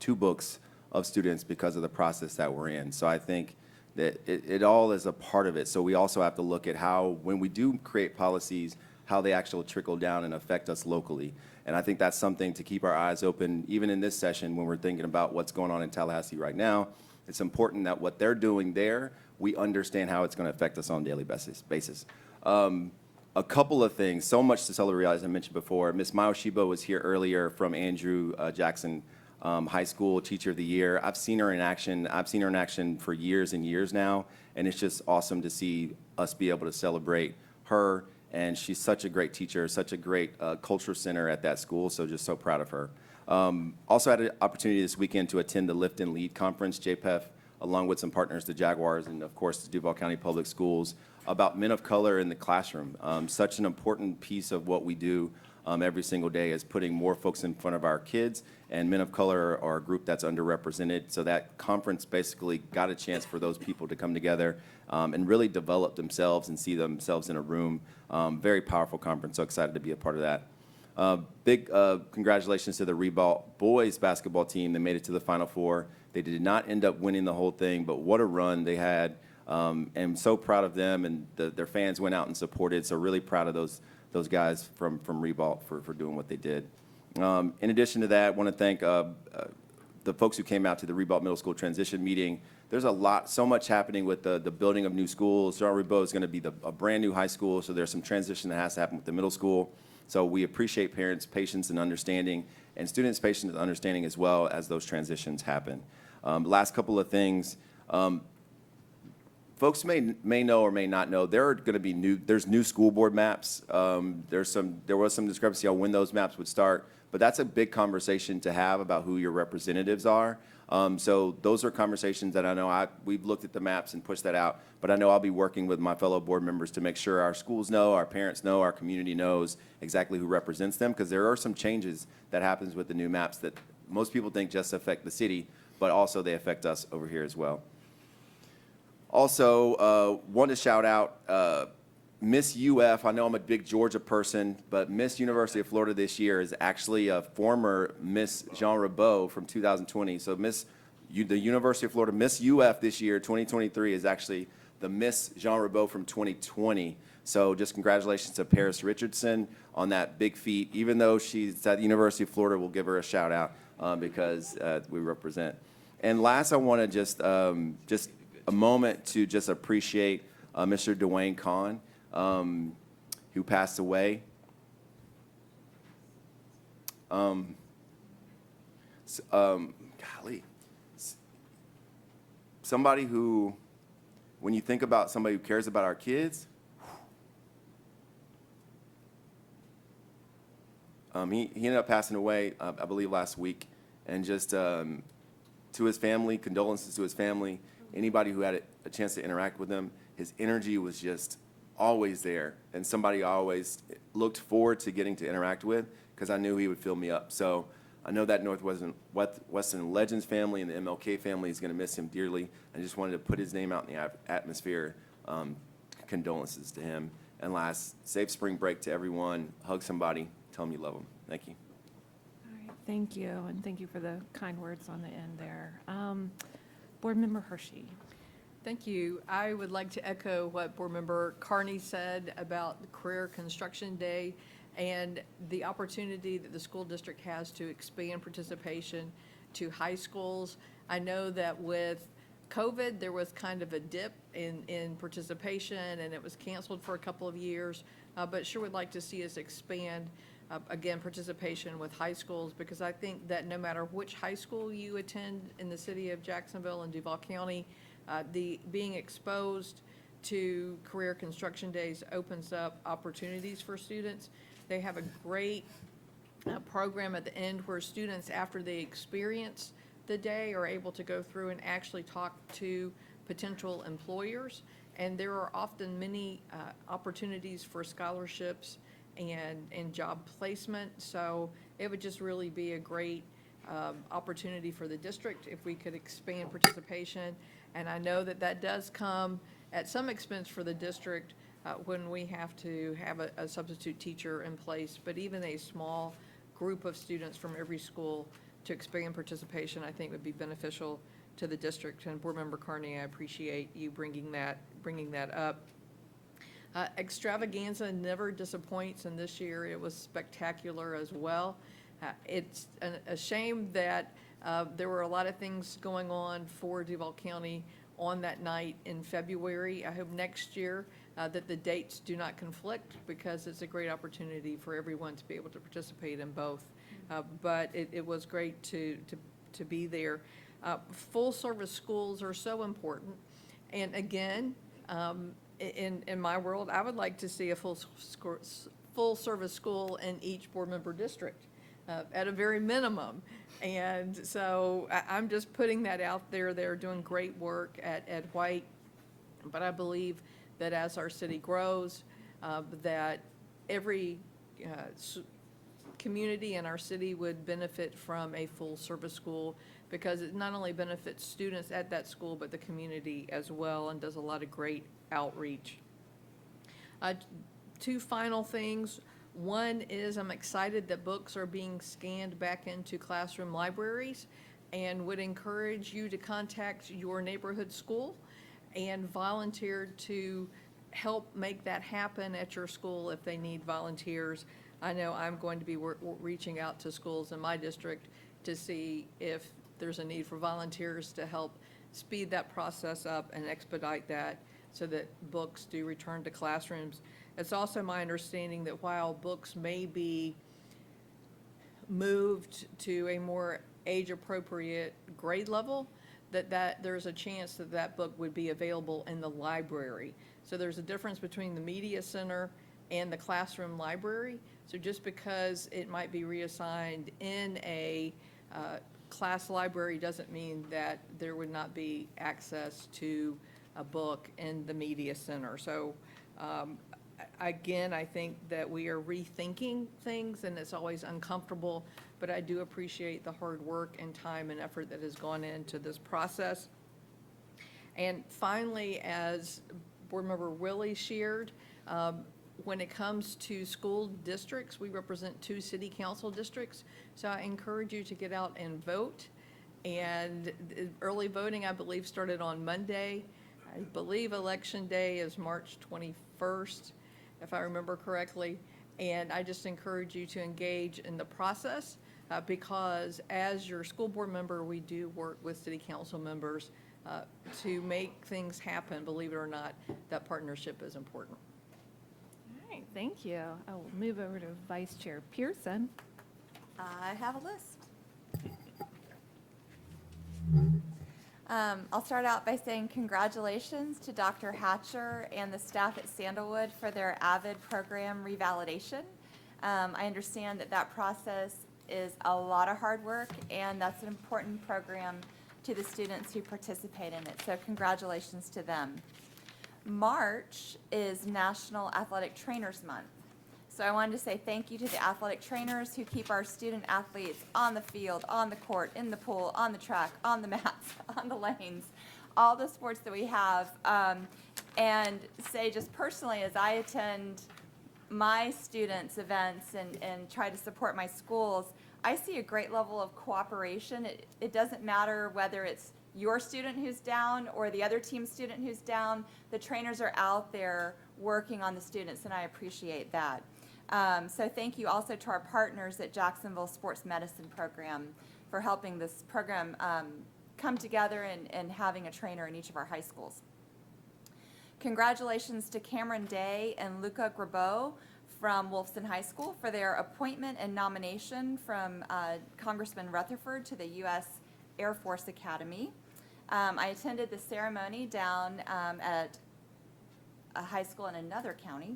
to books of students because of the process that we're in. So I think that it all is a part of it. So we also have to look at how, when we do create policies, how they actually trickle down and affect us locally. And I think that's something to keep our eyes open, even in this session when we're thinking about what's going on in Tallahassee right now. It's important that what they're doing there, we understand how it's going to affect us on a daily basis. A couple of things, so much to celebrate, as I mentioned before. Ms. Mayoshiba was here earlier from Andrew Jackson High School, Teacher of the Year. I've seen her in action. I've seen her in action for years and years now, and it's just awesome to see us be able to celebrate her. And she's such a great teacher, such a great culture center at that school, so just so proud of her. Also had an opportunity this weekend to attend the Lift and Lead Conference, JPEF, along with some partners, the Jaguars, and of course, the Duval County Public Schools, about men of color in the classroom. Such an important piece of what we do every single day is putting more folks in front of our kids, and men of color are a group that's underrepresented. So that conference basically got a chance for those people to come together and really develop themselves and see themselves in a room. Very powerful conference, so excited to be a part of that. Big congratulations to the Ribault boys basketball team. They made it to the Final Four. They did not end up winning the whole thing, but what a run they had. And so proud of them, and their fans went out and supported, so really proud of those guys from Ribault for doing what they did. In addition to that, I want to thank the folks who came out to the Ribault Middle School transition meeting. There's so much happening with the building of new schools. Jean Ribault is going to be a brand new high school, so there's some transition that has to happen with the middle school. So we appreciate parents' patience and understanding, and students' patience and understanding as well as those transitions happen. Last couple of things. Folks may know or may not know, there are going to be there's new school board maps. There was some discrepancy on when those maps would start, but that's a big conversation to have about who your representatives are. So those are conversations that I know we've looked at the maps and pushed that out, but I know I'll be working with my fellow board members to make sure our schools know, our parents know, our community knows exactly who represents them, because there are some changes that happens with the new maps that most people think just affect the city, but also they affect us over here as well. Also, want to shout out Miss UF. I know I'm a big Georgia person, but Miss University of Florida this year is actually a former Miss Jean Ribault from 2020. So the University of Florida Miss UF this year, 2023, is actually the Miss Jean Ribault from 2020. So just congratulations to Paris Richardson on that big feat. Even though she's at the University of Florida, we'll give her a shout out because we represent. And last, I want to just a moment to just appreciate Mr. Dwayne Kahn, who passed away. Golly. Somebody who, when you think about somebody who cares about our kids, he ended up passing away, I believe, last week. And just to his family, condolences to his family. Anybody who had a chance to interact with him, his energy was just always there, and somebody I always looked forward to getting to interact with because I knew he would fill me up. So I know that Northwestern Legends family and the MLK family is going to miss him dearly. I just wanted to put his name out in the atmosphere. Condolences to him. And last, safe spring break to everyone. Hug somebody. Tell them you love them. Thank you. All right, thank you, and thank you for the kind words on the end there. Board Member Hershey. Thank you. I would like to echo what Board Member Carney said about the Career Construction Day and the opportunity that the school district has to expand participation to high schools. I know that with COVID, there was kind of a dip in participation, and it was canceled for a couple of years, but sure would like to see us expand again, participation with high schools, because I think that no matter which high school you attend in the city of Jacksonville and Duval County, the being exposed to career construction days opens up opportunities for students. They have a great program at the end where students, after they experience the day, are able to go through and actually talk to potential employers. And there are often many opportunities for scholarships and job placement. So it would just really be a great opportunity for the district if we could expand participation. And I know that that does come at some expense for the district when we have to have a substitute teacher in place. But even a small group of students from every school to expand participation, I think would be beneficial to the district. And Board Member Carney, I appreciate you bringing that up. Extravaganza never disappoints, and this year it was spectacular as well. It's a shame that there were a lot of things going on for Duval County on that night in February. I hope next year that the dates do not conflict, because it's a great opportunity for everyone to be able to participate in both. But it was great to be there. Full-service schools are so important. And again, in my world, I would like to see a full-service school in each board member district at a very minimum. And so I'm just putting that out there. They're doing great work at White. But I believe that as our city grows, that every community in our city would benefit from a full-service school, because it not only benefits students at that school, but the community as well, and does a lot of great outreach. Two final things. One is I'm excited that books are being scanned back into classroom libraries, and would encourage you to contact your neighborhood school and volunteer to help make that happen at your school if they need volunteers. I know I'm going to be reaching out to schools in my district to see if there's a need for volunteers to help speed that process up and expedite that so that books do return to classrooms. It's also my understanding that while books may be moved to a more age-appropriate grade level, that there's a chance that that book would be available in the library. So there's a difference between the media center and the classroom library. So just because it might be reassigned in a class library doesn't mean that there would not be access to a book in the media center. So again, I think that we are rethinking things, and it's always uncomfortable, but I do appreciate the hard work and time and effort that has gone into this process. And finally, as Board Member Willie shared, when it comes to school districts, we represent 2 city council districts. So I encourage you to get out and vote. And early voting, I believe, started on Monday. I believe Election Day is March 21st, if I remember correctly. And I just encourage you to engage in the process because as your school board member, we do work with city council members to make things happen. Believe it or not, that partnership is important. All right, thank you. I will move over to Vice Chair Pearson. I have a list. I'll start out by saying congratulations to Dr. Hatcher and the staff at Sandalwood for their AVID program revalidation. I understand that that process is a lot of hard work, and that's an important program to the students who participate in it. So congratulations to them. March is National Athletic Trainers Month. So I wanted to say thank you to the athletic trainers who keep our student athletes on the field, on the court, in the pool, on the track, on the mats, on the lanes, all the sports that we have. And say just personally, as I attend my students' events and try to support my schools, I see a great level of cooperation. It doesn't matter whether it's your student who's down or the other team's student who's down. The trainers are out there working on the students, and I appreciate that. So thank you also to our partners at Jacksonville Sports Medicine Program for helping this program come together and having a trainer in each of our high schools. Congratulations to Cameron Day and Luca Grabeau from Wolfson High School for their appointment and nomination from Congressman Rutherford to the U.S. Air Force Academy. I attended the ceremony down at a high school in another county.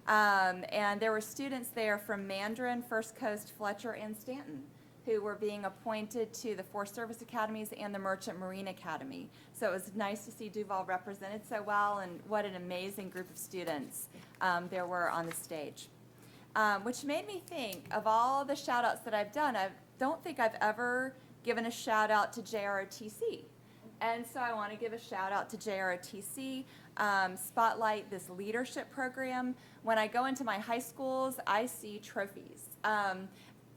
And there were students there from Mandarin, First Coast, Fletcher, and Stanton who were being appointed to the Force Service Academies and the Merchant Marine Academy. So it was nice to see Duval represented so well, and what an amazing group of students there were on the stage. Which made me think of all the shout outs that I've done. I don't think I've ever given a shout out to JROTC. And so I want to give a shout out to JROTC, spotlight this leadership program. When I go into my high schools, I see trophies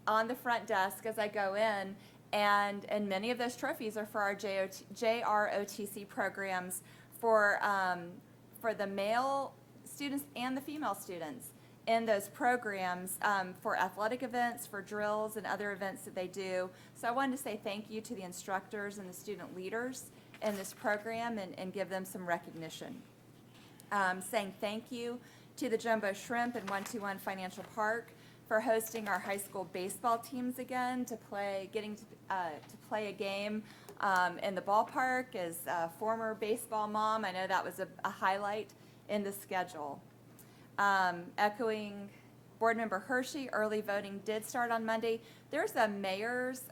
on the front desk as I go in, and many of those trophies are for our JROTC programs for the male students and the female students in those programs for athletic events, for drills, and other events that they do. So I wanted to say thank you to the instructors and the student leaders in this program and give them some recognition. Saying thank you to the Jumbo Shrimp and 121 Financial Park for hosting our high school baseball teams again, getting to play a game in the ballpark. As a former baseball mom, I know that was a highlight in the schedule. Echoing Board Member Hershey, early voting did start on Monday. There's a mayor's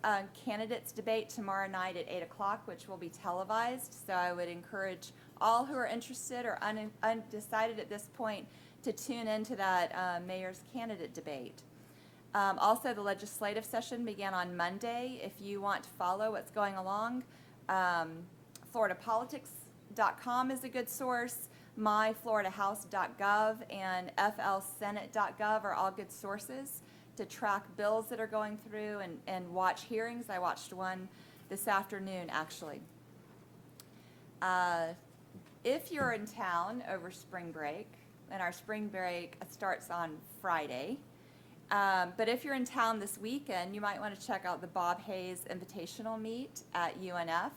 candidates debate tomorrow night at 8 o'clock, which will be televised. So I would encourage all who are interested or undecided at this point to tune into that mayor's candidate debate. Also, the legislative session began on Monday. If you want to follow what's going along, floridapolitics.com is a good source. myfloridahouse.gov and flsenate.gov are all good sources to track bills that are going through and watch hearings. I watched one this afternoon, actually. If you're in town over spring break, and our spring break starts on Friday, but if you're in town this weekend, you might want to check out the Bob Hayes Invitational Meet at UNF.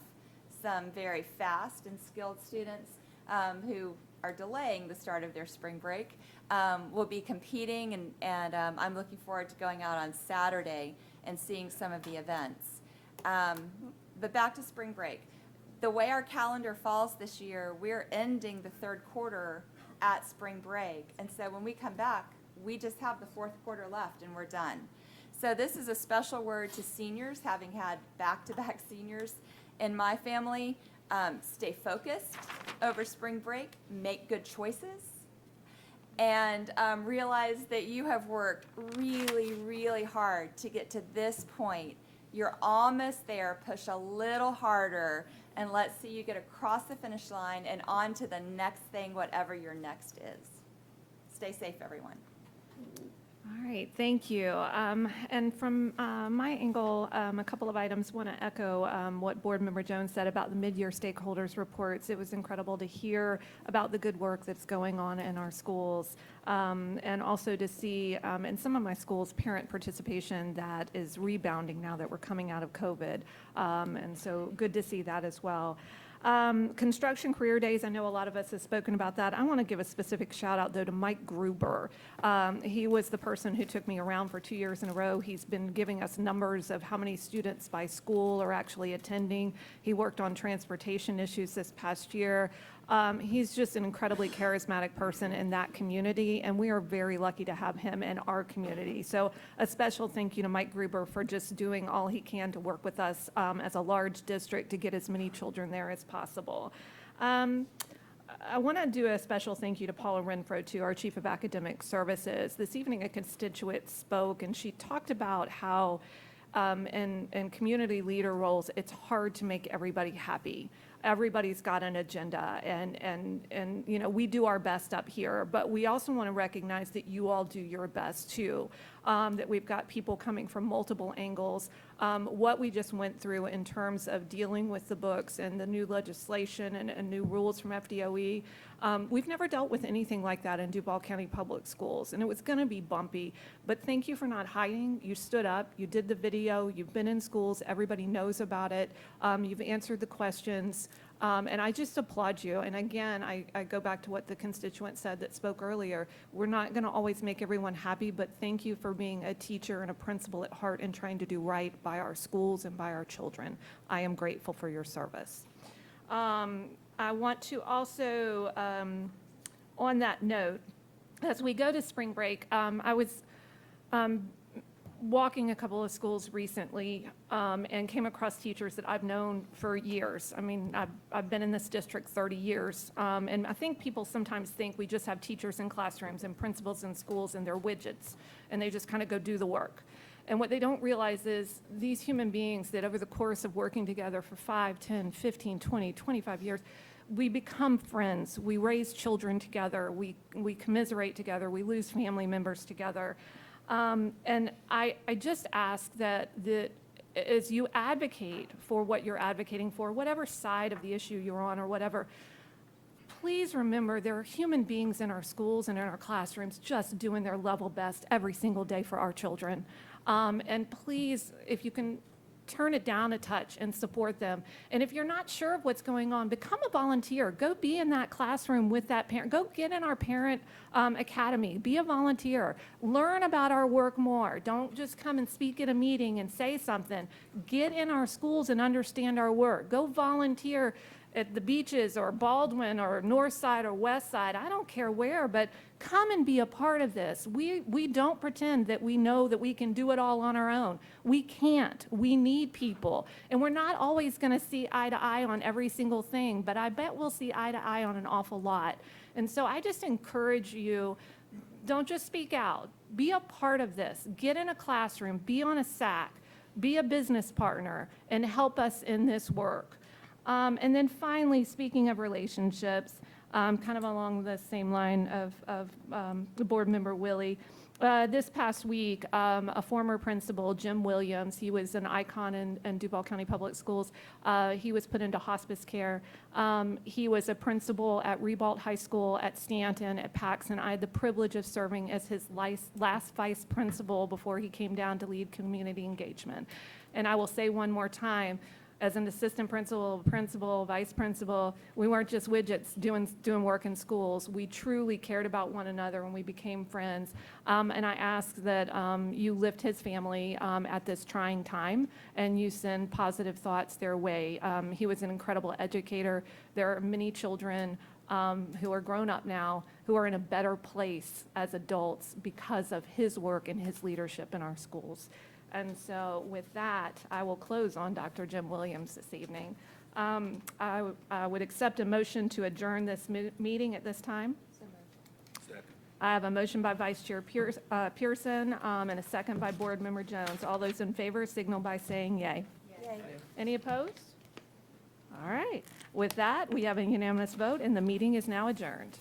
Some very fast and skilled students who are delaying the start of their spring break will be competing, and I'm looking forward to going out on Saturday and seeing some of the events. But back to spring break. The way our calendar falls this year, we're ending the third quarter at spring break, and so when we come back, we just have the fourth quarter left and we're done. So this is a special word to seniors, having had back-to-back seniors in my family. Stay focused over spring break, make good choices, and realize that you have worked really, really hard to get to this point. You're almost there. Push a little harder, and let's see you get across the finish line and on to the next thing, whatever your next is. Stay safe, everyone. All right, thank you. And from my angle, a couple of items. Want to echo what Board Member Jones said about the mid-year stakeholders reports. It was incredible to hear about the good work that's going on in our schools, and also to see in some of my schools parent participation that is rebounding now that we're coming out of COVID. And so good to see that as well. Construction career days, I know a lot of us have spoken about that. I want to give a specific shout out though to Mike Gruber. He was the person who took me around for 2 years in a row. He's been giving us numbers of how many students by school are actually attending. He worked on transportation issues this past year. He's just an incredibly charismatic person in that community, and we are very lucky to have him in our community. So a special thank you to Mike Gruber for just doing all he can to work with us as a large district to get as many children there as possible. I want to do a special thank you to Paula Renfro, too, our Chief of Academic Services. This evening a constituent spoke, and she talked about how in community leader roles, it's hard to make everybody happy. Everybody's got an agenda, and you know, we do our best up here, but we also want to recognize that you all do your best too, that we've got people coming from multiple angles. What we just went through in terms of dealing with the books and the new legislation and new rules from FDOE, we've never dealt with anything like that in Duval County Public Schools, and it was going to be bumpy, but thank you for not hiding. You stood up, you did the video, you've been in schools, everybody knows about it, you've answered the questions. And I just applaud you. And again, I go back to what the constituent said that spoke earlier. We're not going to always make everyone happy, but thank you for being a teacher and a principal at heart and trying to do right by our schools and by our children. I am grateful for your service. I want to also, on that note, as we go to spring break, I was walking a couple of schools recently and came across teachers that I've known for years. I mean, I've been in this district 30 years. And I think people sometimes think we just have teachers in classrooms and principals in schools and they're widgets and they just kind of go do the work. And what they don't realize is these human beings that over the course of working together for 5, 10, 15, 20, 25 years, we become friends. We raise children together. We commiserate together. We lose family members together. And I just ask that as you advocate for what you're advocating for, whatever side of the issue you're on or whatever, please remember there are human beings in our schools and in our classrooms just doing their level best every single day for our children. And please, if you can turn it down a touch and support them. And if you're not sure of what's going on, become a volunteer. Go be in that classroom with that parent. Go get in our parent academy. Be a volunteer. Learn about our work more. Don't just come and speak at a meeting and say something. Get in our schools and understand our work. Go volunteer at the beaches or Baldwin or North Side or West Side. I don't care where, but come and be a part of this. We don't pretend that we know that we can do it all on our own. We can't. We need people. And we're not always going to see eye to eye on every single thing, but I bet we'll see eye to eye on an awful lot. And so I just encourage you, don't just speak out. Be a part of this. Get in a classroom. Be on a SAC. Be a business partner and help us in this work. And then finally, speaking of relationships, kind of along the same line of the board member Willie, this past week, a former principal, Jim Williams, he was an icon in Duval County Public Schools. He was put into hospice care. He was a principal at Ribault High School, at Stanton, at Paxson. I had the privilege of serving as his last vice principal before he came down to lead community engagement. And I will say one more time, as an assistant principal, vice principal, we weren't just widgets doing work in schools. We truly cared about one another and we became friends. And I ask that you lift his family at this trying time and you send positive thoughts their way. He was an incredible educator. There are many children who are grown up now who are in a better place as adults because of his work and his leadership in our schools. And so with that, I will close on Dr. Jim Williams this evening. I would accept a motion to adjourn this meeting at this time. Second. I have a motion by Vice Chair Pearson and a second by Board Member Jones. All those in favor signal by saying yay. Yay. Any opposed? All right. With that, we have a unanimous vote and the meeting is now adjourned.